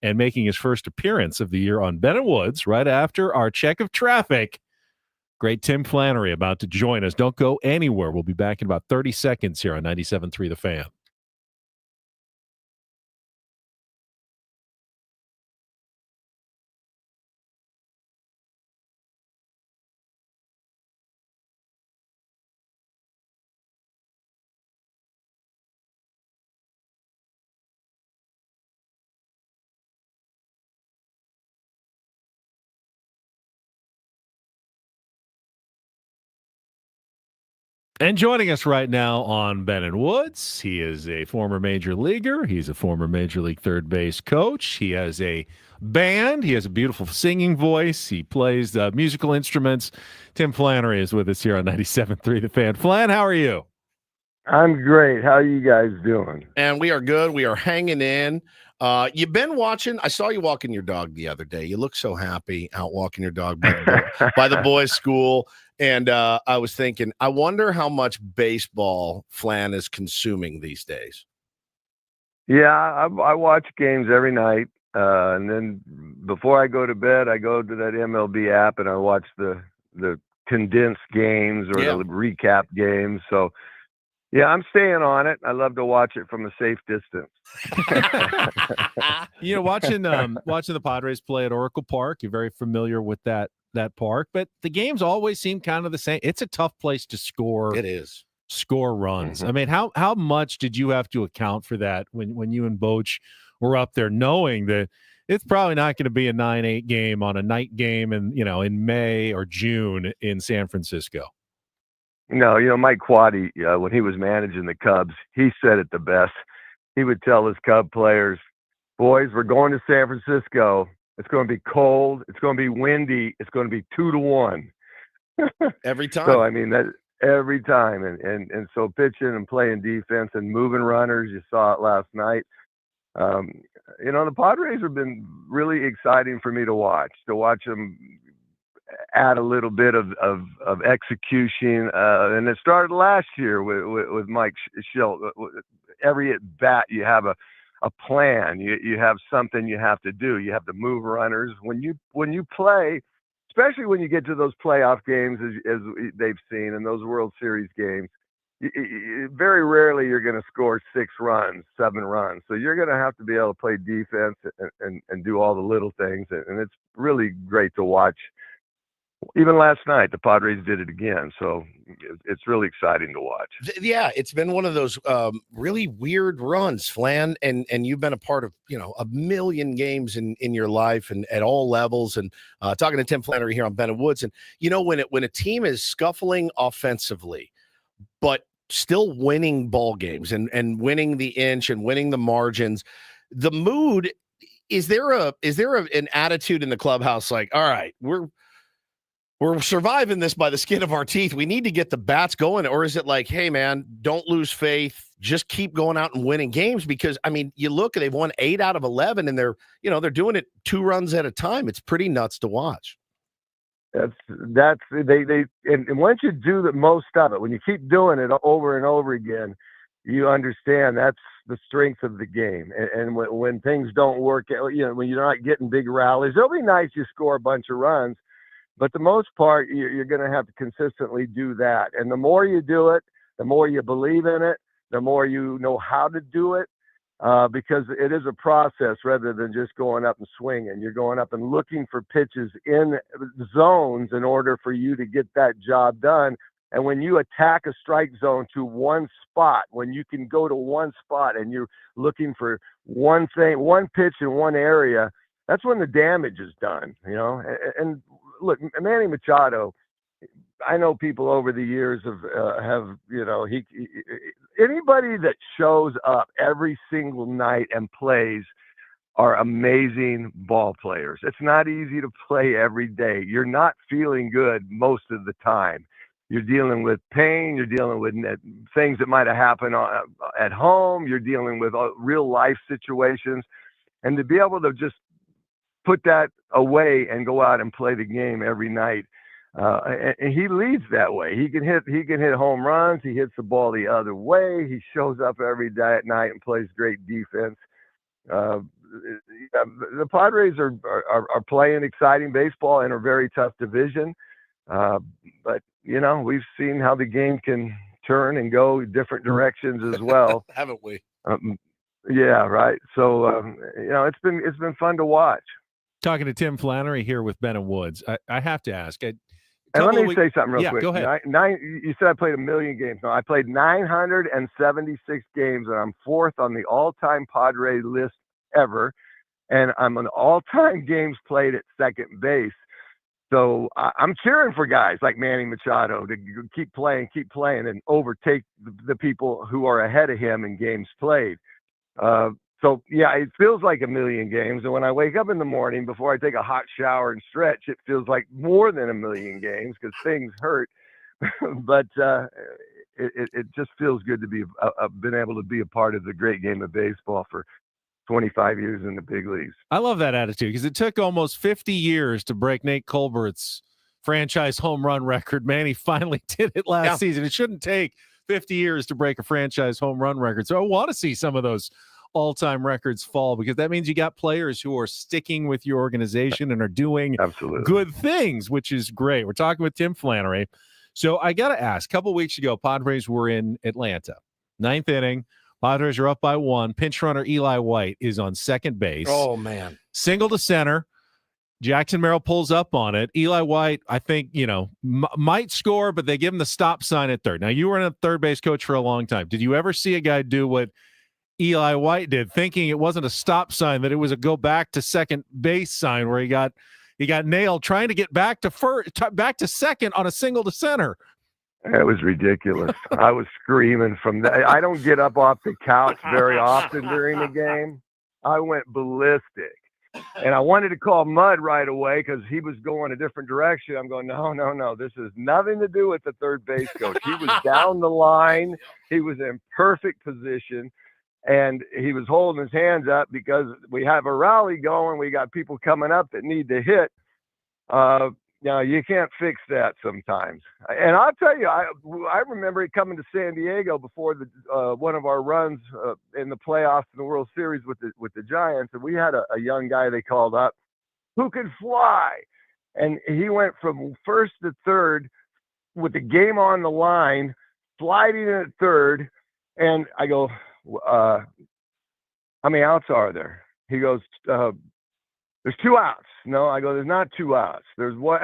and making his first appearance of the year on Ben & Woods right after our check of traffic. Great Tim Flannery about to join us. Don't go anywhere. We'll be back in about 30 seconds here on 97.3 The Fan. And joining us right now on Ben & Woods, he is a former major leaguer. He's a former major league third base coach. He has a band. He has a beautiful singing voice. He plays musical instruments. Tim Flannery is with us here on 97.3 The Fan. Flan, how are you? I'm great. How are you guys doing? And we are good. We are hanging in. You've been watching. I saw you walking your dog the other day. You look so happy out walking your dog by the boys' school. And I was thinking, I wonder how much baseball Flan is consuming these days. Yeah, I watch games every night. And then before I go to bed, I go to that MLB app and I watch the condensed games or the recap games. So, yeah, I'm staying on it. I love to watch it from a safe distance. You know, watching the Padres play at Oracle Park, you're very familiar with that park, but the games always seem kind of the same. It's a tough place to score. It is. Score runs. Mm-hmm. I mean, how much did you have to account for that when you and Boch were up there, knowing that it's probably not going to be a 9-8 game on a night game and, you know, in May or June in San Francisco? No, you know, Mike Quaddy, when he was managing the Cubs, he said it the best. He would tell his Cub players, boys, we're going to San Francisco. It's going to be cold. It's going to be windy. It's going to be 2-1. Every time. So, I mean, that every time. And so pitching and playing defense and moving runners, you saw it last night. You know, the Padres have been really exciting for me to watch them add a little bit of execution. And it started last year with Mike Schilt. Every at bat, you have a plan. You have something you have to do. You have to move runners. When you play, especially when you get to those playoff games, as they've seen, in those World Series games, very rarely you're going to score 6 runs, 7 runs. So you're going to have to be able to play defense and do all the little things. And it's really great to watch. Even last night, the Padres did it again. So it's really exciting to watch. Yeah, it's been one of those really weird runs, Flan, and you've been a part of, a million games in your life and at all levels. And talking to Tim Flannery here on Ben and Woods, and when a team is scuffling offensively, but still winning ball games and winning the inch and winning the margins, the mood, is there an attitude in the clubhouse like, all right, we're surviving this by the skin of our teeth, we need to get the bats going? Or is it like, hey man, don't lose faith, just keep going out and winning games? Because you look, they've won 8 out of 11 and they're doing it 2 runs at a time. It's pretty nuts to watch. And once you do the most of it, when you keep doing it over and over again, you understand that's the strength of the game. And when things don't work, when you're not getting big rallies, it'll be nice you score a bunch of runs, but the most part, you're going to have to consistently do that. And the more you do it, the more you believe in it, the more you know how to do it, because it is a process rather than just going up and swinging. You're going up and looking for pitches in zones in order for you to get that job done. And when you attack a strike zone to one spot, when you can go to one spot and you're looking for one thing, one pitch in one area, that's when the damage is done, And look, Manny Machado, I know people over the years anybody that shows up every single night and plays are amazing ball players. It's not easy to play every day. You're not feeling good most of the time. You're dealing with pain. You're dealing with things that might have happened at home. You're dealing with real life situations. And to be able to just put that away and go out and play the game every night, and he leads that way. He can hit home runs. He hits the ball the other way. He shows up every day at night and plays great defense. The Padres are playing exciting baseball in a very tough division, but we've seen how the game can turn and go different directions as well, haven't we? Yeah, right. So it's been fun to watch. Talking to Tim Flannery here with Ben and Woods. I have to ask. And let me say something real quick. Go ahead. You said I played 1 million games. No, I played 976 games, and I'm 4th on the all-time Padre list ever. And I'm an all-time games played at second base. So I'm cheering for guys like Manny Machado to keep playing, and overtake the people who are ahead of him in games played. So, yeah, it feels like 1 million games. And when I wake up in the morning before I take a hot shower and stretch, it feels like more than 1 million games because things hurt. But it just feels good to be been able to be a part of the great game of baseball for 25 years in the big leagues. I love that attitude because it took almost 50 years to break Nate Colbert's franchise home run record. Manny finally did it last season. It shouldn't take 50 years to break a franchise home run record. So I want to see some of those all-time records fall because that means you got players who are sticking with your organization and are doing good things, which is great. We're talking with Tim Flannery. So I got to ask, a couple weeks ago, Padres were in Atlanta. 9th inning. Padres are up by 1. Pinch runner Eli White is on second base. Oh, man. Single to center. Jackson Merrill pulls up on it. Eli White, I think, might score, but they give him the stop sign at third. Now, you were a third base coach for a long time. Did you ever see a guy do what Eli White did, thinking it wasn't a stop sign, that it was a go back to second base sign where he got nailed trying to get back to second on a single to center? It was ridiculous. I was screaming from that. I don't get up off the couch very often during the game. I went ballistic. And I wanted to call Mud right away because he was going a different direction. I'm going, no. This has nothing to do with the third base coach. He was down the line. He was in perfect position. And he was holding his hands up because we have a rally going. We got people coming up that need to hit. you can't fix that sometimes. And I'll tell you, I remember it coming to San Diego before the one of our runs in the playoffs in the World Series with the Giants, and we had a young guy they called up who could fly, and he went from first to third with the game on the line, sliding in at third, and I go, how many outs are there? He goes, there's 2 outs. No, I go, there's not 2 outs. There's one,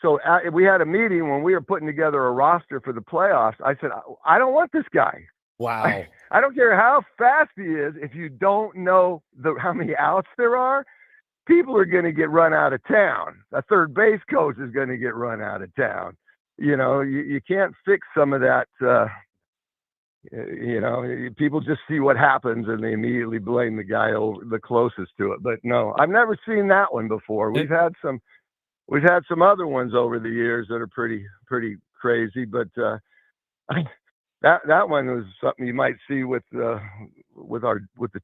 so we had a meeting when we were putting together a roster for the playoffs. I said, I don't want this guy. Wow. I don't care how fast he is. If you don't know how many outs there are, people are going to get run out of town. A third base coach is going to get run out of town. You can't fix some of that. People just see what happens and they immediately blame the guy over the closest to it. But no, I've never seen that one before. We've had some other ones over the years that are pretty crazy, but that one was something you might see with the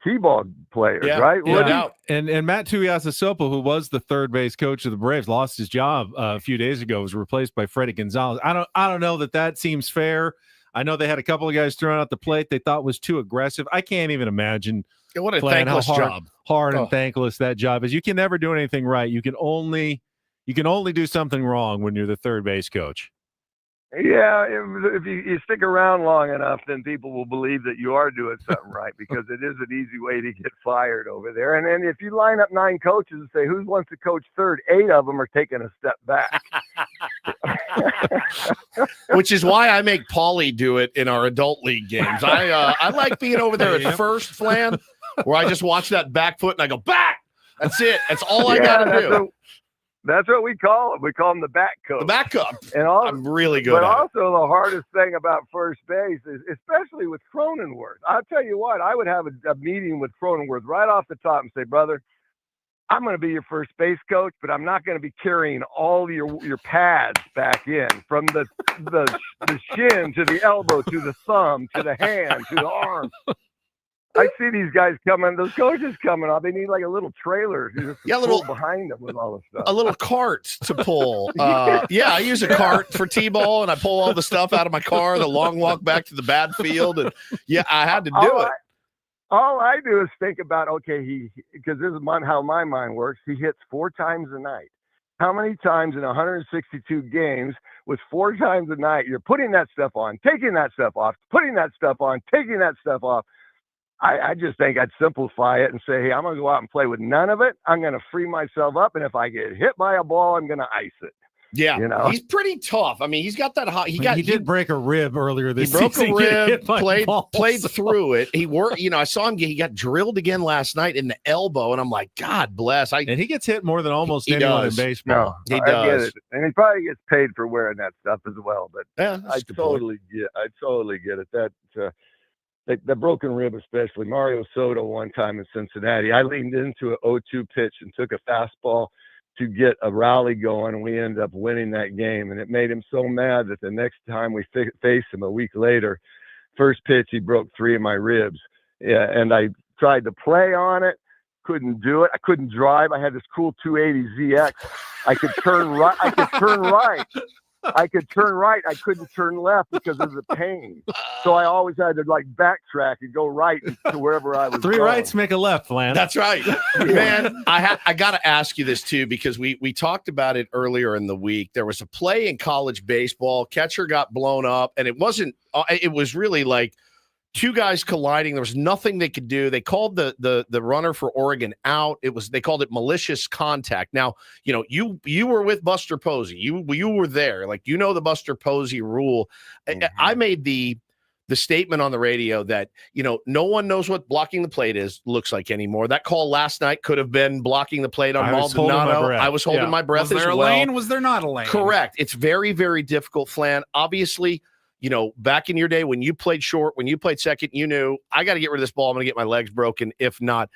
T-ball players, right? Yeah. And Matt Tuiasosopo, who was the third base coach of the Braves, lost his job a few days ago. Was replaced by Freddie Gonzalez. I don't know that seems fair. I know they had a couple of guys thrown out the plate they thought was too aggressive. I can't even imagine what a thankless job. Hard and thankless that job is. You can never do anything right. You can only do something wrong when you're the third base coach. Yeah, if you stick around long enough, then people will believe that you are doing something right, because it is an easy way to get fired over there. And then if you line up 9 coaches and say, who wants to coach third, 8 of them are taking a step back. Which is why I make Paulie do it in our adult league games. I like being over there at first, Flan, where I just watch that back foot and I go, back! That's it. That's all I got to do. That's what we call him. We call him the back coach. The back coach. And also, I'm really good but at also the hardest thing about first base is, especially with Cronenworth, I'll tell you what, I would have a meeting with Cronenworth right off the top and say, brother, I'm going to be your first base coach, but I'm not going to be carrying all your pads back in, from the shin to the elbow to the thumb to the hand to the arm. I see these guys coming, those coaches coming off. They need like a little trailer to pull behind them with all the stuff. A little cart to pull. I use a cart for T-ball, and I pull all the stuff out of my car, the long walk back to the bad field. And I had to do it. All I do is think about, okay, because this is how my mind works. He hits 4 times a night. How many times in 162 games with 4 times a night, you're putting that stuff on, taking that stuff off, putting that stuff on, taking that stuff off? I just think I'd simplify it and say, hey, I'm going to go out and play with none of it. I'm going to free myself up. And if I get hit by a ball, I'm going to ice it. Yeah. He's pretty tough. I mean, he's got that hot. He did break a rib earlier this season. He broke a rib, played through it. He worked, I saw him he got drilled again last night in the elbow. And I'm like, God bless. And he gets hit more than almost anyone in baseball. No, he does. Get it. And he probably gets paid for wearing that stuff as well. But I totally get it. The broken rib, especially Mario Soto one time in Cincinnati. I leaned into an 0-2 pitch and took a fastball to get a rally going, and we ended up winning that game. And it made him so mad that the next time we faced him a week later, first pitch, he broke 3 of my ribs. Yeah, and I tried to play on it, couldn't do it. I couldn't drive. I had this cool 280ZX. I could turn right. I could turn right. I couldn't turn left because of the pain. So I always had to backtrack and go right to wherever I was 3 going. rights make a left, Flan. That's right. Man, I got to ask you this too, because we talked about it earlier in the week. There was a play in college baseball. Catcher got blown up, and it was really like 2 guys colliding. There was nothing they could do. They called the runner for Oregon out. They called it malicious contact. Now, you were with Buster Posey. You were there. The Buster Posey rule. Mm-hmm. I made the statement on the radio that, no one knows what blocking the plate looks like anymore. That call last night could have been blocking the plate on Maldonado. I was holding my breath as well. Was there a lane? Was there not a lane? Correct. It's very, very difficult, Flan. Obviously, back in your day when you played short, when you played second, you knew I got to get rid of this ball. I'm going to get my legs broken. If not,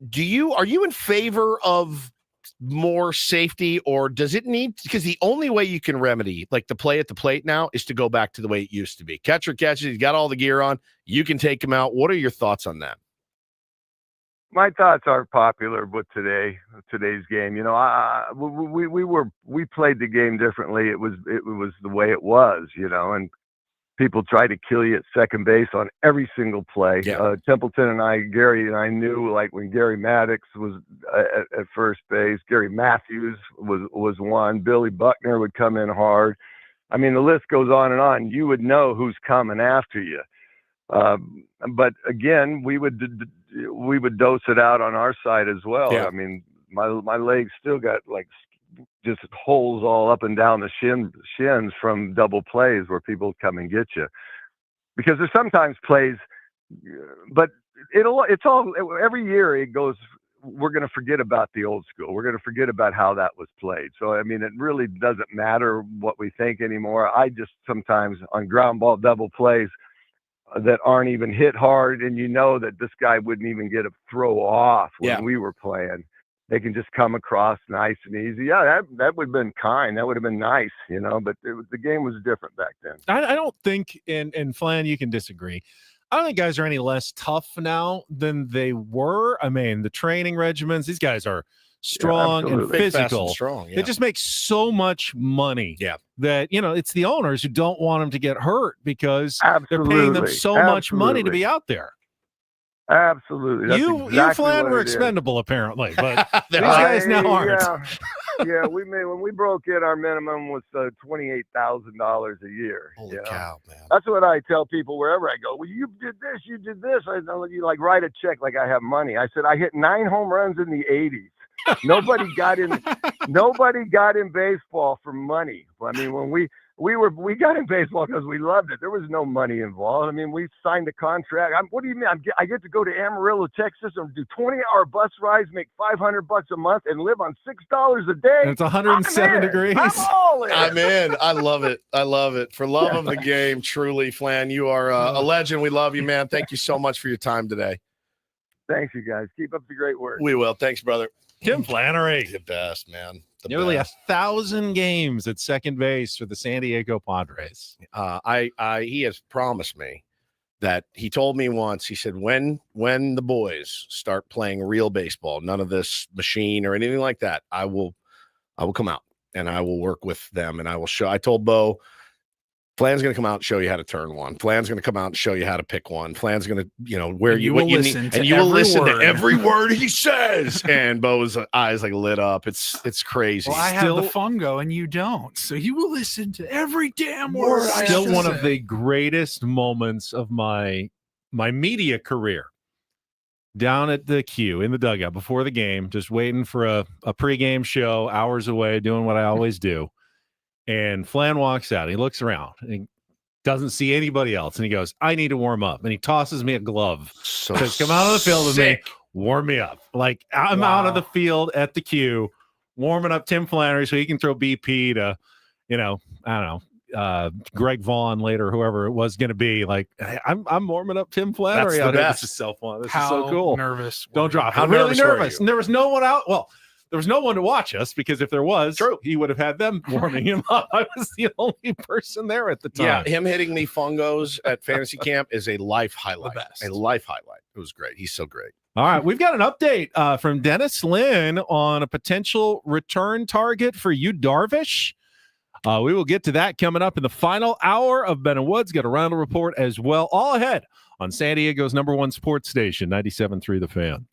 are you in favor of more safety, or does it need, because the only way you can remedy the play at the plate now is to go back to the way it used to be. Catcher catches, he's got all the gear on, you can take him out. What are your thoughts on that? my thoughts aren't popular with today's game. You know, we played the game differently. It was the way it was, you know, and people try to kill you at second base on every single play. Yeah. Templeton and Gary and I knew, like, when Gary Maddox was at first base, Gary Matthews was one. Billy Buckner would come in hard. I mean, the list goes on and on. You would know who's coming after you. But again, we would dose it out on our side as well. Yeah. I mean, my legs still got like just holes all up and down the shins from double plays where people come and get you, because there's sometimes plays, but it's all every year it goes. We're going to forget about the old school. We're going to forget about how that was played. So, I mean, it really doesn't matter what we think anymore. I just sometimes on ground ball double plays that aren't even hit hard, and you know that this guy wouldn't even get a throw off when we were playing. They can just come across nice and easy. Yeah, that would have been kind. That would have been nice, you know, but the game was different back then. I don't think, and Flan, you can disagree, I don't think guys are any less tough now than they were. I mean, the training regimens, these guys are strong and Big, physical. fast, and strong, They just make so much money Yeah. that, you know, it's the owners who don't want them to get hurt because they're Absolutely. paying them so much money to Absolutely. be out there. Absolutely. That's You exactly Flan, what were it is. expendable, apparently, but these guys now aren't. Yeah, when we broke in, our minimum was $28,000 a year. Holy cow, man. That's what I tell people wherever I go. Well, you did this, you did this. I know you like write a check like I have money. I said I hit 9 home runs in the 80s. Nobody got in baseball for money. I mean, when we got in baseball because we loved it. There was no money involved. I mean, we signed a contract. What do you mean? I get to go to Amarillo, Texas, and do 20-hour bus rides, make $500 a month, and live on $6 a day. And it's 107 degrees. I'm all in. I'm in. I love it. I love it. For love of the game, truly, Flan, you are a legend. We love you, man. Thank you so much for your time today. Thanks, you guys. Keep up the great work. We will. Thanks, brother. Tim Flannery. The best, man. Nearly best. 1,000 games at second base for the San Diego Padres. He has promised me that he told me once, he said, when the boys start playing real baseball, none of this machine or anything like that, I will come out and I will work with them and I will show. I told Bo, Flan's going to come out and show you how to turn one. Flan's going to come out and show you how to pick one. Flan's going to, what you need, and you will listen to every word he says. And Bo's eyes like lit up. It's crazy. Well, I have the fungo and you don't, so you will listen to every damn word. Still one of the greatest moments of my media career. Down at the queue in the dugout before the game, just waiting for a pregame show, hours away, doing what I always do. And Flan walks out. He looks around and he doesn't see anybody else. And he goes, I need to warm up. And he tosses me a glove. Says, come out of the field with me. Warm me up. Like, I'm out of the field at the queue, warming up Tim Flannery so he can throw BP to, I don't know, Greg Vaughn later, whoever it was going to be. Like, I'm warming up Tim Flannery. That's the best. This is so fun. This How is so cool. Nervous. Don't drop. How I'm really nervous were nervous. you? And there was no one out. Well, there was no one to watch us because if there was, he would have had them warming him up. I was the only person there at the time. Yeah, him hitting me fungos at fantasy camp is a life highlight. best. A life highlight. It was great. He's so great. All right, we've got an update from Dennis Lynn on a potential return target for you, Darvish. We will get to that coming up in the final hour of Ben and Woods. Got a Reindl Report as well. All ahead on San Diego's #1 sports station, 97.3 The Fan.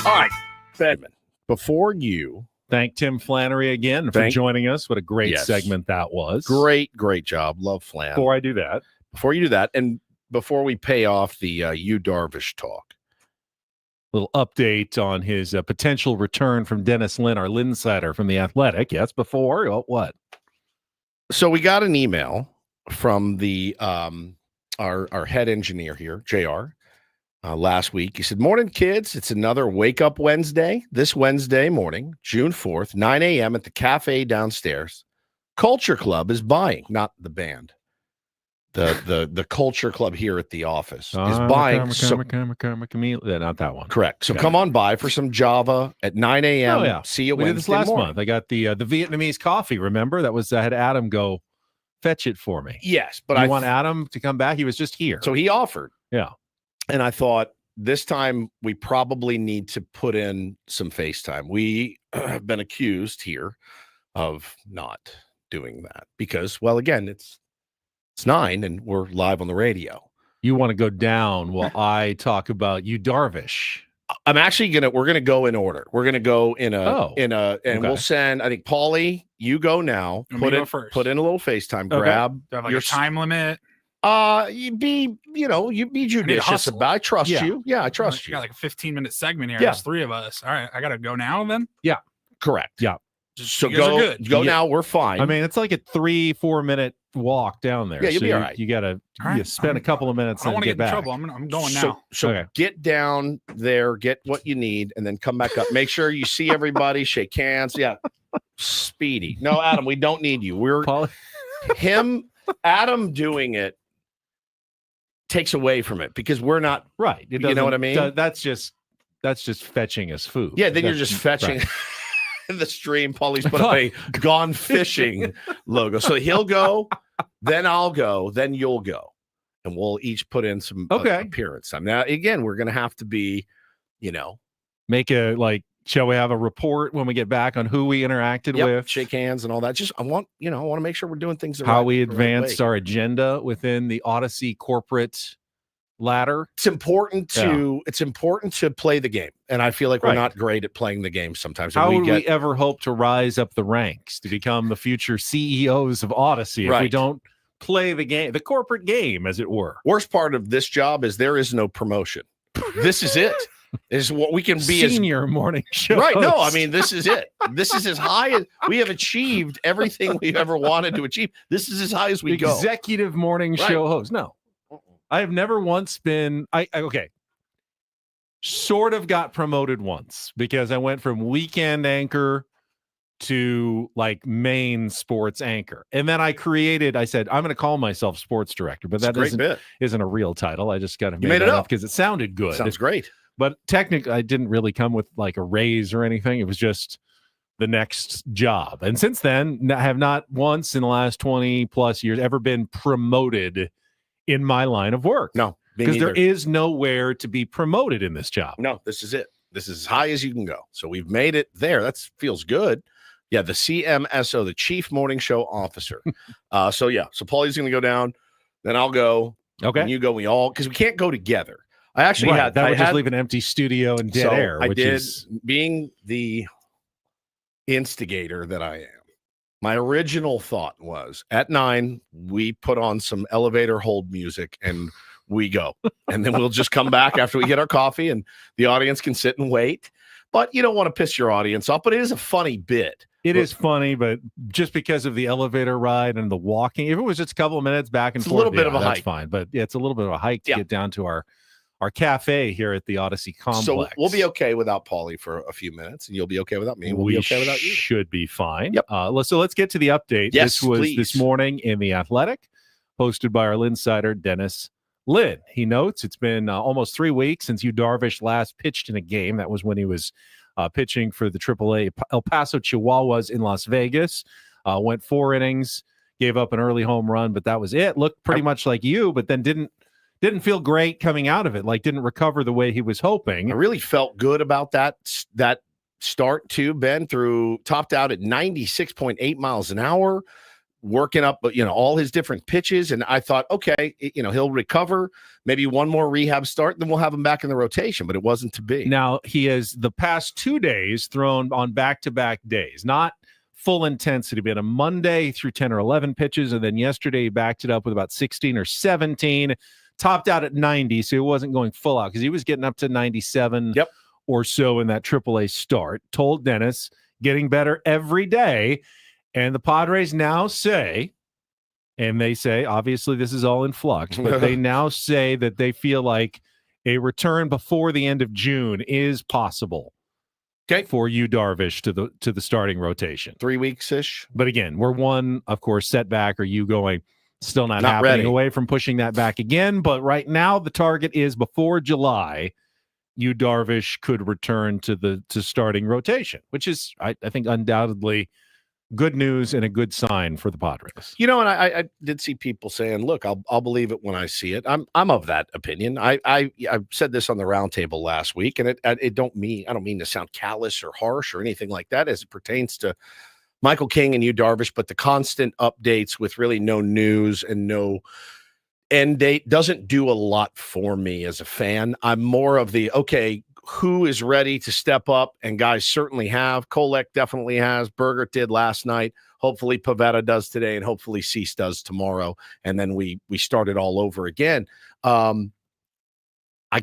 All right, Bedman, before you thank Tim Flannery again for joining us. What a great segment that was. Great job. Love Flan. Before you do that, and before we pay off the Yu Darvish talk, little update on his potential return from Dennis Lynn, our Linsider from The Athletic. Yes, before what? So we got an email from the our head engineer here, JR, last week. He said, "Morning, kids. It's another Wake Up Wednesday. This Wednesday morning, June 4th, 9 a.m. at the cafe downstairs. Culture Club is buying, not the band. The Culture Club here at the office is buying." Not that one. Correct. So come on by for some Java at 9 a.m. Oh, yeah. See you we Wednesday did this last morning. month. I got the Vietnamese coffee. Remember that was I had Adam go fetch it for me. Yes, but I want Adam to come back. He was just here, so he offered. Yeah, and I thought this time we probably need to put in some FaceTime. We have been accused here of not doing that because, well, again, it's 9 and we're live on the radio. You want to go down while I talk about Yu Darvish. I'm actually we're gonna go in order. We're gonna go we'll send, I think, Paulie, you go now. Put in a little FaceTime, grab. Do I have like a time limit? You be judicious about. I trust you. Yeah, I trust you. Got like a 15-minute segment here. Yeah. There's 3 of us. All right, I gotta go now then. Yeah, correct. Yeah. So you guys are good. go now. We're fine. I mean, it's like a 3-4 minute walk down there. Yeah, you'll be all right. You gotta spend a couple of minutes. I don't want to get get in back. trouble. I'm going now. So get down there, get what you need, and then come back up. Make sure you see everybody, shake hands. Yeah, speedy. No, Adam, we don't need you. We're Adam doing it takes away from it because we're not right. You know what I mean? That's just fetching us food. Yeah, then you're just fetching. Right. In the stream, Paulie's put up a gone fishing logo. So he'll go, then I'll go, then you'll go. And we'll each put in some appearance time. Now, again, we're going to have to be, make shall we have a report when we get back on who we interacted with? Shake hands and all that. Just, I want to make sure we're doing things how we advanced our agenda within the Odyssey corporate ladder. It's important to play the game, and I feel like we're not great at playing the game sometimes. How would we ever hope to rise up the ranks to become the future CEOs of Odyssey if we don't play the game, the corporate game, as it were? Worst part of this job is there is no promotion. This is it. Is what we can be senior morning show. Right? No, I mean this is it. This is as high as we have achieved everything we've ever wanted to achieve. This is as high as we go. Executive morning show host. No. I have never once been sort of got promoted once because I went from weekend anchor to main sports anchor. And then I said, I'm going to call myself sports director, but that isn't a real title. I just got to make it up because it sounded good. Sounds great. But technically I didn't really come with a raise or anything. It was just the next job. And since then, I have not once in the last 20 plus years ever been promoted in my line of work. No, because there is nowhere to be promoted in this job. No, this is it. This is as high as you can go. So we've made it there. That feels good. Yeah, the CMSO, the Chief Morning Show Officer. So Paulie's going to go down, then I'll go. Okay. And you go. We all, because we can't go together. I actually had that would just leave an empty studio and dead air. Being the instigator that I am. My original thought was at 9, we put on some elevator hold music and we go. And then we'll just come back after we get our coffee and the audience can sit and wait. But you don't want to piss your audience off. But it is a funny bit. It is funny, but just because of the elevator ride and the walking, if it was just a couple of minutes back and forth, a little bit of a that's hike. Fine. But it's a little bit of a hike to get down to our cafe here at the Odyssey complex. So we'll be okay without Paulie for a few minutes, and you'll be okay without me. We'll be okay without you. Should be fine. Yep. So let's get to the update. Yes, this was please. This morning in The Athletic, hosted by our Linsider, Dennis Lynn. He notes it's been almost 3 weeks since Yu Darvish last pitched in a game. That was when he was pitching for the AAA El Paso Chihuahuas in Las Vegas. Went 4 innings, gave up an early home run, but that was it. Looked pretty much like you, but then didn't feel great coming out of it. Didn't recover the way he was hoping. I really felt good about that start too, Ben, topped out at 96.8 miles an hour. working up, all his different pitches. And I thought, okay, he'll recover, maybe one more rehab start, then we'll have him back in the rotation, but it wasn't to be. Now, he has the past 2 days thrown on back-to-back days, not full intensity, but a Monday through 10 or 11 pitches, and then yesterday he backed it up with about 16 or 17, topped out at 90, so he wasn't going full out because he was getting up to 97 or so in that AAA start. Told Dennis, getting better every day. And the Padres now say, and they say, obviously this is all in flux, but they now say that they feel like a return before the end of June is possible. Okay, for you, Darvish, to the starting rotation. 3 weeks-ish. But again, we're one, of course, setback, or you going still not happening ready. Away from pushing that back again. But right now, the target is before July. You, Darvish, could return to starting rotation, which is, I think, undoubtedly good news and a good sign for the Padres. And I did see people saying, look, I'll believe it when I see it. I'm of that opinion. I said this on the roundtable last week, and I don't mean to sound callous or harsh or anything like that as it pertains to Michael King and you, Darvish, but the constant updates with really no news and no end date doesn't do a lot for me as a fan. I'm more of the, okay, who is ready to step up, and guys certainly have. Kolek definitely has. Berger did last night. Hopefully Pivetta does today, and hopefully Cease does tomorrow, and then we start it all over again. I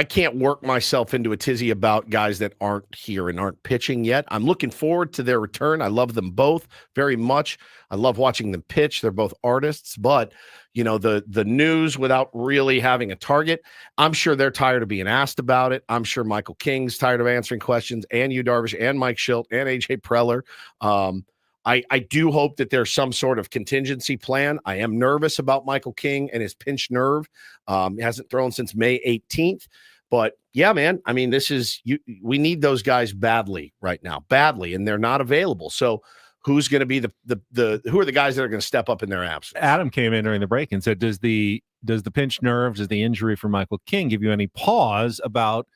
can't work myself into a tizzy about guys that aren't here and aren't pitching yet. I'm looking forward to their return. I love them both very much. I love watching them pitch. They're both artists, but the news without really having a target, I'm sure they're tired of being asked about it. I'm sure Michael King's tired of answering questions, and you, Darvish, and Mike Schilt, and AJ Preller. I do hope that there's some sort of contingency plan. I am nervous about Michael King and his pinched nerve. He hasn't thrown since May 18th. But yeah, man, I mean, we need those guys badly right now, and they're not available. So who's going to be who are the guys that are going to step up in their absence? Adam came in during the break and said, does the pinched nerves, does the injury for Michael King give you any pause about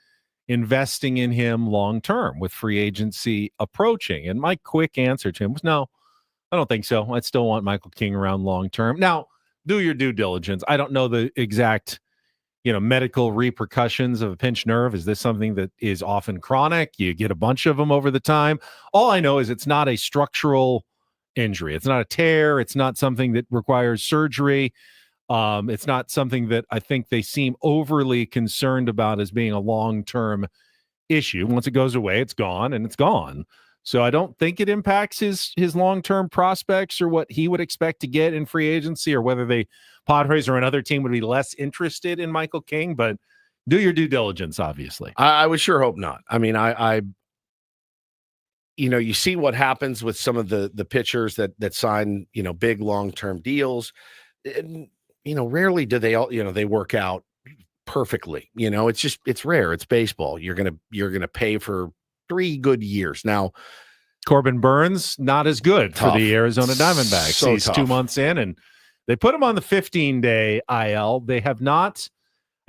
investing in him long-term with free agency approaching? And my quick answer to him was, no, I don't think so. I still want Michael King around long-term. Now, do your due diligence. I don't know the exact, medical repercussions of a pinched nerve. Is this something that is often chronic? You get a bunch of them over the time. All I know is it's not a structural injury. It's not a tear. It's not something that requires surgery. It's not something that I think they seem overly concerned about as being a long-term issue. Once it goes away, it's gone, and it's gone. So I don't think it impacts his long-term prospects or what he would expect to get in free agency, or whether the Padres or another team would be less interested in Michael King. But do your due diligence, obviously. I would sure hope not. I mean, you see what happens with some of the pitchers that sign, big long-term deals. And, rarely do they all, they work out perfectly. It's rare. It's baseball. You're going to pay for 3 good years. Now, Corbin Burns, not as good tough. For the Arizona Diamondbacks. So He's tough. 2 months in, and they put him on the 15-day IL. They have not,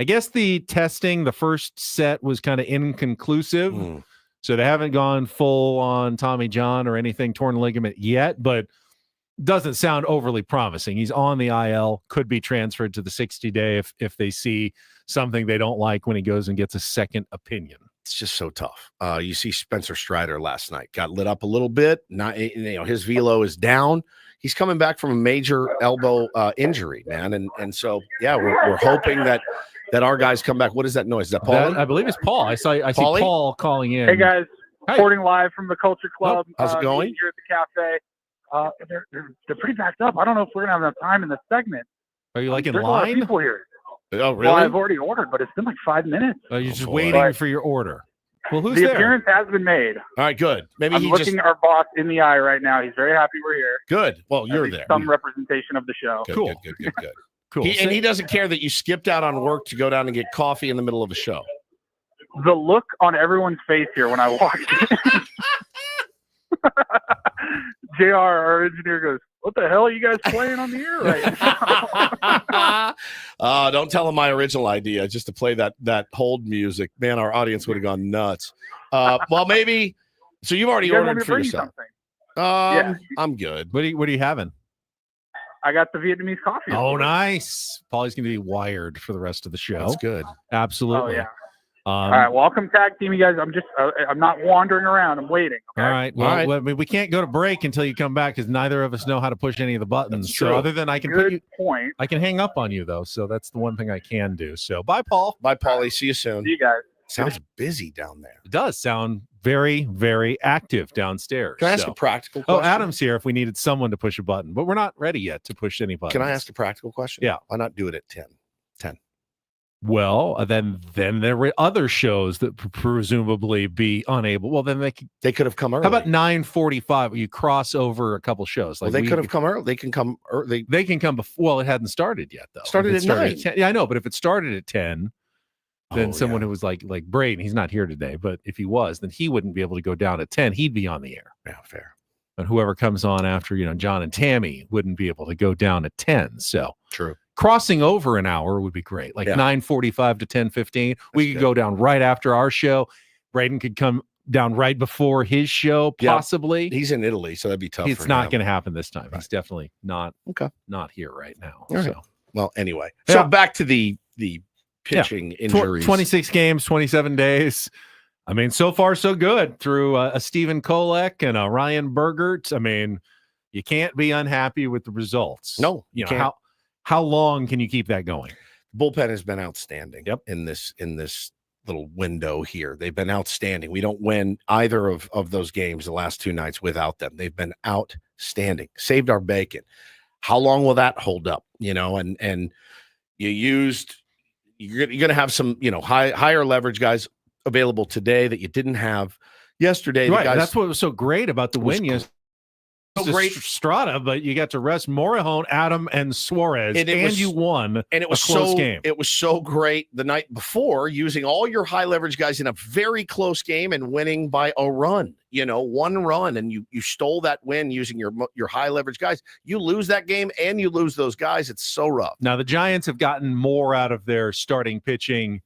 I guess the testing, the first set was kind of inconclusive. So they haven't gone full on Tommy John or anything, torn ligament yet, but doesn't sound overly promising. He's on the IL, could be transferred to the 60-day if they see something they don't like when he goes and gets a second opinion. It's just so tough. You see Spencer Strider last night got lit up a little bit. Not, his velo is down. He's coming back from a major elbow injury, man, and so yeah, we're hoping that our guys come back. What is that noise? Is that Paul? I believe it's Paul. I see Paul calling in. Hey guys, reporting live from the Culture Club. How's it going? Here at the cafe. They're pretty backed up. I don't know if we're gonna have enough time in this segment. Are you like in There's a lot of line? people here. Oh, really? Well, I've already ordered, but it's been like 5 minutes. You're just waiting for your order. Well, who's the there? appearance has been made. All right, good. Maybe I'm looking our boss in the eye right now. He's very happy we're here. Good. Well, you're there. Some representation of the show. Good, Cool. Good. Cool. He doesn't care that you skipped out on work to go down and get coffee in the middle of a show. The look on everyone's face here when I walked in. JR, our engineer, goes, "What the hell are you guys playing on the air right now?" Don't tell him my original idea, just to play that hold music. Man, our audience would have gone nuts. Well, maybe. So you've already You guys want ordered me to for bring you yourself. something? Yeah. I'm good. What are you having? I got the Vietnamese coffee. Oh, nice. Paulie's going to be wired for the rest of the show. That's good. Absolutely. Oh, yeah. All right, welcome tag team, you guys. I'm not wandering around. I'm waiting. Okay? All right. Well, we can't go to break until you come back because neither of us know how to push any of the buttons. That's so true. other than I can point. I can hang up on you though. So that's the one thing I can do. So bye, Paul. Bye, Paulie. See you soon. See you guys. Sounds busy down there. It does sound very, very active downstairs. Can I ask a practical question? Oh, Adam's here if we needed someone to push a button, but we're not ready yet to push any buttons. Can I ask a practical question? Yeah. Why not do it at 10? Well, then there were other shows that presumably be unable. Well, then they could have come early. How about 9:45? You cross over a couple shows. Well, they could have come early. They can come early. They can come before. Well, it hadn't started yet, though. Started at 9. 10, yeah, I know. But if it started at 10, then someone who was like Braden, he's not here today, but if he was, then he wouldn't be able to go down at 10. He'd be on the air. Yeah, fair. And whoever comes on after, John and Tammy wouldn't be able to go down at 10. So true. Crossing over an hour would be great, like 9:45 to 10:15. We could go down right after our show. Braden could come down right before his show, possibly. He's in Italy, so that'd be tough. It's not going to happen this time. Right. He's definitely not here right now. All right. So, well, anyway, so back to the pitching injuries. 26 games, 27 days. I mean, so far so good through a Stephen Kolek and a Ryan Bergert. I mean, you can't be unhappy with the results. No, you know how long can you keep that going? The bullpen has been outstanding. In this little window here, they've been outstanding. We don't win either of those games the last 2 nights without them. They've been outstanding. Saved our bacon. How long will that hold up? And you're going to have some higher leverage guys available today that you didn't have yesterday. Right. That's what was so great about the win yesterday. So great Strata, but you got to rest Morihone, Adam, and Suarez, and you won. And it was a close game. It was so great the night before, using all your high leverage guys in a very close game and winning by a run. 1 run, and you stole that win using your high leverage guys. You lose that game and you lose those guys. It's so rough. Now the Giants have gotten more out of their starting pitching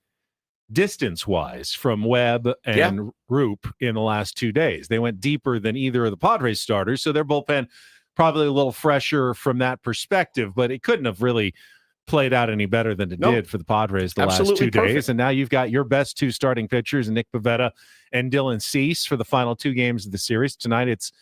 distance-wise from Webb and Roop in the last 2 days. They went deeper than either of the Padres starters, so their bullpen probably a little fresher from that perspective, but it couldn't have really played out any better than it did for the Padres the last 2 days. And now you've got your best 2 starting pitchers, Nick Pivetta and Dylan Cease, for the final 2 games of the series. Tonight it's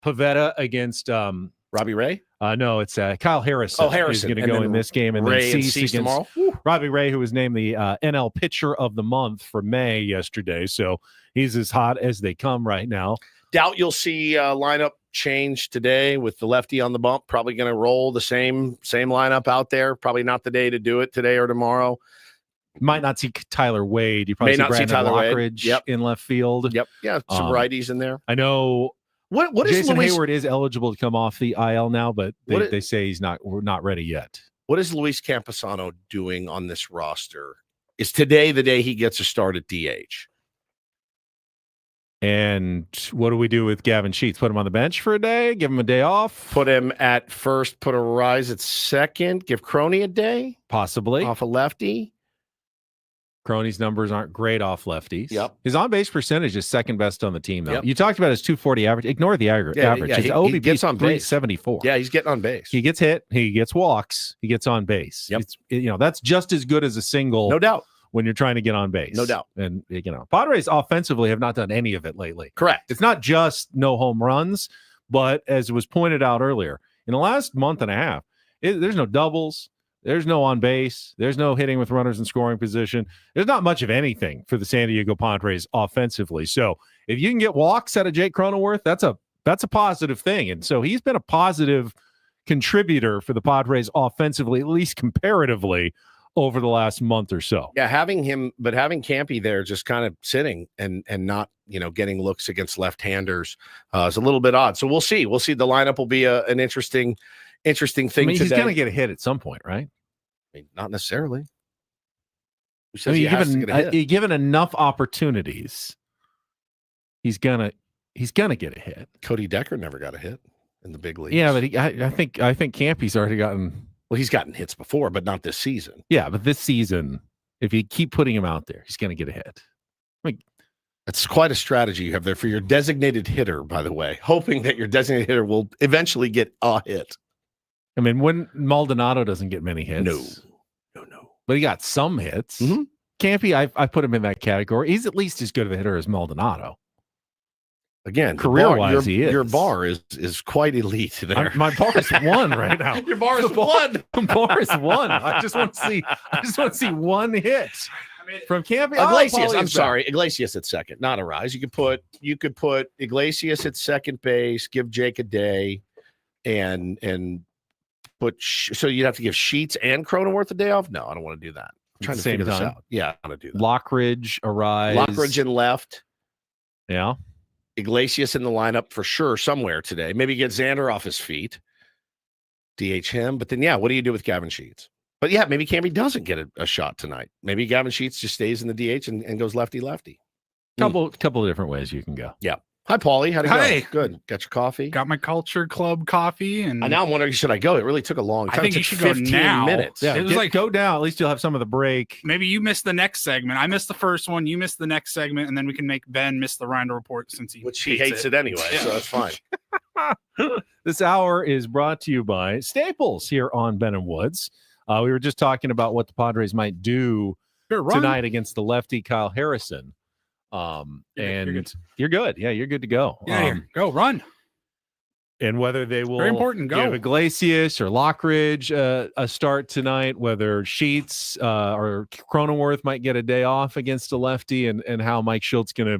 Pivetta against Robbie Ray? No, it's Kyle Harrison. Oh, Harrison. Is going to go in this game. And Ray then Cease against tomorrow. Robbie Ray, who was named the NL Pitcher of the Month for May yesterday. So he's as hot as they come right now. Doubt you'll see lineup change today with the lefty on the bump. Probably going to roll the same lineup out there. Probably not the day to do it, today or tomorrow. Might not see Tyler Wade. You probably see Brandon Lockridge in left field. Yep. Yeah, some righties in there. I know. What is Jason Luis? Hayward is eligible to come off the IL now, but they say we're not ready yet. What is Luis Camposano doing on this roster? Is today the day he gets a start at DH? And what do we do with Gavin Sheets? Put him on the bench for a day? Give him a day off? Put him at first, put a Rise at second, give Crony a day? Possibly. Off a lefty? Crony's numbers aren't great off lefties. Yep. His on-base percentage is second best on the team, though. Yep. You talked about his 240 average. Ignore the average. His OBP gets on base. 374. Yeah, he's getting on base. He gets hit. He gets walks. He gets on base. Yep. That's just as good as a single. No doubt. When you're trying to get on base. No doubt. And, Padres offensively have not done any of it lately. Correct. It's not just no home runs, but as was pointed out earlier, in the last month and a half, there's no doubles. There's no on base. There's no hitting with runners in scoring position. There's not much of anything for the San Diego Padres offensively. So if you can get walks out of Jake Cronenworth, that's a positive thing. And so he's been a positive contributor for the Padres offensively, at least comparatively, over the last month or so. Yeah, having Campy there just kind of sitting and not, getting looks against left-handers is a little bit odd. So we'll see. We'll see. The lineup will be an interesting thing today. He's going to get a hit at some point, right? I mean, not necessarily. You're given enough opportunities, he's gonna get a hit. Cody Decker never got a hit in the big leagues. Yeah, but I think Campy's already gotten. Well, he's gotten hits before, but not this season. Yeah, but this season, if you keep putting him out there, he's going to get a hit. I mean, That's quite a strategy you have there for your designated hitter, by the way, hoping that your designated hitter will eventually get a hit. I mean, when Maldonado doesn't get many hits. No. But he got some hits. Mm-hmm. Campy, I put him in that category. He's at least as good of a hitter as Maldonado. Again, career-wise, he is. Your bar is quite elite there. My bar is 1 right now. Your bar is 1. The bar is 1. I just want to see one hit from Campy. Iglesias, I'm sorry, Iglesias at second, not Arise. You could put Iglesias at second base, give Jake a day, and put so you'd have to give Sheets and Cronenworth a day off. No, I don't want to do that. I'm trying to figure this out. Yeah, I want to do that. Lockridge, Arise, Lockridge in left. Yeah. Iglesias in the lineup for sure somewhere today. Maybe get Xander off his feet. DH him. But then, what do you do with Gavin Sheets? But maybe Campy doesn't get a shot tonight. Maybe Gavin Sheets just stays in the DH and goes lefty-lefty. Couple of different ways you can go. Yeah. Hi, Paulie. How'd it go? Hey. Good. Got your coffee? Got my Culture Club coffee. And now I'm wondering, should I go? It really took a long time. I think you should go now. Minutes. Yeah, it was go down. At least you'll have some of the break. Maybe you missed the next segment. I missed the first one. You missed the next segment, and then we can make Ben miss the Reindl Report since he hates it anyway. So that's fine. This hour is brought to you by Staples here on Ben and Woods. We were just talking about what the Padres might do tonight against the lefty Kyle Harrison. You're good. Yeah, you're good to go. Yeah, go run. And whether they will Very important, go. give Iglesias or Lockridge a start tonight, whether Sheets or Cronenworth might get a day off against a lefty, and how Mike Schultz gonna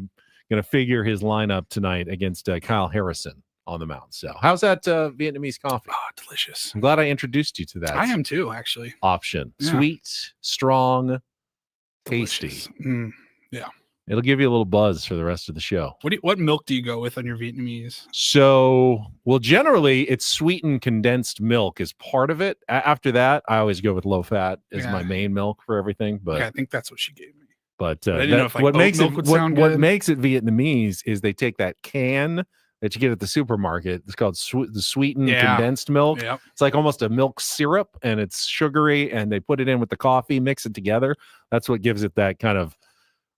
figure his lineup tonight against Kyle Harrison on the mound. So how's that Vietnamese coffee? Oh, delicious. I'm glad I introduced you to that. I am too, actually. Option. Yeah. Sweet, strong, tasty. Yeah. It'll give you a little buzz for the rest of the show. What milk do you go with on your Vietnamese? So, generally it's sweetened condensed milk is part of it. After that, I always go with low fat as my main milk for everything. But I think that's what she gave me. But I didn't know if what makes it what makes it Vietnamese is they take that can that you get at the supermarket. It's called the sweetened condensed milk. Yep. It's like almost a milk syrup, and it's sugary, and they put it in with the coffee, mix it together. That's what gives it that kind of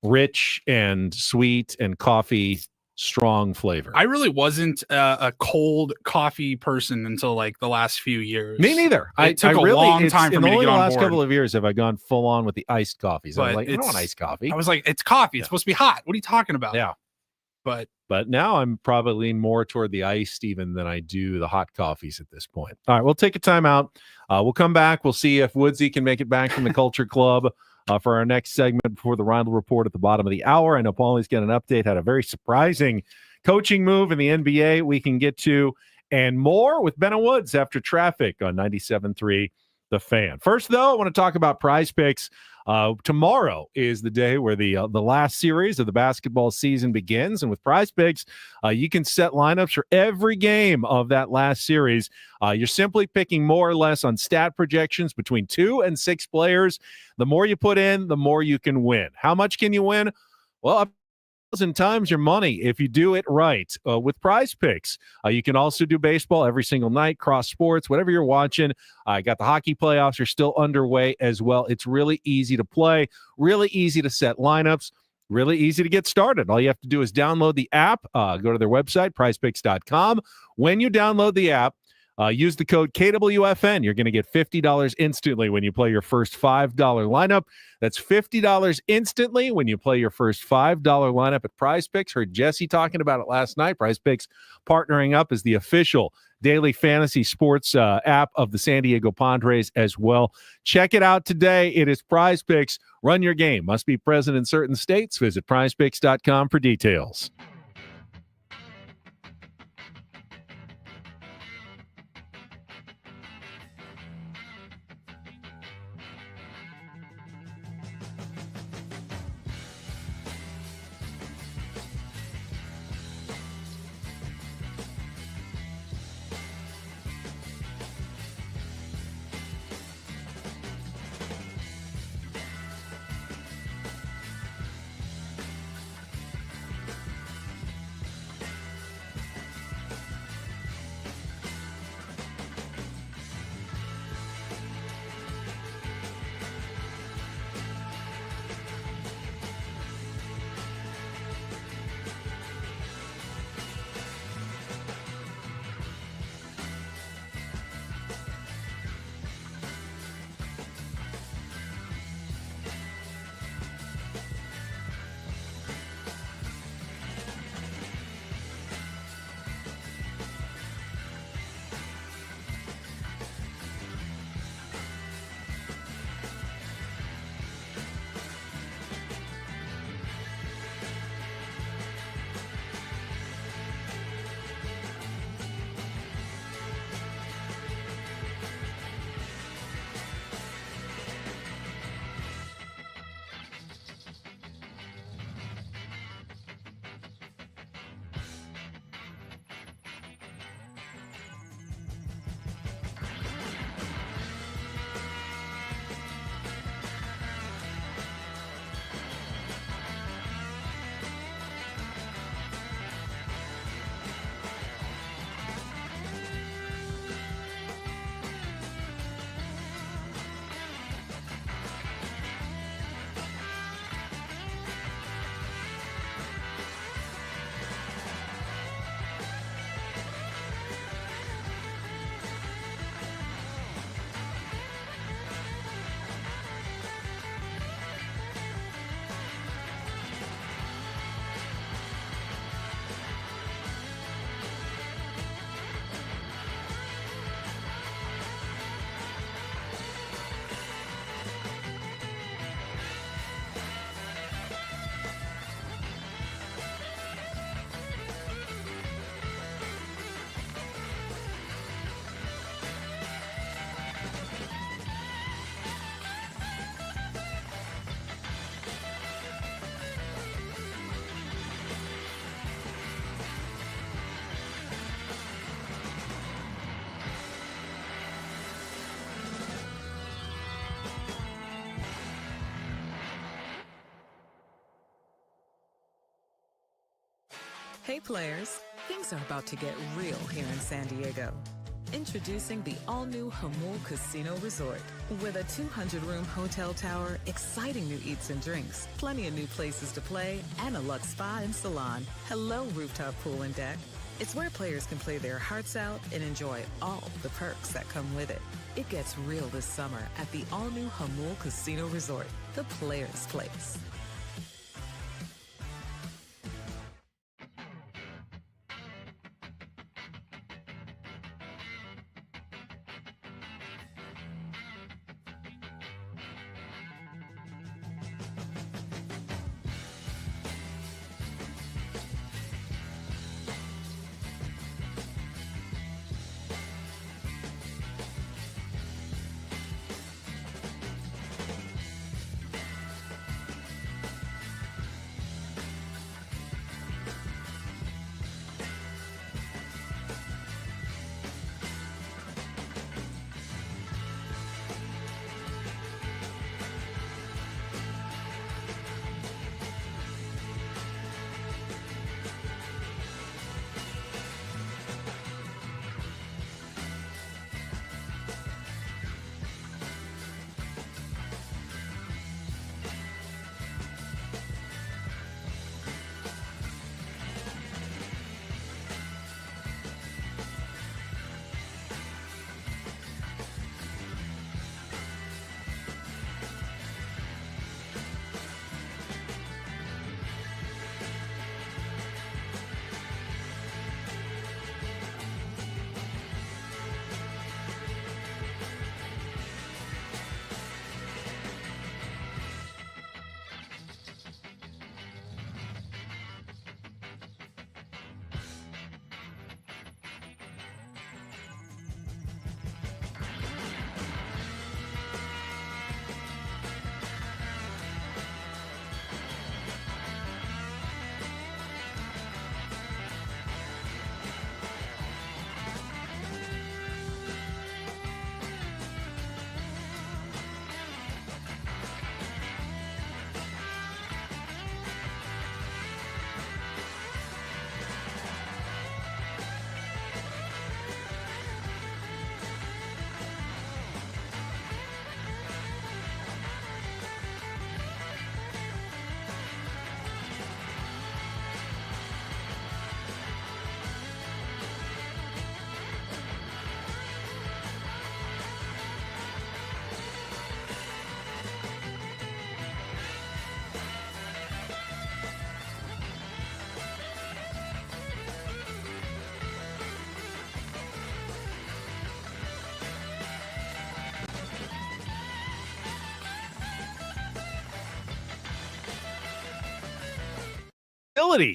rich and sweet and coffee strong flavor. I really wasn't a cold coffee person until like the last few years. Me neither. It took a long time for me to get in the on last board. couple of years have I gone full on with the iced coffees. I was But like, I don't want it's- iced coffee. I was like, it's coffee. It's supposed to be hot. What are you talking about? Yeah. But now I'm probably leaning more toward the iced even than I do the hot coffees at this point. All right, we'll take a timeout. We'll come back. We'll see if Woodsy can make it back from the Culture Club for our next segment before the Reindl Report at the bottom of the hour. I know Paulie's got an update, had a very surprising coaching move in the NBA we can get to, and more with Ben and Woods after traffic on 97.3 The Fan. First, though, I want to talk about Prize Picks. Tomorrow is the day where the last series of the basketball season begins, and with Prize Picks, you can set lineups for every game of that last series. You're simply picking more or less on stat projections between 2 and 6 players. The more you put in, the more you can win. How much can you win? Well, 1,000 times your money if you do it right with Prize Picks. You can also do baseball every single night, cross sports, whatever you're watching. I got the hockey playoffs are still underway as well. It's really easy to play, really easy to set lineups, really easy to get started. All you have to do is download the app, go to their website, prizepicks.com. When you download the app, use the code KWFN. You're going to get $50 instantly when you play your first $5 lineup. That's $50 instantly when you play your first $5 lineup at Prize Picks. Heard Jesse talking about it last night. Prize Picks partnering up as the official daily fantasy sports app of the San Diego Padres as well. Check it out today. It is Prize Picks. Run your game. Must be present in certain states. Visit prizepicks.com for details. Hey players, things are about to get real here in San Diego. Introducing the all-new Jamul Casino Resort. With a 200-room hotel tower, exciting new eats and drinks, plenty of new places to play, and a luxe spa and salon. Hello, rooftop pool and deck. It's where players can play their hearts out and enjoy all the perks that come with it. It gets real this summer at the all-new Jamul Casino Resort, the players' place.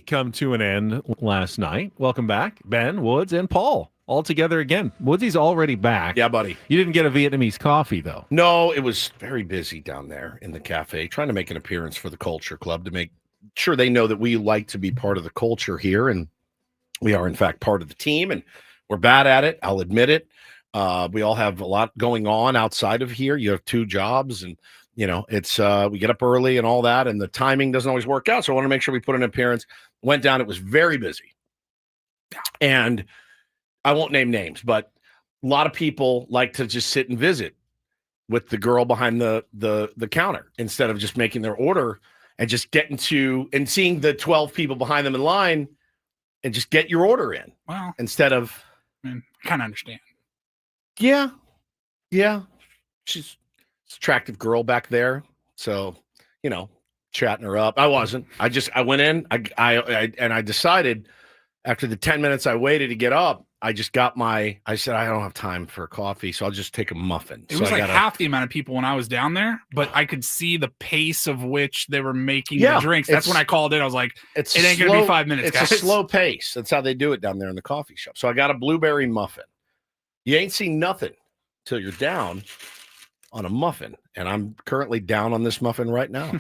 Come to an end last night. Welcome back, Ben, Woods, and Paul, all together again. Woodsy's already back. Yeah, buddy. You didn't get a Vietnamese coffee, though. No, it was very busy down there in the cafe, trying to make an appearance for the Culture Club to make sure they know that we like to be part of the culture here, and we are, in fact, part of the team, and we're bad at it. I'll admit it. We all have a lot going on outside of here. You have 2 jobs, and it's we get up early and all that, and the timing doesn't always work out. So I want to make sure we put an appearance. Went down. It was very busy. And I won't name names, but a lot of people like to just sit and visit with the girl behind the counter instead of just making their order and just getting to and seeing the 12 people behind them in line and just get your order in. Well, instead of I kind of understand. Yeah. She's an attractive girl back there. So, chatting her up. I wasn't. I went in. I decided after the 10 minutes I waited to get up, I said, I don't have time for coffee, so I'll just take a muffin. It was half the amount of people when I was down there, but I could see the pace of which they were making the drinks. That's when I called in. I was like, it ain't going to be 5 minutes, guys. It's a slow pace. That's how they do it down there in the coffee shop. So I got a blueberry muffin. You ain't seen nothing till you're down on a muffin, and I'm currently down on this muffin right now.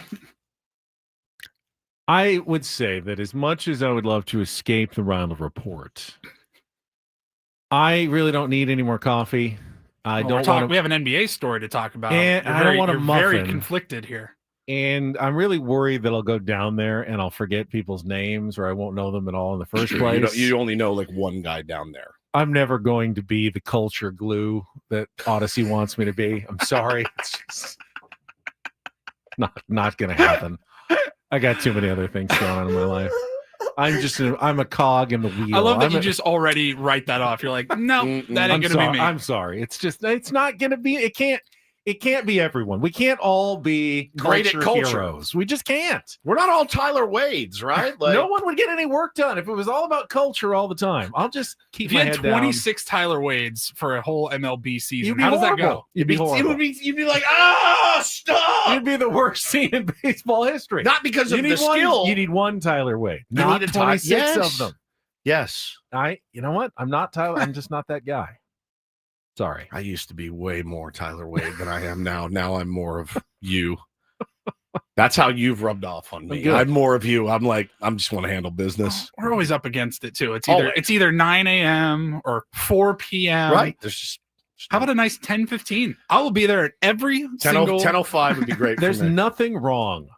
I would say that as much as I would love to escape the Reindl Report, I really don't need any more coffee. We have an NBA story to talk about. And I don't want a muffin. Very conflicted here. And I'm really worried that I'll go down there and I'll forget people's names or I won't know them at all in the first place. You only know like one guy down there. I'm never going to be the culture glue that Odyssey wants me to be. I'm sorry. It's just not going to happen. I got too many other things going on in my life. I'm a cog in the wheel. I love that you just already write that off. You're like, no, that ain't gonna be me. I'm sorry. It's not gonna be. It can't be everyone. We can't all be great at culture heroes. We just can't. We're not all Tyler Wades, right? Like, no one would get any work done if it was all about culture all the time. I'll just keep my head down. If you had 26 Tyler Wades for a whole MLB season, how does that go? You'd be horrible. You'd be like, stop! You'd be the worst team in baseball history. Not because of the skill. You need one Tyler Wade. Not 26 of them. Yes. You know what? I'm not Tyler. I'm just not that guy. Sorry. I used to be way more Tyler Wade than I am now. Now I'm more of you. That's how you've rubbed off on me. I'm more of you. I'm like, I'm just want to handle business. We're always up against it too. It's either 9 a.m. or 4 p.m. Right. There's just how about a nice 10:15? I will be there at every 10:05 would be great. There's nothing wrong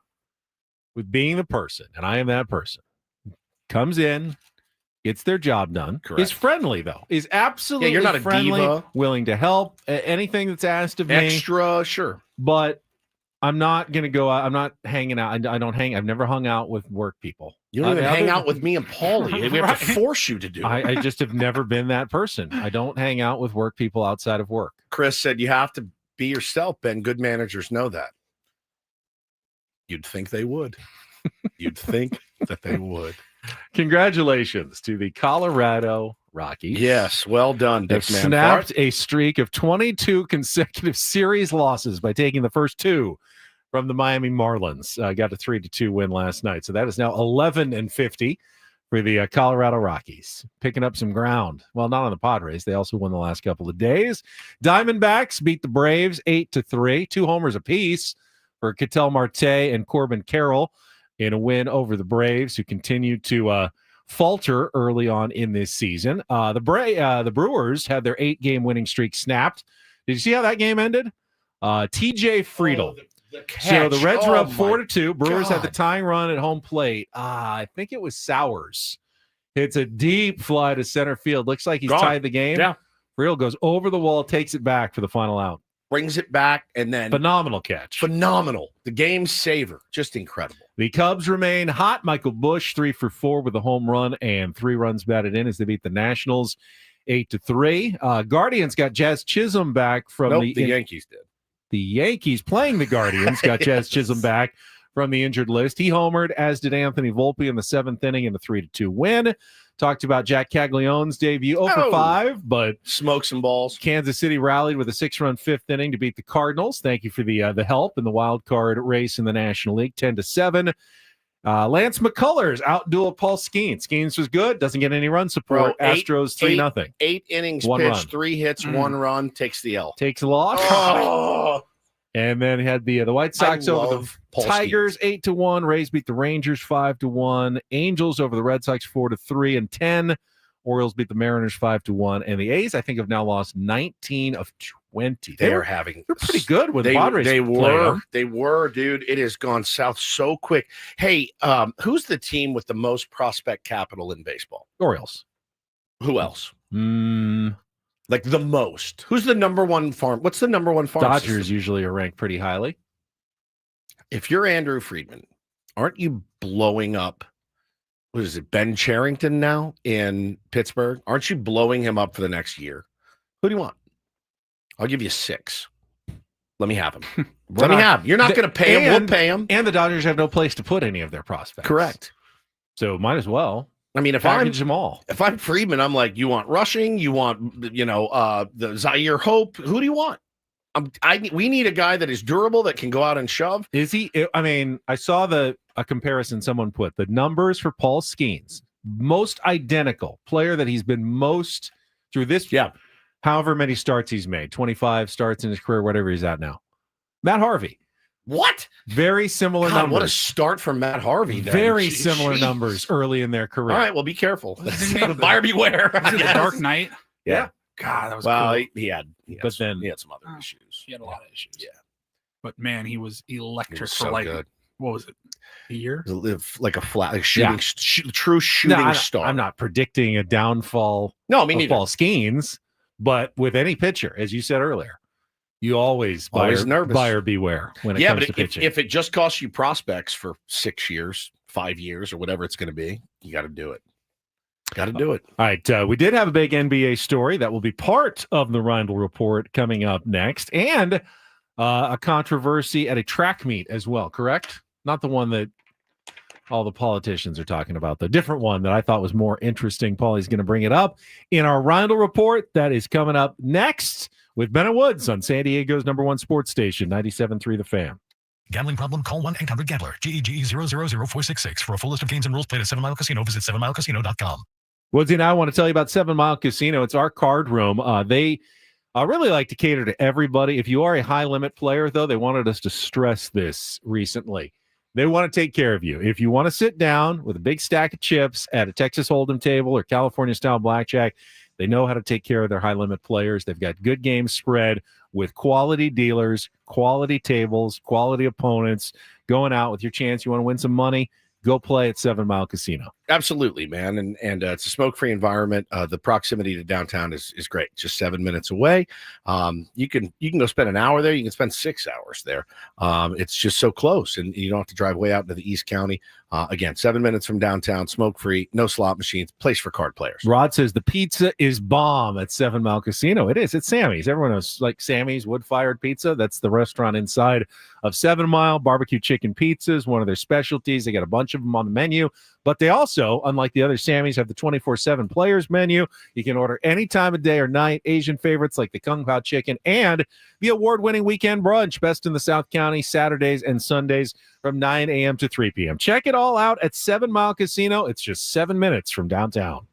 with being the person, and I am that person. Comes in, gets their job done. Correct. Is friendly though. Is absolutely you're not a friendly, diva. Willing to help. Anything that's asked of me. Extra, sure. But I'm not going to go out. I'm not hanging out. I don't hang. I've never hung out with work people. You don't even hang out with me and Paulie. We have to force you to do it. I just have never been that person. I don't hang out with work people outside of work. Chris said you have to be yourself, Ben. Good managers know that. You'd think they would. You'd think that they would. Congratulations to the Colorado Rockies. Yes, well done, Dick They've snapped a streak of 22 consecutive series losses by taking the first two from the Miami Marlins. Got a 3-2 win last night. So that is now 11-50 for the Colorado Rockies. Picking up some ground. Well, not on the Padres. They also won the last couple of days. Diamondbacks beat the Braves 8-3. 2 homers apiece for Ketel Marte and Corbin Carroll in a win over the Braves, who continue to falter early on in this season. The Brewers had their 8-game winning streak snapped. Did you see how that game ended? TJ Friedl. So the Reds were up 4-2. Brewers had the tying run at home plate. I think it was Sowers. It's a deep fly to center field. Looks like he's tied the game. Yeah. Friedl goes over the wall, takes it back for the final out. Brings it back, and then phenomenal catch. Phenomenal. The game saver. Just incredible. The Cubs remain hot. Michael Busch 3 for 4 with a home run and 3 runs batted in as they beat the Nationals 8-3. Guardians got Jazz Chisholm back from the Yankees did. The Yankees playing the Guardians got Jazz Chisholm back from the injured list. He homered, as did Anthony Volpe in the 7th inning in the 3-2 win. Talked about Jack Caglione's debut, 0-5, but smoke some balls. Kansas City rallied with a 6-run 5th inning to beat the Cardinals. Thank you for the help in the wild card race in the National League, 10-7. Lance McCullers outdueled Paul Skeens. Skeens was good, doesn't get any run support. Astros 3-0. 8 innings One pitched, run. 3 hits, 1 run, takes the L. Takes a loss. Oh. And then had the White Sox over the Tigers 8-1. Rays beat the Rangers 5-1. Angels over the Red Sox 4-3 and 10. Orioles beat the Mariners 5-1. And the A's, I think, have now lost 19 of 20. They're pretty good when the Padres They played them. were, dude. It has gone south so quick. Hey, who's the team with the most prospect capital in baseball? Orioles. Who else? Like the most. Who's the number one farm? What's the number one farm? Dodgers system? usually are ranked pretty highly. If you're Andrew Friedman, aren't you blowing up? What is it, Ben Cherington now in Pittsburgh? Aren't you blowing him up for the next year? Who do you want? I'll give you 6. Let me have him. Let me have him. You're not going to pay him. We'll pay him. And the Dodgers have no place to put any of their prospects. Correct. So might as well. I mean, if package them all. If I'm Friedman, I'm like, you want rushing? You want, the Zaire Hope? Who do you want? We need a guy that is durable, that can go out and shove. Is he? I mean, I saw a comparison someone put. The numbers for Paul Skeens, most identical player that he's been most through this. Yeah. However many starts he's made, 25 starts in his career, whatever he's at now. Matt Harvey. What? Very similar numbers. What a start from Matt Harvey. Then. Very similar numbers early in their career. All right, well, be careful. Buyer beware. The Dark Knight? Yeah. God, that was cool. He had some other issues. He had a lot of issues. Yeah. but man, he was electric was for so like good. what was it, a year? Like a flat, like shooting, true shooting star. I'm not predicting a downfall. No, I mean, of Paul Skeens, but with any pitcher, as you said earlier, you always nervous. buyer beware when it comes to pitching. If it just costs you prospects for 6 years, 5 years, or whatever it's going to be, you got to do it. Got to do it. All right. We did have a big NBA story that will be part of the Reindl Report coming up next, and a controversy at a track meet as well, correct? Not the one that all the politicians are talking about, the different one that I thought was more interesting. Paulie's going to bring it up in our Reindl Report that is coming up next with Bennett Woods on San Diego's #1 sports station, 97.3 The Fan. Gambling problem? Call 1-800-GAMBLER. GEGE 000-466. For a full list of games and rules, played at 7 Mile Casino. Visit 7milecasino.com. Woodsy and I want to tell you about 7 Mile Casino. It's our card room. They really like to cater to everybody. If you are a high-limit player, though, they wanted us to stress this recently. They want to take care of you. If you want to sit down with a big stack of chips at a Texas Hold'em table or California-style blackjack, they know how to take care of their high-limit players. They've got good games spread with quality dealers, quality tables, quality opponents, going out with your chance. You want to win some money? Go play at 7 Mile Casino. Absolutely, man. And it's a smoke-free environment. The proximity to downtown is great. Just 7 minutes away. You can go spend an hour there. You can spend 6 hours there. It's just so close, and you don't have to drive way out into the East County. Again, 7 minutes from downtown, smoke-free, no slot machines, place for card players. Rod says the pizza is bomb at 7 Mile Casino. It is. It's Sammy's. Everyone knows, like Sammy's wood-fired pizza. That's the restaurant inside of 7 Mile. Barbecue chicken pizza is one of their specialties. They got a bunch of them on the menu. But they also, unlike the other Sammy's, have the 24/7 players menu. You can order any time of day or night. Asian favorites like the Kung Pao chicken and the award-winning weekend brunch, best in the South County, Saturdays and Sundays from 9 a.m. to 3 p.m. Check it all out at 7 Mile Casino. It's just 7 minutes from downtown.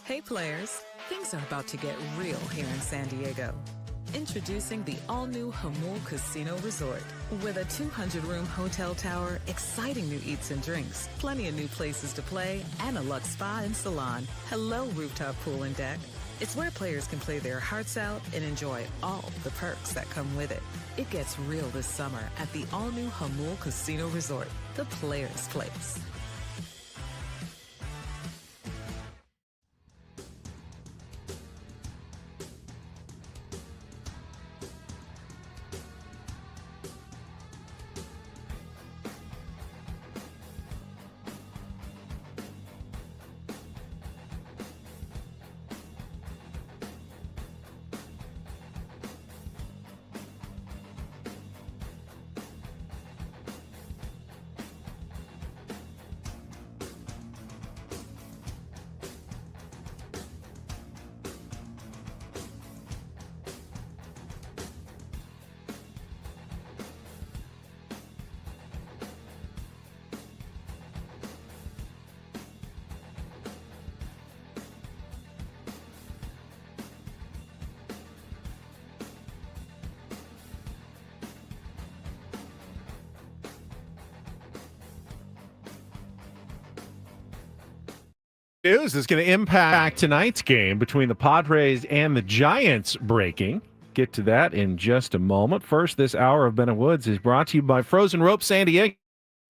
Hey players, things are about to get real here in San Diego. Introducing the all-new Hamul Casino Resort. With a 200-room hotel tower, exciting new eats and drinks, plenty of new places to play, and a luxe spa and salon. Hello, rooftop pool and deck. It's where players can play their hearts out and enjoy all the perks that come with it. It gets real this summer at the all-new Hamul Casino Resort, the players' place. News is going to impact tonight's game between the Padres and the Giants breaking. Get to that in just a moment. First, this hour of Bennett Woods is brought to you by Frozen Ropes San Diego.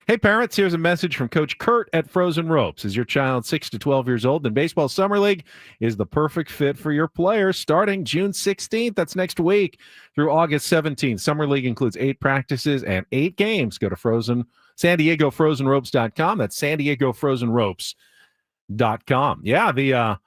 Hey, parents, here's a message from Coach Kurt at Frozen Ropes. Is your child 6 to 12 years old? Then Baseball Summer League is the perfect fit for your players starting June 16th. That's next week through August 17th. Summer League includes 8 practices and 8 games. Go to San Diego FrozenRopes.com. That's San Diego FrozenRopes.com. Yeah, the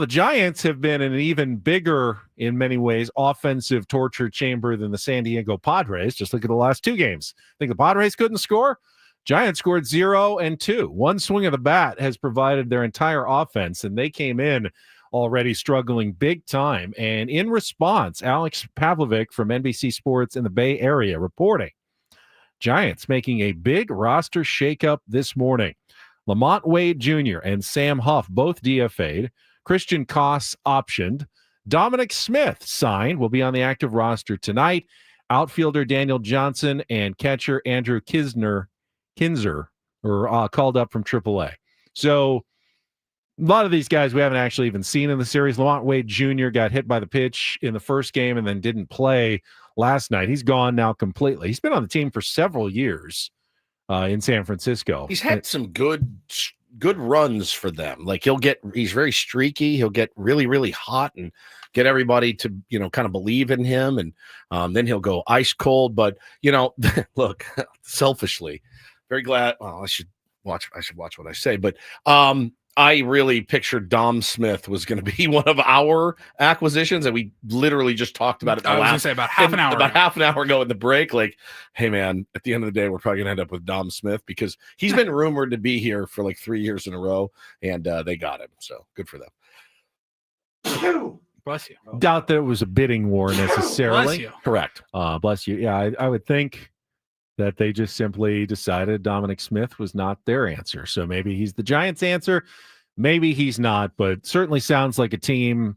Giants have been in an even bigger, in many ways, offensive torture chamber than the San Diego Padres. Just look at the last 2 games. Think the Padres couldn't score? Giants scored 0 and 2. One swing of the bat has provided their entire offense, and they came in already struggling big time. And in response, Alex Pavlovic from NBC Sports in the Bay Area reporting, Giants making a big roster shakeup this morning. Lamont Wade Jr. and Sam Huff both DFA'd. Christian Koss optioned. Dominic Smith signed. Will be on the active roster tonight. Outfielder Daniel Johnson and catcher Andrew Kinzer were called up from AAA. So a lot of these guys we haven't actually even seen in the series. Lamont Wade Jr. got hit by the pitch in the first game and then didn't play last night. He's gone now completely. He's been on the team for several years. In San Francisco. He's had some good runs for them. Like he's very streaky. He'll get really, really hot and get everybody to, kind of believe in him. And then he'll go ice cold. But, look, selfishly, very glad. Well, I should watch what I say. But I really pictured Dom Smith was going to be one of our acquisitions, and we literally just talked about it. I was going to say about half an hour ago in the break. Like, hey man, at the end of the day, we're probably going to end up with Dom Smith because he's been rumored to be here for like 3 years in a row, and they got him. So good for them. Bless you. Doubt that it was a bidding war necessarily. Bless you. Correct. Bless you. Yeah, I would think that they just simply decided Dominic Smith was not their answer. So maybe he's the Giants' answer. Maybe he's not, but certainly sounds like a team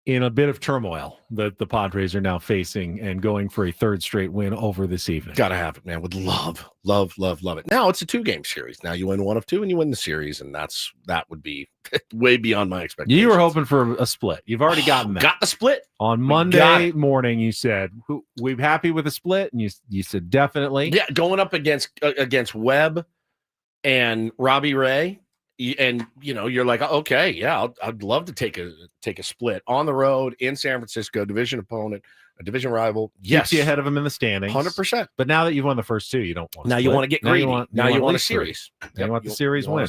in a bit of turmoil that the Padres are now facing and going for a 3rd straight win over this evening. Got to have it, man. Would love it. Now it's a 2-game series. Now you win 1 of 2 and you win the series, and that would be way beyond my expectations. You were hoping for a split. You've already gotten that. Got the split. On Monday morning, you said, we're happy with the split, and you said definitely. Yeah, going up against Webb and Robbie Ray. And you're like, okay, yeah, I'd love to take a split on the road in San Francisco, division opponent, a division rival. Yes, keeps you ahead of them in the standings, 100%. But now that you've won the first 2, you don't want. Now you want to get greedy. Now you want a series. You want the series win.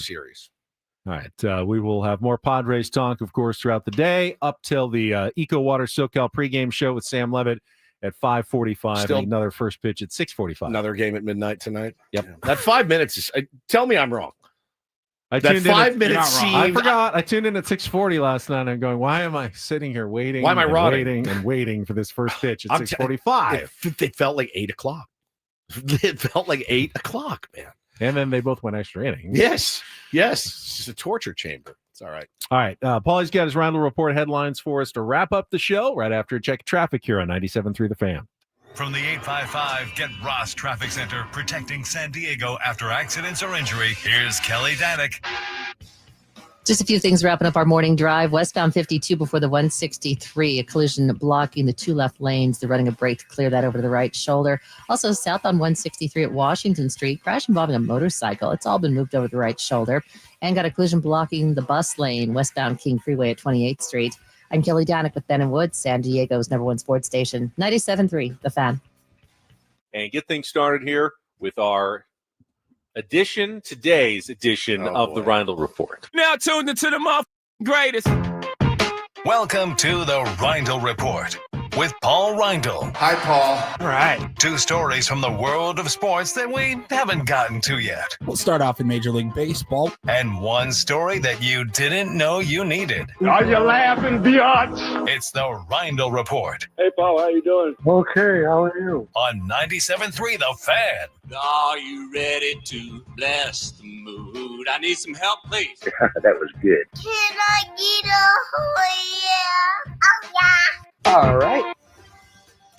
All right, we will have more Padres talk, of course, throughout the day up till the Eco Water SoCal pregame show with Sam Levitt at 5:45. And another first pitch at 6:45. Another game at midnight tonight. Yep, that 5 minutes is. Tell me I'm wrong. That 5 minutes scene. I forgot. I tuned in at 6:40 last night. And I'm going, why am I sitting here waiting? Why am I waiting for this first pitch at 6:45? It felt like 8 o'clock. It felt like 8 o'clock, man. And then they both went extra innings. Yes. It's a torture chamber. It's all right. All right. Paulie's got his Reindl Report headlines for us to wrap up the show right after a check of traffic here on 97.3 The Fan. From the 855 Get Ross Traffic Center, protecting San Diego after accidents or injury, here's Kelly Danick. Just a few things wrapping up our morning drive. Westbound 52 before the 163, a collision blocking the two left lanes. They're running a brake to clear that over to the right shoulder. Also south on 163 at Washington Street, crash involving a motorcycle. It's all been moved over to the right shoulder. And got a collision blocking the bus lane, westbound King Freeway at 28th Street. I'm Kelly Danick with Ben and Woods, San Diego's #1 sports station, 97.3 The Fan. And get things started here with our today's edition of the Reindl Report. Now tuned into the greatest. Welcome to the Reindl Report with Paul Reindl. Hi, Paul. All right. Two stories from the world of sports that we haven't gotten to yet. We'll start off in Major League Baseball. And one story that you didn't know you needed. Are you laughing, biatch? It's the Reindl Report Hey, Paul, how you doing? Okay, how are you? on 97.3 The Fan. Are you ready to bless the mood? I need some help, please. That was good. Can I get a oh yeah? Oh yeah. All right.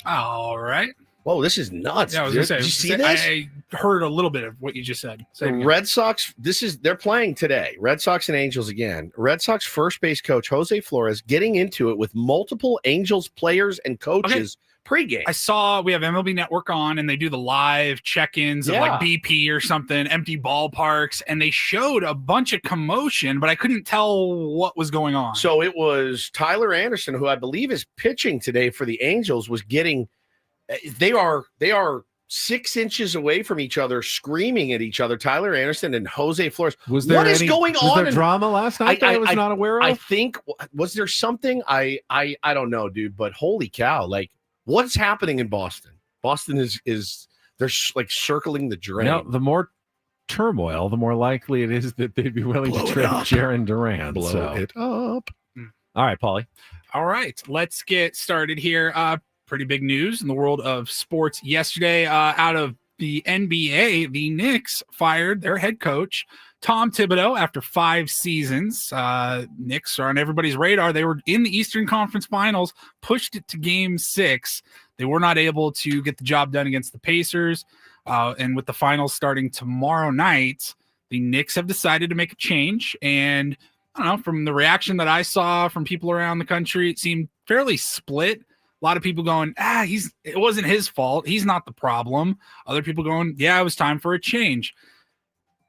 All right. Whoa, this is nuts. Yeah, I was dude. gonna say, Did you see this? I heard a little bit of what you just said. The Red Sox, they're playing today. Red Sox and Angels again. Red Sox first base coach Jose Flores getting into it with multiple Angels players and coaches pregame. I saw we have MLB Network on, and they do the live check-ins of like BP or something, empty ballparks, and they showed a bunch of commotion, but I couldn't tell what was going on. So it was Tyler Anderson, who I believe is pitching today for the Angels, was getting. They are 6 inches away from each other, screaming at each other. Tyler Anderson and Jose Flores. Was there what is going was on? there drama last night that I was not aware of? I think was there something I don't know, dude. But holy cow! Like, what's happening in Boston? Boston is they're like circling the drain. Now, the more turmoil, the more likely it is that they'd be willing to trade Jaron Duran. Blow it up. All right, Paulie. All right, let's get started here. Pretty big news in the world of sports yesterday. Out of the NBA, the Knicks fired their head coach, Tom Thibodeau, after 5 seasons. Knicks are on everybody's radar. They were in the Eastern Conference Finals, pushed it to Game 6. They were not able to get the job done against the Pacers. And with the finals starting tomorrow night, the Knicks have decided to make a change. And I don't know, from the reaction that I saw from people around the country, it seemed fairly split. A lot of people going, it wasn't his fault. He's not the problem. Other people going, yeah, it was time for a change.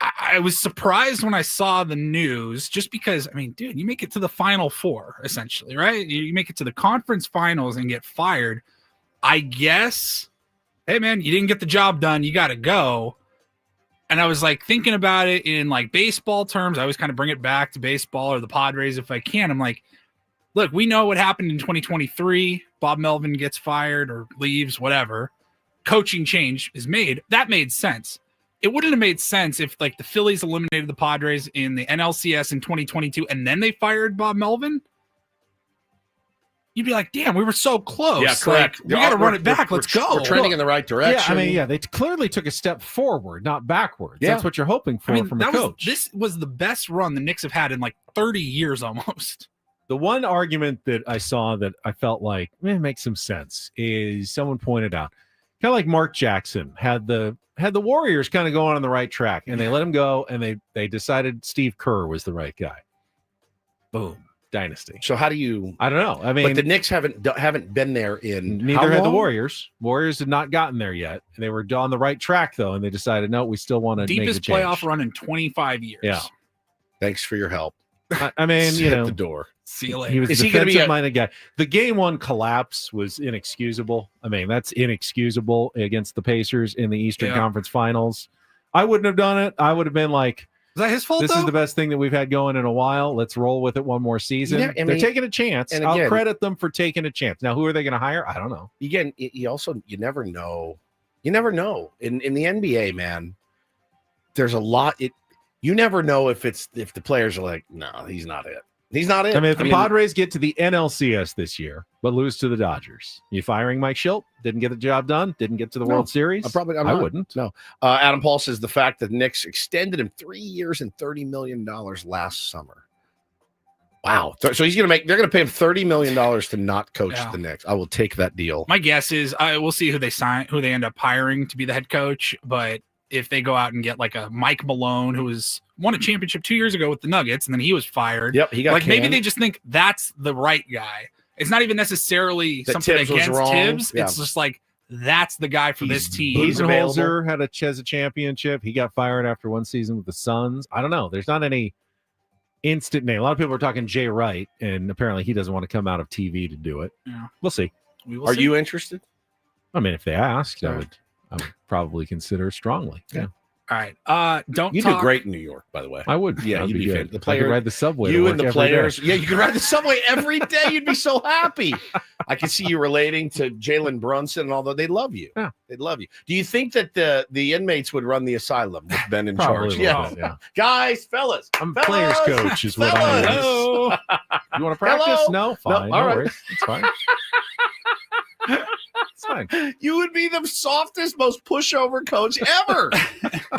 I was surprised when I saw the news, just because, I mean, dude, you make it to the Final Four, essentially, right? You make it to the conference finals and get fired. I guess, hey, man, you didn't get the job done. You got to go. And I was like thinking about it in like baseball terms. I always kind of bring it back to baseball or the Padres if I can. I'm like, look, we know what happened in 2023. Bob Melvin gets fired or leaves, whatever. Coaching change is made. That made sense. It wouldn't have made sense if like the Phillies eliminated the Padres in the NLCS in 2022 and then they fired Bob Melvin. You'd be like, damn, we were so close. Yeah, correct. Like, we got to run it back. Let's go. We're trending in the right direction. Yeah, I mean, they clearly took a step forward, not backwards. Yeah. That's what you're hoping for from a coach. This was the best run the Knicks have had in like 30 years almost. The one argument that I saw that I felt like makes some sense is someone pointed out, kind of like Mark Jackson had the Warriors kind of going on the right track, and they let him go, and they decided Steve Kerr was the right guy. Boom, dynasty. So how do you? I don't know. I mean, but the Knicks haven't been there in. Neither had the Warriors. Warriors had not gotten there yet, and they were on the right track though, and they decided no, we still want to make the deepest change. playoff run in 25 years. Yeah. Thanks for your help. I mean, you know, the door. See you later. He was Is a he gonna be defensive-minded guy. The Game 1 collapse was inexcusable. I mean, that's inexcusable against the Pacers in the Eastern Conference Finals. I wouldn't have done it. I would have been like, is that his fault, this is the best thing that we've had going in a while. Let's roll with it one more season. Yeah, I They're mean, taking a chance. and I'll again- credit them for taking a chance. Now, who are they going to hire? I don't know. Again, you never know. You never know. In the NBA, man, there's a lot. You never know if the players are like, no, he's not it. He's not it. I mean, if the Padres get to the NLCS this year, but lose to the Dodgers, you firing Mike Schilt? Didn't get the job done? Didn't get to the World Series? I wouldn't. No. Adam Paul says the fact that the Knicks extended him 3 years and $30 million last summer. Wow. So they're going to pay him $30 million to not coach the Knicks. I will take that deal. My guess is we'll see who they end up hiring to be the head coach. But if they go out and get like a Mike Malone, who won a championship 2 years ago with the Nuggets, and then he was fired. Yep, he got like canned. Maybe they just think that's the right guy. It's not even necessarily that something Tibbs against Tibbs. Yeah. It's just like that's the guy for this team. Budenholzer had a championship. He got fired after one season with the Suns. I don't know. There's not any instant name. A lot of people are talking Jay Wright, and apparently he doesn't want to come out of TV to do it. Yeah. We'll see. Are you interested? I mean, if they asked, I would probably consider strongly. Yeah. All right. You do great in New York, by the way. I would. Yeah, I'd you'd be good. fan. I could ride the subway. You to and work the every day. players. Yeah, you could ride the subway every day. You'd be so happy. I can see you relating to Jalen Brunson and all that. They love you. Yeah. They'd love you. Do you think that the inmates would run the asylum with Ben in Probably charge? would, yeah. Guys, fellas. I'm fellas, players coach is what I am. Hello. You want to practice? Hello? No? Fine. No, all no right. worries. It's fine. It's fine. You would be the softest, most pushover coach ever.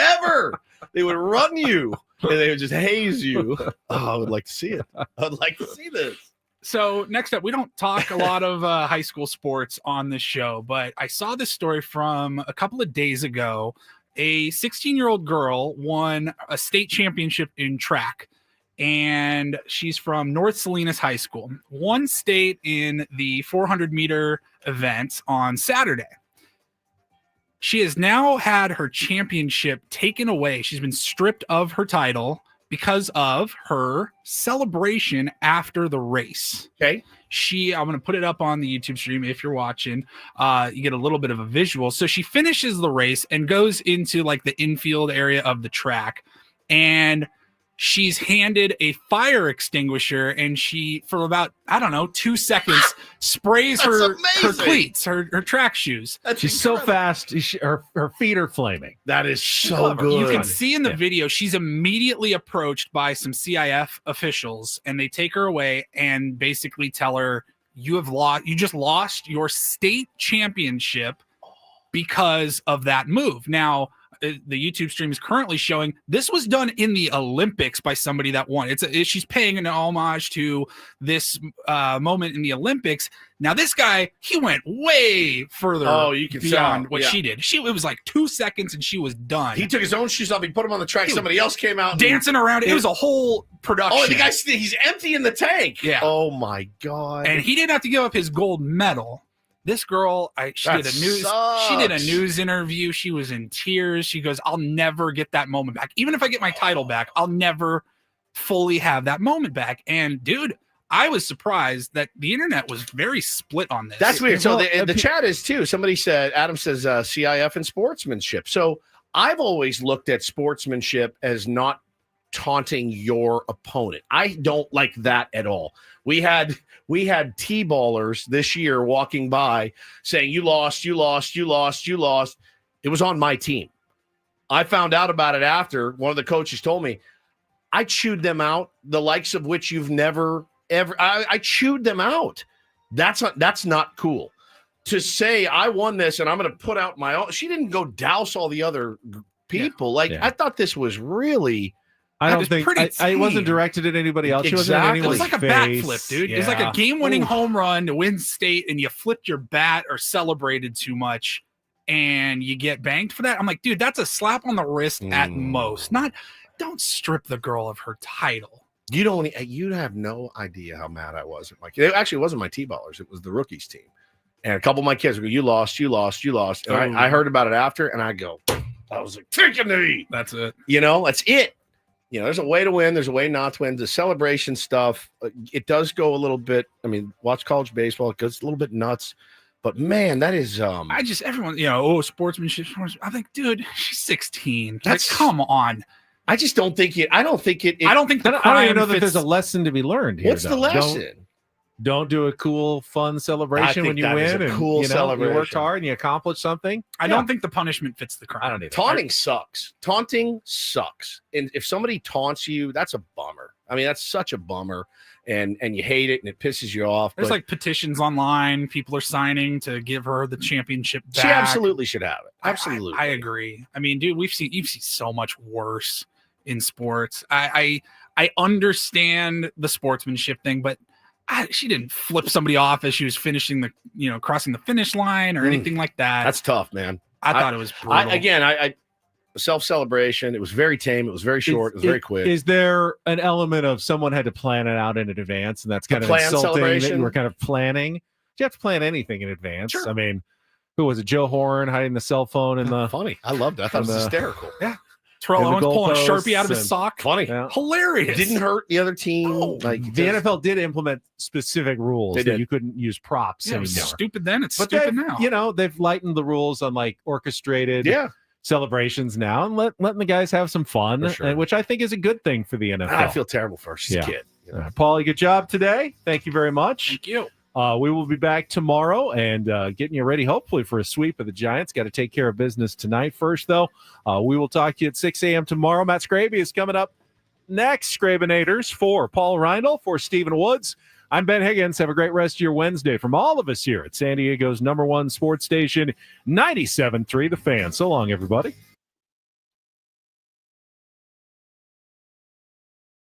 Ever. They would run you and they would just haze you. Oh, I would like to see it. I'd like to see this. So next up, we don't talk a lot of high school sports on this show, but I saw this story from a couple of days ago. A 16-year-old girl won a state championship in track, and she's from North Salinas High School. Won state in the 400-meter event on Saturday. She has now had her championship taken away. She's been stripped of her title because of her celebration after the race. Okay. I'm going to put it up on the YouTube stream if you're watching. You get a little bit of a visual. So she finishes the race and goes into like the infield area of the track, and she's handed a fire extinguisher, and she, for about, 2 seconds, sprays her cleats, her track shoes. She's so fast. Her feet are flaming. That is so good. You can see in the video, she's immediately approached by some CIF officials, and they take her away and basically tell her, you just lost your state championship because of that move. Now, the YouTube stream is currently showing this was done in the Olympics by somebody that won. She's paying an homage to this moment in the Olympics. Now, this guy, he went way further beyond what she did. It was like 2 seconds and she was done. He took his own shoes off. He put them on the track. Somebody else came out dancing around. It was a whole production. Oh, the guy, he's emptying the tank. Yeah. Oh my God. And he didn't have to give up his gold medal. This girl, she did a news interview. She was in tears. She goes, I'll never get that moment back. Even if I get my title back, I'll never fully have that moment back. And dude, I was surprised that the internet was very split on this. That's weird. So the chat is too. Somebody said, Adam says CIF and sportsmanship. So I've always looked at sportsmanship as not taunting your opponent. I don't like that at all. We had T-ballers this year walking by saying, you lost. It was on my team. I found out about it after one of the coaches told me. I chewed them out, the likes of which you've never, ever. I chewed them out. That's not cool. To say I won this and I'm going to put out my own. She didn't go douse all the other people. I thought this was really. I don't think I wasn't directed at anybody else. Exactly. She wasn't at It was anyone's like a face. backflip, dude. Yeah. It was like a game-winning home run to win state, and you flipped your bat or celebrated too much, and you get banked for that. I'm like, dude, that's a slap on the wrist at most. Don't strip the girl of her title. You have no idea how mad I was. It actually wasn't my T-ballers. It was the rookies team. And a couple of my kids would go, you lost. And I heard about it after, and I was like, take a knee. That's it. That's it. There's a way to win. There's a way not to win. The celebration stuff, it does go a little bit. I mean, watch college baseball. It goes a little bit nuts. But, man, that is everyone, sportsmanship. I think, dude, she's 16. Come on. I just don't think it. I don't think it. I don't even know that there's a lesson to be learned here. What's the lesson? don't do a cool, fun celebration when you win. And cool celebration. You worked hard and you accomplished something. I don't think the punishment fits the crime. I don't either. Taunting sucks. Taunting sucks. And if somebody taunts you, that's a bummer. I mean, that's such a bummer. And you hate it and it pisses you off. There's like petitions online. People are signing to give her the championship back. She absolutely should have it. Absolutely. I you've agree. You've seen so much worse in sports. I understand the sportsmanship thing, but she didn't flip somebody off as she was finishing crossing the finish line or anything like that. That's tough, man. I thought it was brutal. I self-celebration. It was very tame. It was very short. It was very quick. Is there an element of someone had to plan it out in advance, and that's kind of insulting that you were kind of planning? You have to plan anything in advance. Sure. I mean, who was it? Joe Horn hiding the cell phone in the funny. I loved it. I thought it was hysterical. Yeah. Terrell Owens pulling a Sharpie out of his sock. Funny. Yeah. Hilarious. It didn't hurt the other team. The NFL did implement specific rules that you couldn't use props It anymore. was stupid then. It's stupid now. They've lightened the rules on like orchestrated celebrations now and letting the guys have some fun, which I think is a good thing for the NFL. I feel terrible for her. She's a kid. Paulie, good job today. Thank you very much. Thank you. We will be back tomorrow and getting you ready, hopefully, for a sweep of the Giants. Got to take care of business tonight first, though. We will talk to you at 6 a.m. tomorrow. Matt Scraby is coming up next. Scrabinators for Paul Reindl, for Stephen Woods. I'm Ben Higgins. Have a great rest of your Wednesday from all of us here at San Diego's #1 sports station, 97.3 The Fan. So long, everybody.